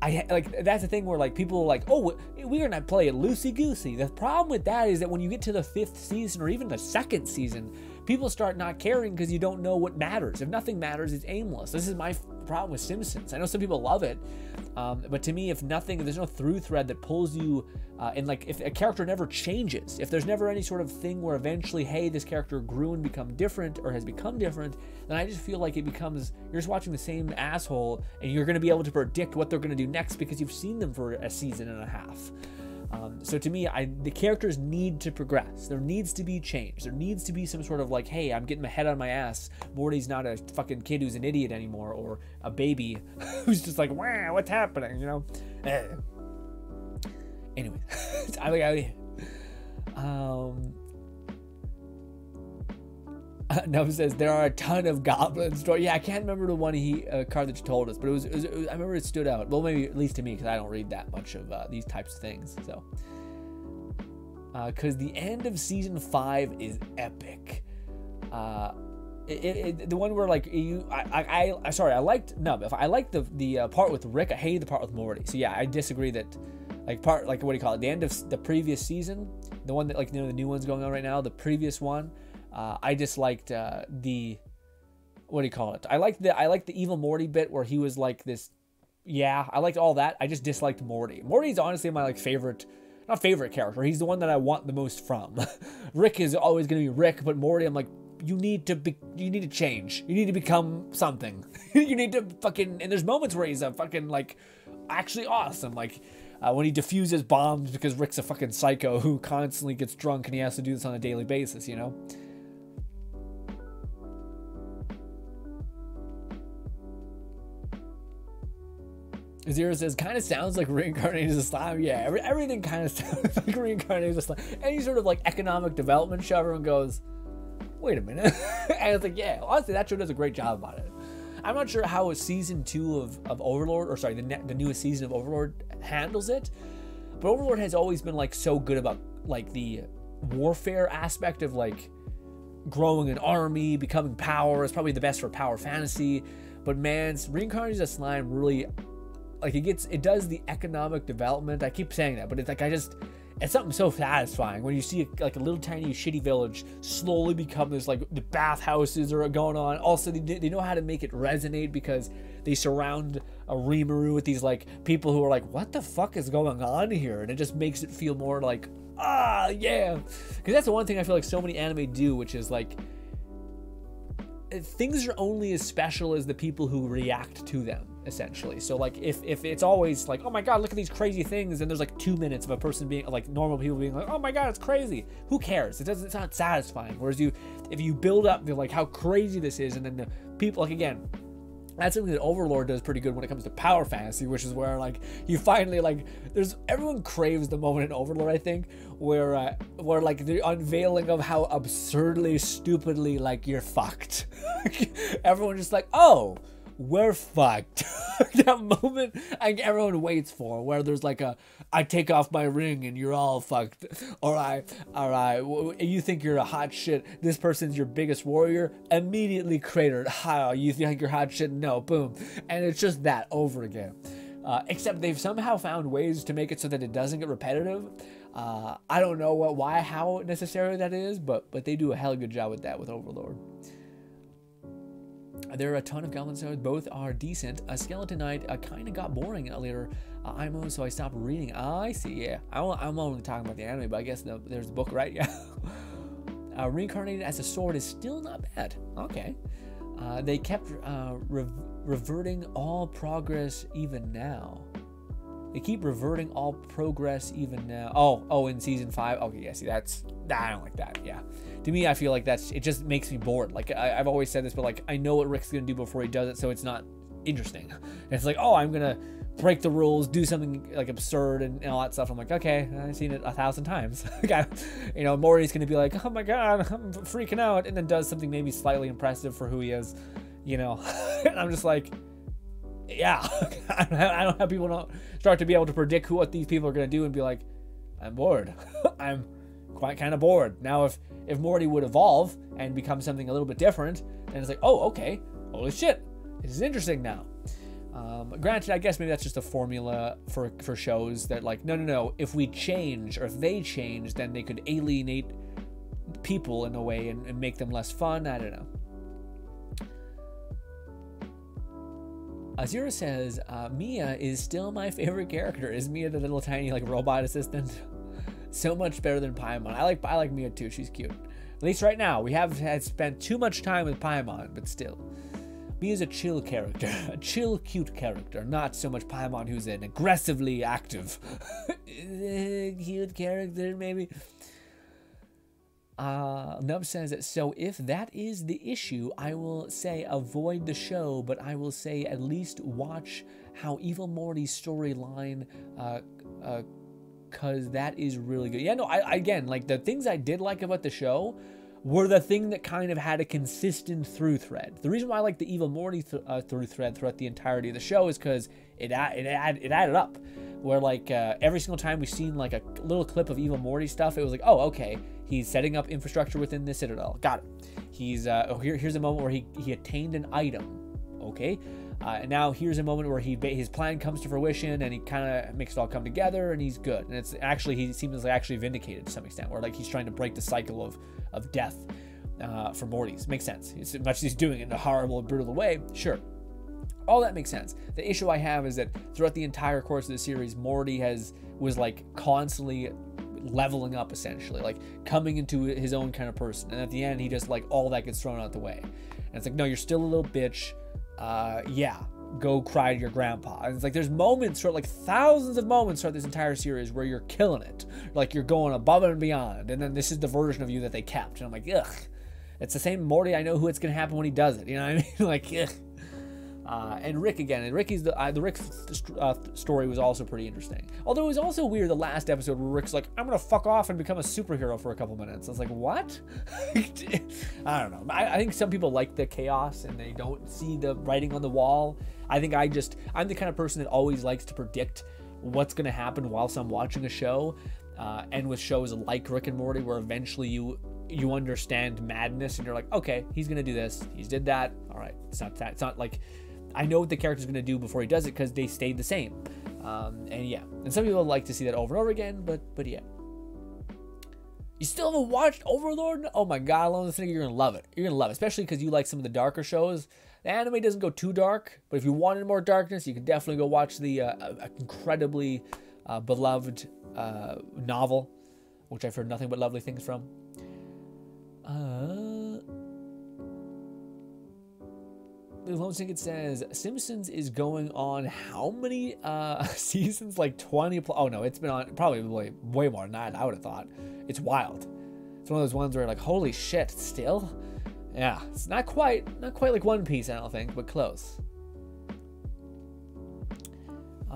that's the thing where, like, people are like, oh, we're gonna play it loosey-goosey. The problem with that is that when you get to the 5th season or even the 2nd season, people start not caring because you don't know what matters. If nothing matters, it's aimless. This is my problem with Simpsons. I know some people love it, but to me, if there's no through thread that pulls you, and, like, if a character never changes, if there's never any sort of thing where eventually, hey, this character grew and become different or has become different, then I just feel like it becomes, you're just watching the same asshole, and you're going to be able to predict what they're going to do next because you've seen them for a season and a half. So to me, the characters need to progress. There needs to be change. There needs to be some sort of, like, hey, I'm getting my head on my ass. Morty's not a fucking kid who's an idiot anymore, or a baby who's just like, wow, what's happening, you know? Anyway, Nub says there are a ton of goblin stories. Yeah, I can't remember the one card that you told us, but it was I remember it stood out. Well, maybe at least to me, because I don't read that much of these types of things. So, because the end of season 5 is epic. The one where, like, I liked the part with Rick. I hated the part with Morty. So yeah, I disagree that, like, what do you call it? The end of the previous season, the one that, like, you know, the new one's going on right now. The previous one. I disliked what do you call it? I liked the evil Morty bit where he was like this. Yeah, I liked all that. I just disliked Morty. Morty's honestly my, like, not favorite character. He's the one that I want the most from. Rick is always going to be Rick, but Morty, I'm like, you need to change. You need to become something. You need to fucking, and there's moments where he's a fucking, like, actually awesome. Like, when he defuses bombs because Rick's a fucking psycho who constantly gets drunk and he has to do this on a daily basis, you know? Zero says, kind of sounds like reincarnated as a slime. Yeah, everything kind of sounds like reincarnated as a slime. Any sort of, like, economic development show, everyone goes, wait a minute. And it's like, yeah, honestly, that show does a great job about it. I'm not sure how season 2 of Overlord, or sorry, the newest season of Overlord handles it, but Overlord has always been, like, so good about, like, the warfare aspect of, like, growing an army, becoming power. It's probably the best for power fantasy, but man, reincarnated as a slime really, like, it does the economic development. I keep saying that, but it's like, it's something so satisfying when you see, like, a little tiny shitty village slowly become this, like, the bathhouses are going on. Also, they know how to make it resonate because they surround a Rimuru with these, like, people who are like, what the fuck is going on here? And it just makes it feel more like, yeah. Because that's the one thing I feel like so many anime do, which is, like, things are only as special as the people who react to them, essentially. So, like, if it's always like, oh my god, look at these crazy things, and there's, like, 2 minutes of a person being, like, normal people being like, oh my god, it's crazy, who cares? It's not satisfying. Whereas if you build up the, like, how crazy this is, and then the people, like, again, that's something that Overlord does pretty good when it comes to power fantasy, which is where, like, you finally, like, everyone craves the moment in Overlord, I think, where like, the unveiling of how absurdly, stupidly, like, you're fucked. Everyone just like, oh, we're fucked. That moment, like, everyone waits for, where there's, like, I take off my ring and you're all fucked. All right, you think you're a hot shit, this person's your biggest warrior, immediately cratered. How, you think you're hot shit? No, boom. And it's just that over again. Except they've somehow found ways to make it so that it doesn't get repetitive. I don't know how necessary that is, but they do a hell of a good job with that with Overlord. There are a ton of goblin stories. Both are decent. A Skeleton Knight kind of got boring later IMO, so I stopped reading. I see, yeah. I'm only talking about the anime, but I guess there's the book, right? Yeah. Reincarnated as a sword is still not bad. Okay. They kept reverting all progress even now. They keep reverting all progress even now. Oh, in season 5. Okay, yeah, see, I don't like that. Yeah. To me, I feel like it just makes me bored. Like, I've always said this, but, like, I know what Rick's gonna do before he does it, so it's not interesting. And it's like, oh, I'm gonna break the rules, do something like absurd and all that stuff. I'm like, okay, I've seen it 1,000 times. Morty's gonna be like, oh my god, I'm freaking out, and then does something maybe slightly impressive for who he is, and I'm just like, yeah. I don't know how people don't start to be able to predict what these people are gonna do and be like, I'm bored. I'm quite kind of bored. Now if Morty would evolve and become something a little bit different, then it's like, oh, okay, holy shit, this is interesting now. Granted, I guess maybe that's just a formula for shows that like, no, if we change or if they change, then they could alienate people in a way and make them less fun. I don't know. Azura says, Mia is still my favorite character. Is Mia the little tiny like robot assistant? So much better than Paimon. I like Mia too. She's cute. At least right now. We have had spent too much time with Paimon, but still. Mia's a chill character. A chill, cute character. Not so much Paimon, who's an aggressively active cute character, maybe. Nub says, so if that is the issue, I will say avoid the show, but I will say at least watch how Evil Morty's storyline, cause that is really good. Yeah, no, again, like the things I did like about the show were the thing that kind of had a consistent through thread. The reason why I like the Evil Morty through thread throughout the entirety of the show is because it added up. Where like every single time we've seen like a little clip of Evil Morty stuff, it was like, oh, okay, he's setting up infrastructure within the Citadel. Got it. He's here's a moment where he attained an item. Okay. And now here's a moment where his plan comes to fruition and he kind of makes it all come together and he's good. And it's actually, he seems like actually vindicated to some extent, where like he's trying to break the cycle of death for Morty's. Makes sense. As much as he's doing it in a horrible, brutal way, sure. All that makes sense. The issue I have is that throughout the entire course of the series, Morty was like constantly leveling up, essentially, like coming into his own kind of person. And at the end, he just like all that gets thrown out the way. And it's like, no, you're still a little bitch. Yeah, go cry to your grandpa. And it's like there's moments, like thousands of moments throughout this entire series where you're killing it, like you're going above and beyond, and then this is the version of you that they kept. And I'm like, ugh, it's the same Morty. I know who it's gonna happen when he does it. You know what I mean? Like, ugh. And Rick again. And Ricky's the Rick's story was also pretty interesting. Although it was also weird the last episode where Rick's like, I'm gonna fuck off and become a superhero for a couple minutes. I was like, what? I don't know. I think some people like the chaos and they don't see the writing on the wall. I think I'm the kind of person that always likes to predict what's gonna happen whilst I'm watching a show. And with shows like Rick and Morty, where eventually you understand madness and you're like, okay, he's gonna do this. He's did that. All right. It's not like. I know what the character's going to do before he does it because they stayed the same. And yeah. And some people like to see that over and over again, but yeah. You still haven't watched Overlord? Oh my god, alone this thing, you're going to love it. You're going to love it, especially because you like some of the darker shows. The anime doesn't go too dark, but if you wanted more darkness, you can definitely go watch the incredibly beloved novel, which I've heard nothing but lovely things from. The Lone Ticket says Simpsons is going on how many seasons? Like 20. Oh no, it's been on probably way more than that. I would have thought. It's wild. It's one of those ones where like, holy shit, still? Yeah, it's not quite like One Piece, I don't think, but close.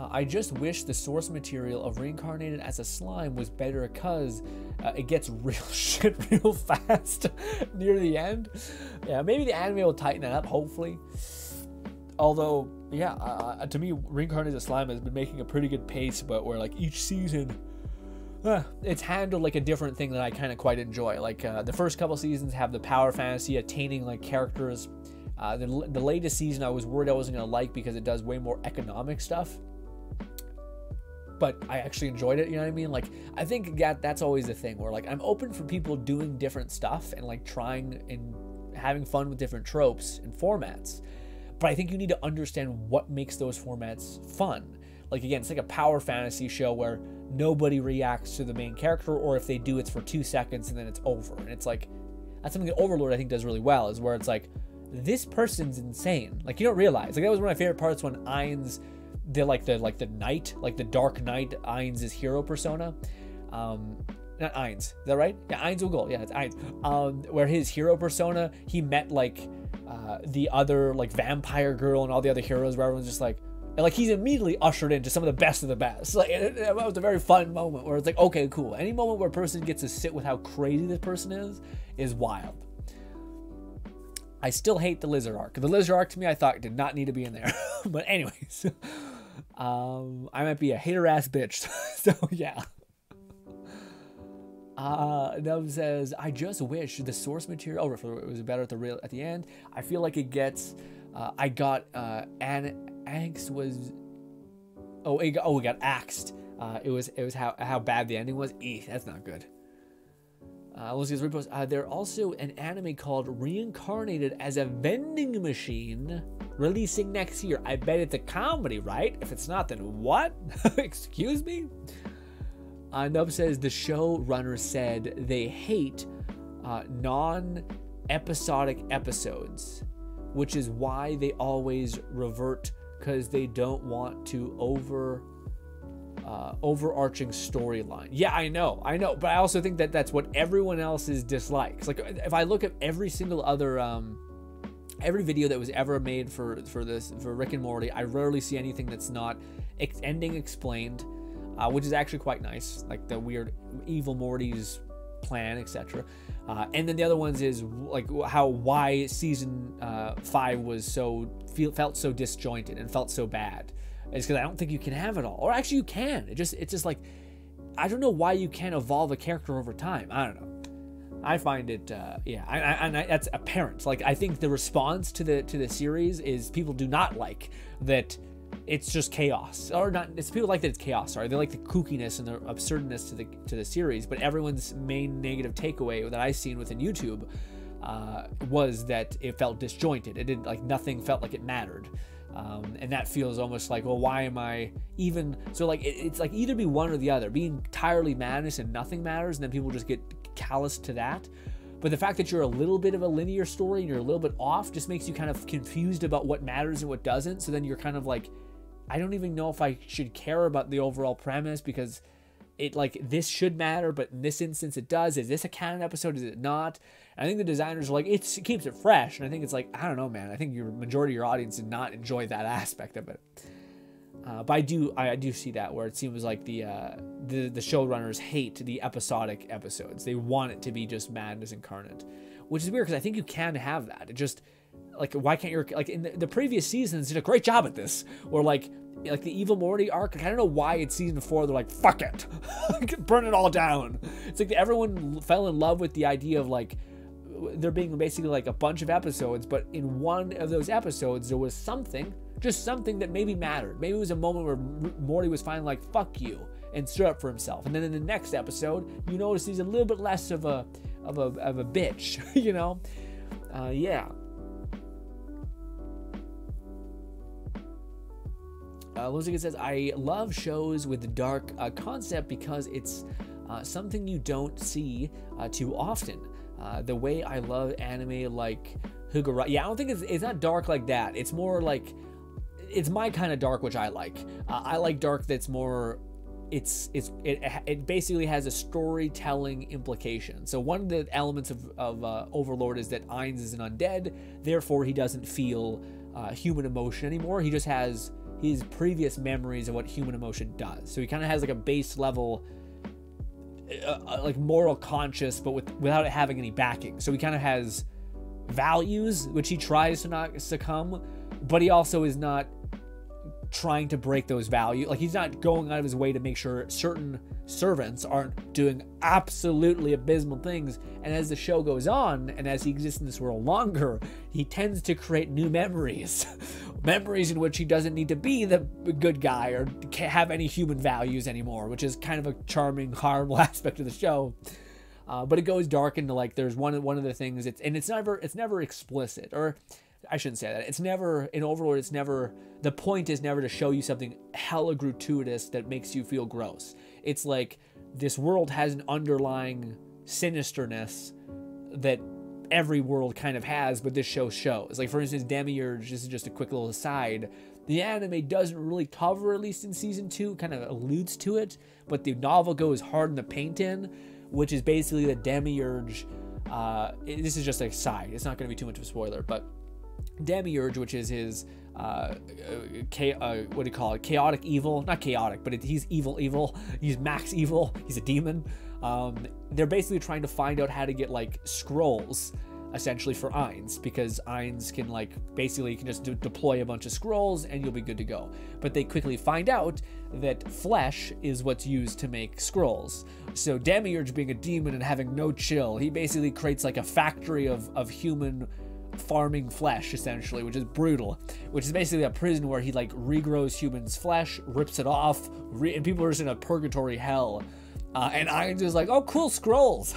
I just wish the source material of Reincarnated as a Slime was better because it gets real shit real fast near the end. Yeah, maybe the anime will tighten it up, hopefully. Although, yeah, to me, Reincarnated as a Slime has been making a pretty good pace, but where like each season, it's handled like a different thing that I kind of quite enjoy. Like the first couple seasons have the power fantasy, attaining like characters. The latest season I was worried I wasn't going to like because it does way more economic stuff. But I actually enjoyed it, you know what I mean? Like, I think that's always the thing where, like, I'm open for people doing different stuff and, like, trying and having fun with different tropes and formats. But I think you need to understand what makes those formats fun. Like, again, it's like a power fantasy show where nobody reacts to the main character, or if they do, it's for 2 seconds and then it's over. And it's like, that's something that Overlord, I think, does really well, is where it's like, this person's insane. Like, you don't realize. Like, that was one of my favorite parts when Ainz... the knight, like the Dark Knight, Ainz' hero persona. not Ainz. Is that right? Yeah, Ainz Ugol. Yeah, it's Ainz. Where his hero persona, he met like the other like vampire girl and all the other heroes, where everyone's just like, and like he's immediately ushered into some of the best of the best. Like it was a very fun moment where it's like, okay, cool. Any moment where a person gets to sit with how crazy this person is wild. I still hate the lizard arc. The lizard arc to me, I thought did not need to be in there. But anyways, I might be a hater ass bitch. So yeah. Nub says, I just wish the source material, it was better at the end. I feel like it gets, Angst was, it got axed. It was how bad the ending was. That's not good. There's also an anime called Reincarnated as a Vending Machine releasing next year. I bet it's a comedy, right? If it's not, then what? Excuse me? Nub says the showrunner said they hate non-episodic episodes, which is why they always revert, because they don't want to overarching storyline. Yeah, I know, but I also think that that's what everyone else's dislikes. Like if I look at every single other every video that was ever made for Rick and Morty, I rarely see anything that's not ending explained, which is actually quite nice, like the weird evil Morty's plan, etc. And then the other ones is like why season 5 was felt so disjointed and felt so bad. It's because I don't think you can have it all, or actually you can. It's just like, I don't know why you can't evolve a character over time. I don't know. I find it, that's apparent. Like I think the response to the series is people do not like that it's just chaos, or not. It's people like that it's chaos. Sorry, they like the kookiness and the absurdness to the series. But everyone's main negative takeaway that I've seen within YouTube was that it felt disjointed. It didn't, like, nothing felt like it mattered. And that feels almost like, well, why am I even so, like it's like either be one or the other, be entirely madness and nothing matters, and then people just get callous to that. But the fact that you're a little bit of a linear story and you're a little bit off just makes you kind of confused about what matters and what doesn't. So then you're kind of like, I don't even know if I should care about the overall premise, because it, like, this should matter, but in this instance it does. Is this a canon episode? Is it not? And I think the designers are like, it keeps it fresh. And I think it's like, I don't know, man. I think your majority of your audience did not enjoy that aspect of it. But I do see that, where it seems like the showrunners hate the episodic episodes. They want it to be just madness incarnate, which is weird, because I think you can have that. It just, like, why can't you, like, in the previous seasons did a great job at this, or like the Evil Morty arc, like, I don't know why it's season 4 they're like, fuck it, burn it all down. It's like everyone fell in love with the idea of, like, there being basically like a bunch of episodes, but in one of those episodes there was something, just something that maybe mattered. Maybe it was a moment where Morty was finally like, fuck you, and stood up for himself. And then in the next episode, you notice he's a little bit less of a bitch, you know? Yeah. Lucica says, I love shows with the dark concept because it's something you don't see too often. The way I love anime like Hugura. Yeah, I don't think it's not dark like that. It's more like, it's my kind of dark, which I like. I like dark that's more, it basically has a storytelling implication. So one of the elements of Overlord is that Ainz is an undead, therefore he doesn't feel human emotion anymore. He just has his previous memories of what human emotion does. So he kind of has like a base level, like moral conscious, but without it having any backing. So he kind of has values, which he tries to not succumb, but he also is not trying to break those values. Like, he's not going out of his way to make sure certain servants aren't doing absolutely abysmal things. And as the show goes on, and as he exists in this world longer, he tends to create new memories. Memories in which he doesn't need to be the good guy or can't have any human values anymore, which is kind of a charming, horrible aspect of the show. But it goes dark into, like, there's one of the things, it's never explicit, or I shouldn't say that. It's never, in Overlord, the point is never to show you something hella gratuitous that makes you feel gross. It's like, this world has an underlying sinisterness that every world kind of has, but this show shows. Like, for instance, Demiurge, this is just a quick little aside, the anime doesn't really cover, at least in season 2, kind of alludes to it, but the novel goes hard in the paint in, which is basically the demiurge. This is just a side. It's not going to be too much of a spoiler, but demiurge, which is his what do you call it? Chaotic evil. Not chaotic, but he's evil. He's max evil. He's a demon. They're basically trying to find out how to get like scrolls, essentially, for Ainz, because Ainz can like basically you can just deploy a bunch of scrolls and you'll be good to go. But they quickly find out that flesh is what's used to make scrolls. So Demiurge, being a demon and having no chill, he basically creates like a factory of human farming flesh, essentially, which is brutal, which is basically a prison where he like regrows humans' flesh, rips it off, and people are just in a purgatory hell. And Ainz is like, oh, cool, scrolls.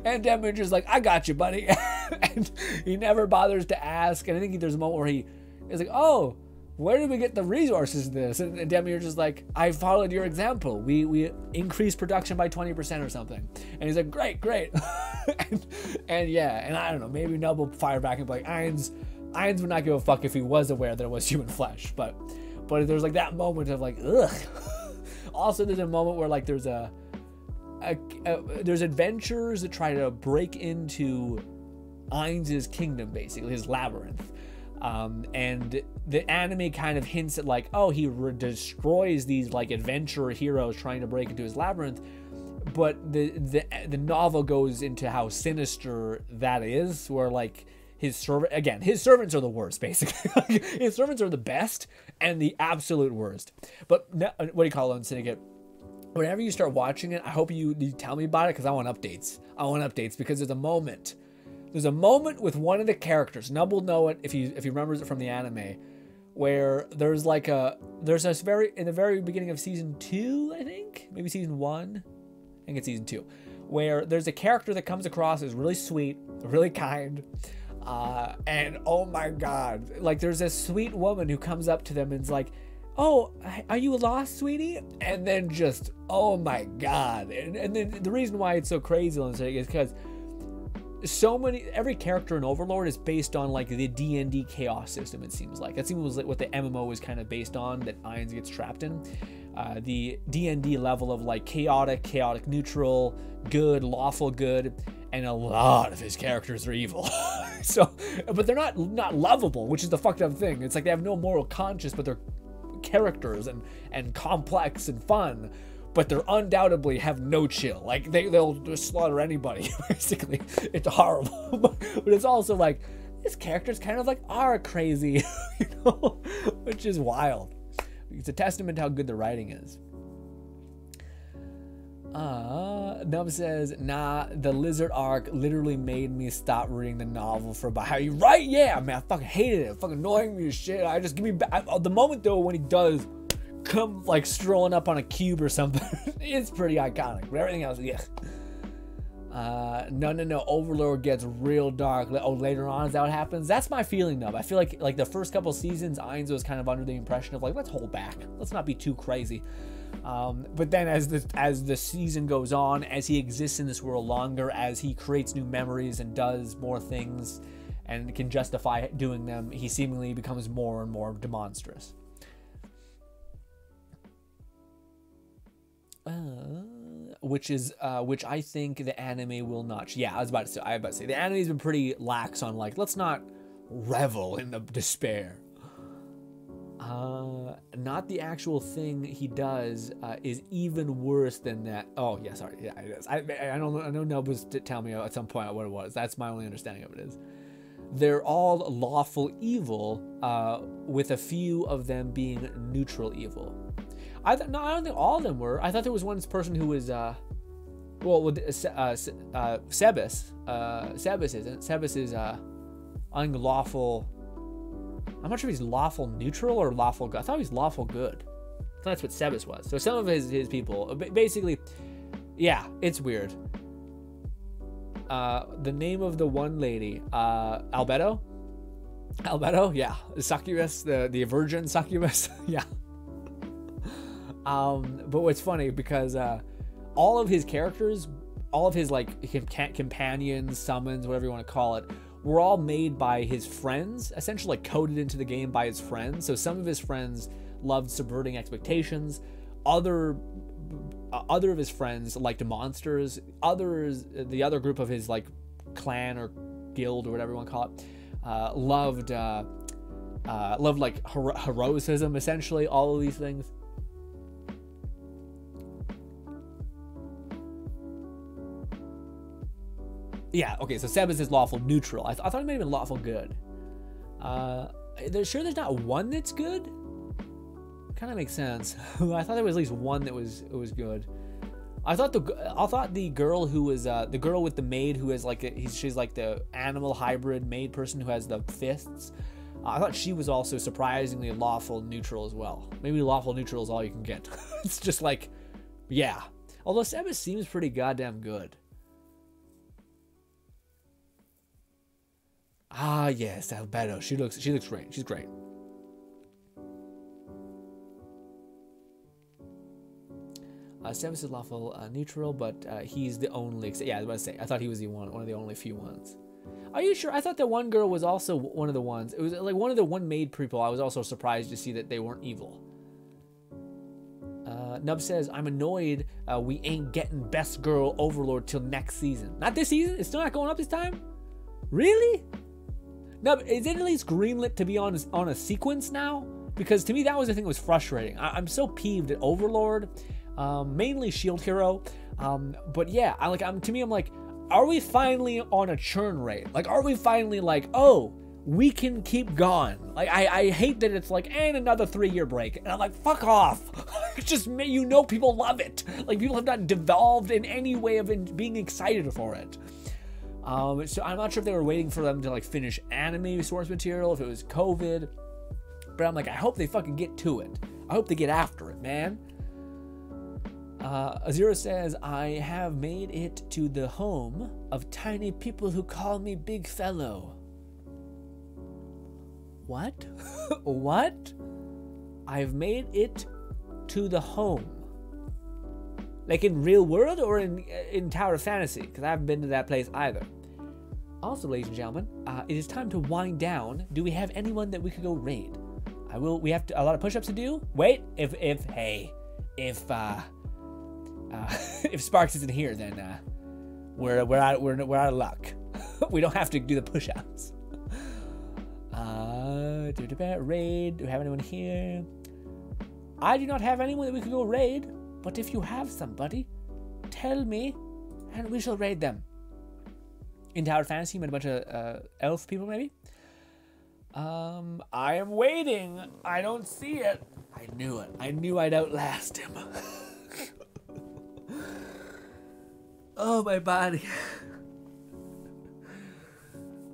and Demiurge is like, I got you, buddy. And he never bothers to ask. And I think there's a moment where he is like, oh, where did we get the resources to this? And Demiurge is like, I followed your example. We increased production by 20% or something. And he's like, great. and yeah, and I don't know, maybe Nub will fire back and be like, Ainz would not give a fuck if he was aware that it was human flesh. But there's like that moment of like, ugh. Also, there's a moment where like there's there's adventurers that try to break into Ainz's kingdom, basically his labyrinth, and the anime kind of hints at like, oh, he destroys these like adventurer heroes trying to break into his labyrinth, but the novel goes into how sinister that is, where like his servants are the worst, basically. His servants are the best and the absolute worst. But what do you call it, Syndicate? Whenever you start watching it, I hope you tell me about it, because I want updates. Because there's a moment with one of the characters. Nub will know it if he remembers it from the anime, where in the very beginning of season 2, I think, maybe season 1, I think it's season 2, where there's a character that comes across as really sweet, really kind. And oh my god, like there's this sweet woman who comes up to them and is like, oh, are you lost, sweetie? And then just, oh my god. And then the reason why it's so crazy is because every character in Overlord is based on like the D&D chaos system, it seems like. That seems like what the MMO is kind of based on, that Ainz gets trapped in. The D&D level of like chaotic neutral, good, lawful good, and a lot of his characters are evil. So, but they're not lovable, which is the fucked up thing. It's like they have no moral conscience, but they're characters and complex and fun, but they're undoubtedly have no chill. Like they'll just slaughter anybody. Basically, it's horrible. But it's also like these characters kind of like are crazy, you know, which is wild. It's a testament to how good the writing is. Nub says, nah, the lizard arc literally made me stop reading the novel for about how you right? Yeah, man, I fucking hated it. Fucking annoying me as shit. I just give me back the moment though when he does come like strolling up on a cube or something. It's pretty iconic, but everything else, yeah. No, Overlord gets real dark. Oh, later on is that what happens? That's my feeling, Nub. I feel like the first couple seasons, Ainz was kind of under the impression of like, let's hold back, let's not be too crazy. But then as the season goes on, as he exists in this world longer, as he creates new memories and does more things and can justify doing them, he seemingly becomes more and more demonstrous. Which I think the anime will not. Yeah, I was about to say the anime's been pretty lax on like, let's not revel in the despair. Not the actual thing he does is even worse than that. Oh yeah, sorry, yeah, it is. I know Nub was to tell me at some point what it was. That's my only understanding of it is they're all lawful evil, with a few of them being neutral evil. I don't think all of them were. I thought there was one person who was Sebas. Sebas isn't. Sebas is unlawful. I'm not sure if he's lawful neutral or lawful good. I thought he was lawful good. So that's what Sebas was. So some of his people, basically, yeah, it's weird. The name of the one lady, Albedo, yeah, succubus, the virgin succubus, yeah. But what's funny, because all of his characters, all of his like companions, summons, whatever you want to call it, were all made by his friends, essentially like coded into the game by his friends. So some of his friends loved subverting expectations. Other other of his friends liked monsters. The other group of his like clan or guild or whatever you want to call it, loved like heroicism, essentially, all of these things. Yeah, okay, so Seb is his lawful neutral. I thought he might have been lawful good. There's not one that's good? Kind of makes sense. I thought there was at least one that was good. I thought the girl who was the girl with the maid who has like she's like the animal hybrid maid person who has the fists. I thought she was also surprisingly lawful neutral as well. Maybe lawful neutral is all you can get. It's just like, yeah. Although Seba seems pretty goddamn good. Ah, yes, Alberto. She looks great. She's great. Sebas is lawful neutral, but he's the only. Yeah, I was about to say. I thought he was one of the only few ones. Are you sure? I thought that one girl was also one of the ones. It was like one of the one maid people. I was also surprised to see that they weren't evil. Nub says, I'm annoyed we ain't getting best girl overlord till next season. Not this season? It's still not going up this time? Really? Nub, is it at least greenlit to be on a sequence now? Because to me, that was the thing that was frustrating. I'm so peeved at Overlord, mainly Shield Hero. But yeah, to me, I'm like, are we finally on a churn rate? Like, are we finally like, oh, we can keep going? Like, I hate that it's like, and another 3-year break. And I'm like, fuck off. It's just, people love it. Like, people have not devolved in any way of being excited for it. So I'm not sure if they were waiting for them to like finish anime source material, if it was COVID. But I'm like, I hope they fucking get to it. I hope they get after it, man. Azura says, I have made it to the home of tiny people who call me Big Fellow. What? What? I've made it to the home. Like in real world or in Tower of Fantasy? Because I haven't been to that place either. Also, ladies and gentlemen, it is time to wind down. Do we have anyone that we could go raid? We have a lot of push-ups to do. Wait, if Sparks isn't here, then we're out of luck. We don't have to do the push-ups. Raid. Do we have anyone here? I do not have anyone that we could go raid. But if you have somebody, tell me, and we shall raid them. In Tower Fantasy, you met a bunch of elf people, maybe? I am waiting. I don't see it. I knew it. I knew I'd outlast him. Oh, my body.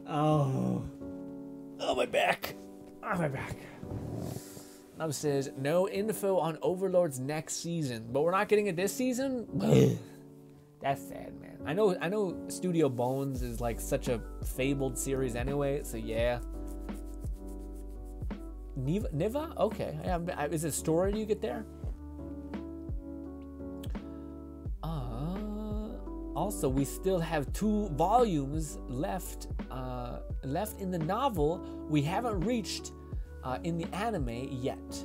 Oh, my back. Oh, my back. Nub says, no info on Overlord's next season, but we're not getting it this season? That's sad, man. I know Studio Bones is like such a fabled series anyway, so yeah. Niva? Okay. Is it a story you get there? Also, we still have 2 volumes left in the novel. We haven't reached in the anime yet.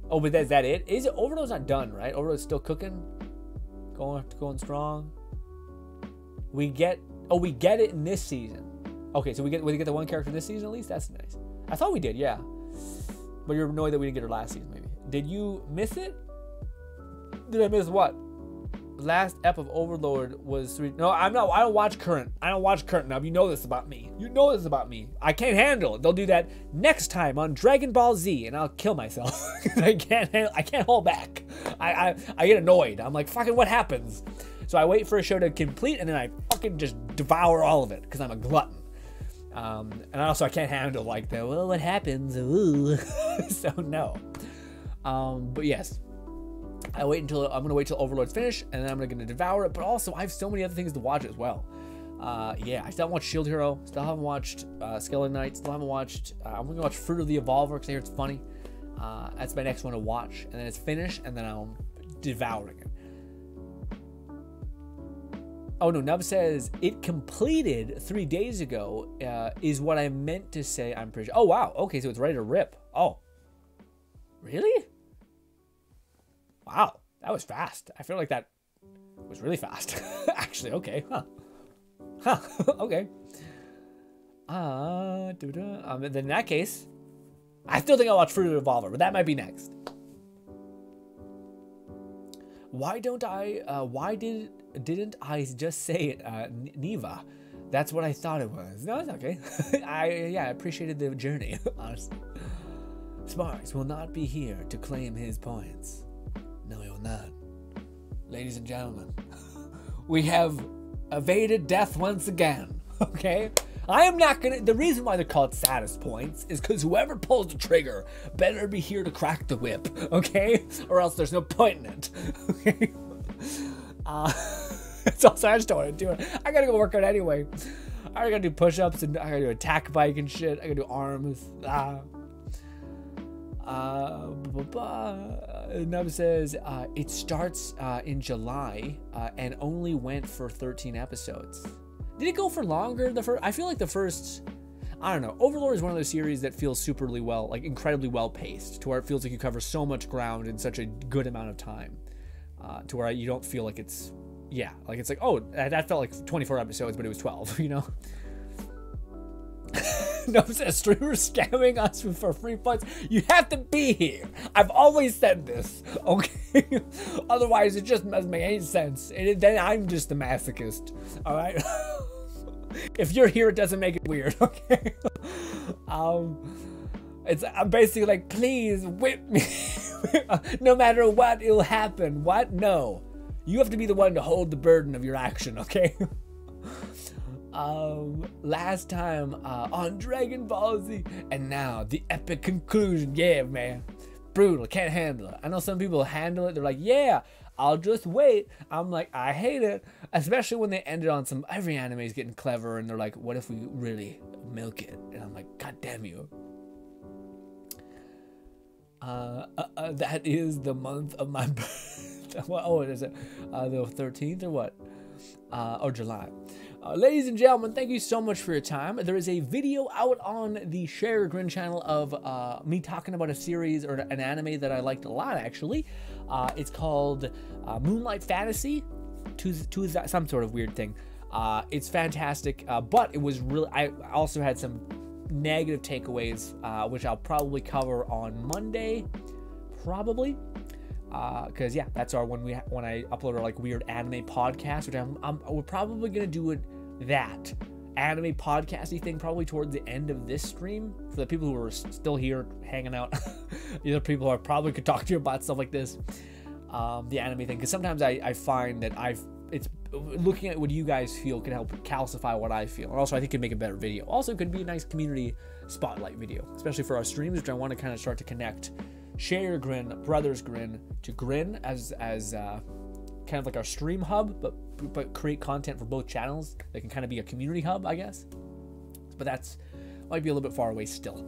Oh, but is that it? Is it? Overload's not done, right? Overload's still cooking, going strong. We get it in this season. Okay, so we get the one character this season at least. That's nice. I thought we did, yeah. But you're annoyed that we didn't get her last season, maybe. Did you miss it? Did I miss what? Last ep of Overlord was 3. No, I don't watch current. I don't watch current now. You know this about me. I can't handle it. They'll do that next time on Dragon Ball Z, and I'll kill myself. I can't hold back. I get annoyed. I'm like, fucking what happens? So I wait for a show to complete, and then I fucking just devour all of it because I'm a glutton. And also I can't handle like the, well, what happens? Ooh. So no. But yes. I'm gonna wait till Overlord's finished, and then I'm gonna devour it. But also, I have so many other things to watch as well. Yeah, I still haven't watched Shield Hero. Still haven't watched Skeleton Knight. Still haven't watched. I'm gonna watch Fruit of the Evolver because I hear it's funny. That's my next one to watch, and then it's finished, and then I'm devouring it. Oh no, Nub says it completed 3 days ago. Is what I meant to say. I'm pretty sure. Oh wow. Okay, so it's ready to rip. Oh, really? Wow, That was fast. I feel like that was really fast. Actually, okay. Huh. Okay. Then in that case, I still think I'll watch Fruit Revolver, but that might be next. Why didn't I just say it, Neva? That's what I thought it was. No, it's okay. I appreciated the journey, honestly. Sparks will not be here to claim his points. No, he will not. Ladies and gentlemen, we have evaded death once again, okay? I am not gonna, the reason why they're called status points is because whoever pulls the trigger better be here to crack the whip, okay? Or else there's no point in it, okay? So I just don't want to do it. I gotta go work out anyway. I gotta do push-ups and I gotta do attack bike and shit. I gotta do arms. Nub says it starts in July and only went for 13 episodes. Did it go for longer? I feel like the first, I don't know. Overlord is one of those series that feels superly well, like incredibly well paced, to where it feels like you cover so much ground in such a good amount of time, to where you don't feel like it's, yeah, like it's like, oh, that felt like 24 episodes, but it was 12, you know? No, says streamers scamming us for free points. You have to be here. I've always said this, okay? Otherwise, it just doesn't make any sense. Then I'm just the masochist, all right? If you're here, it doesn't make it weird, okay? I'm basically like, please whip me. No matter what, it'll happen. What? No. You have to be the one to hold the burden of your action, okay? Last time on Dragon Ball Z, and now the epic conclusion. Yeah, man, brutal. Can't handle it. I know some people handle it. They're like, yeah, I'll just wait. I'm like, I hate it, especially when they ended on some. Every anime is getting clever, and they're like, what if we really milk it? And I'm like, god damn you. That is the month of my birth. Oh, is it the 13th or what? Or July. Ladies and gentlemen, thank you so much for your time. There is a video out on the Share Grin channel of me talking about a series or an anime that I liked a lot, actually. It's called Moonlight Fantasy, some sort of weird thing. It's fantastic, but it was really, I also had some negative takeaways, which I'll probably cover on Monday, probably. Because yeah, that's our when I upload our like weird anime podcast, which we're probably gonna do that anime podcasty thing probably towards the end of this stream for the people who are still here hanging out. The other people I probably could talk to you about stuff like this, the anime thing, because sometimes I find that it's looking at what you guys feel can help calcify what I feel, and also I think it can make a better video. Also, it could be a nice community spotlight video, especially for our streams, which I want to kind of start to connect. Share Your Grin, Brothers Grin, to Grin as kind of like our stream hub, but create content for both channels that can kind of be a community hub, I guess. But that's might be a little bit far away still.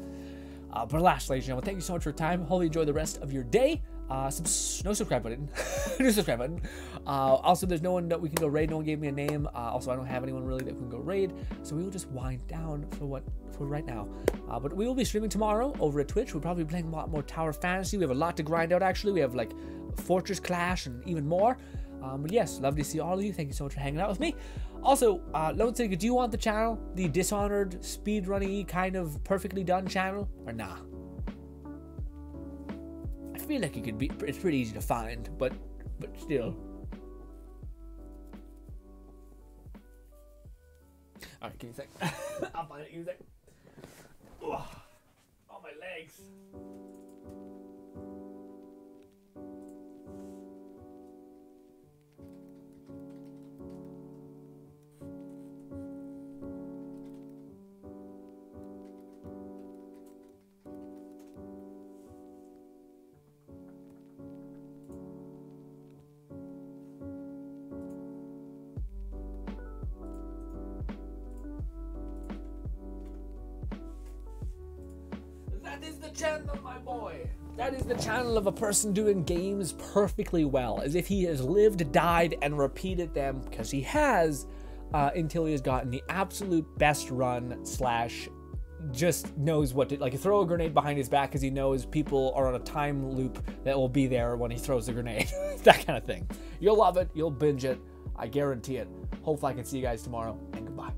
But last, ladies and gentlemen, thank you so much for your time. Hope you enjoy the rest of your day. No subscribe button. No subscribe button. Also, there's no one that we can go raid. No one gave me a name. Also, I don't have anyone really that we can go raid. So we will just wind down for right now. But we will be streaming tomorrow over at Twitch. We'll probably be playing a lot more Tower Fantasy. We have a lot to grind out, actually. We have like Fortress Clash and even more. But yes, love to see all of you. Thank you so much for hanging out with me. Also, Lone Sega, do you want the channel, the Dishonored, speedrunning kind of perfectly done channel, or nah? I feel like it could be. It's pretty easy to find, but still. All right, give me a sec. I'll find it. Give me a sec. Oh, my legs. That is the channel, my boy. That is the channel of a person doing games perfectly well, as if he has lived, died, and repeated them, because he has, until he has gotten the absolute best run / just knows what to, like, throw a grenade behind his back because he knows people are on a time loop that will be there when he throws the grenade. That kind of thing. You'll love it. You'll binge it. I guarantee it. Hopefully I can see you guys tomorrow, and goodbye.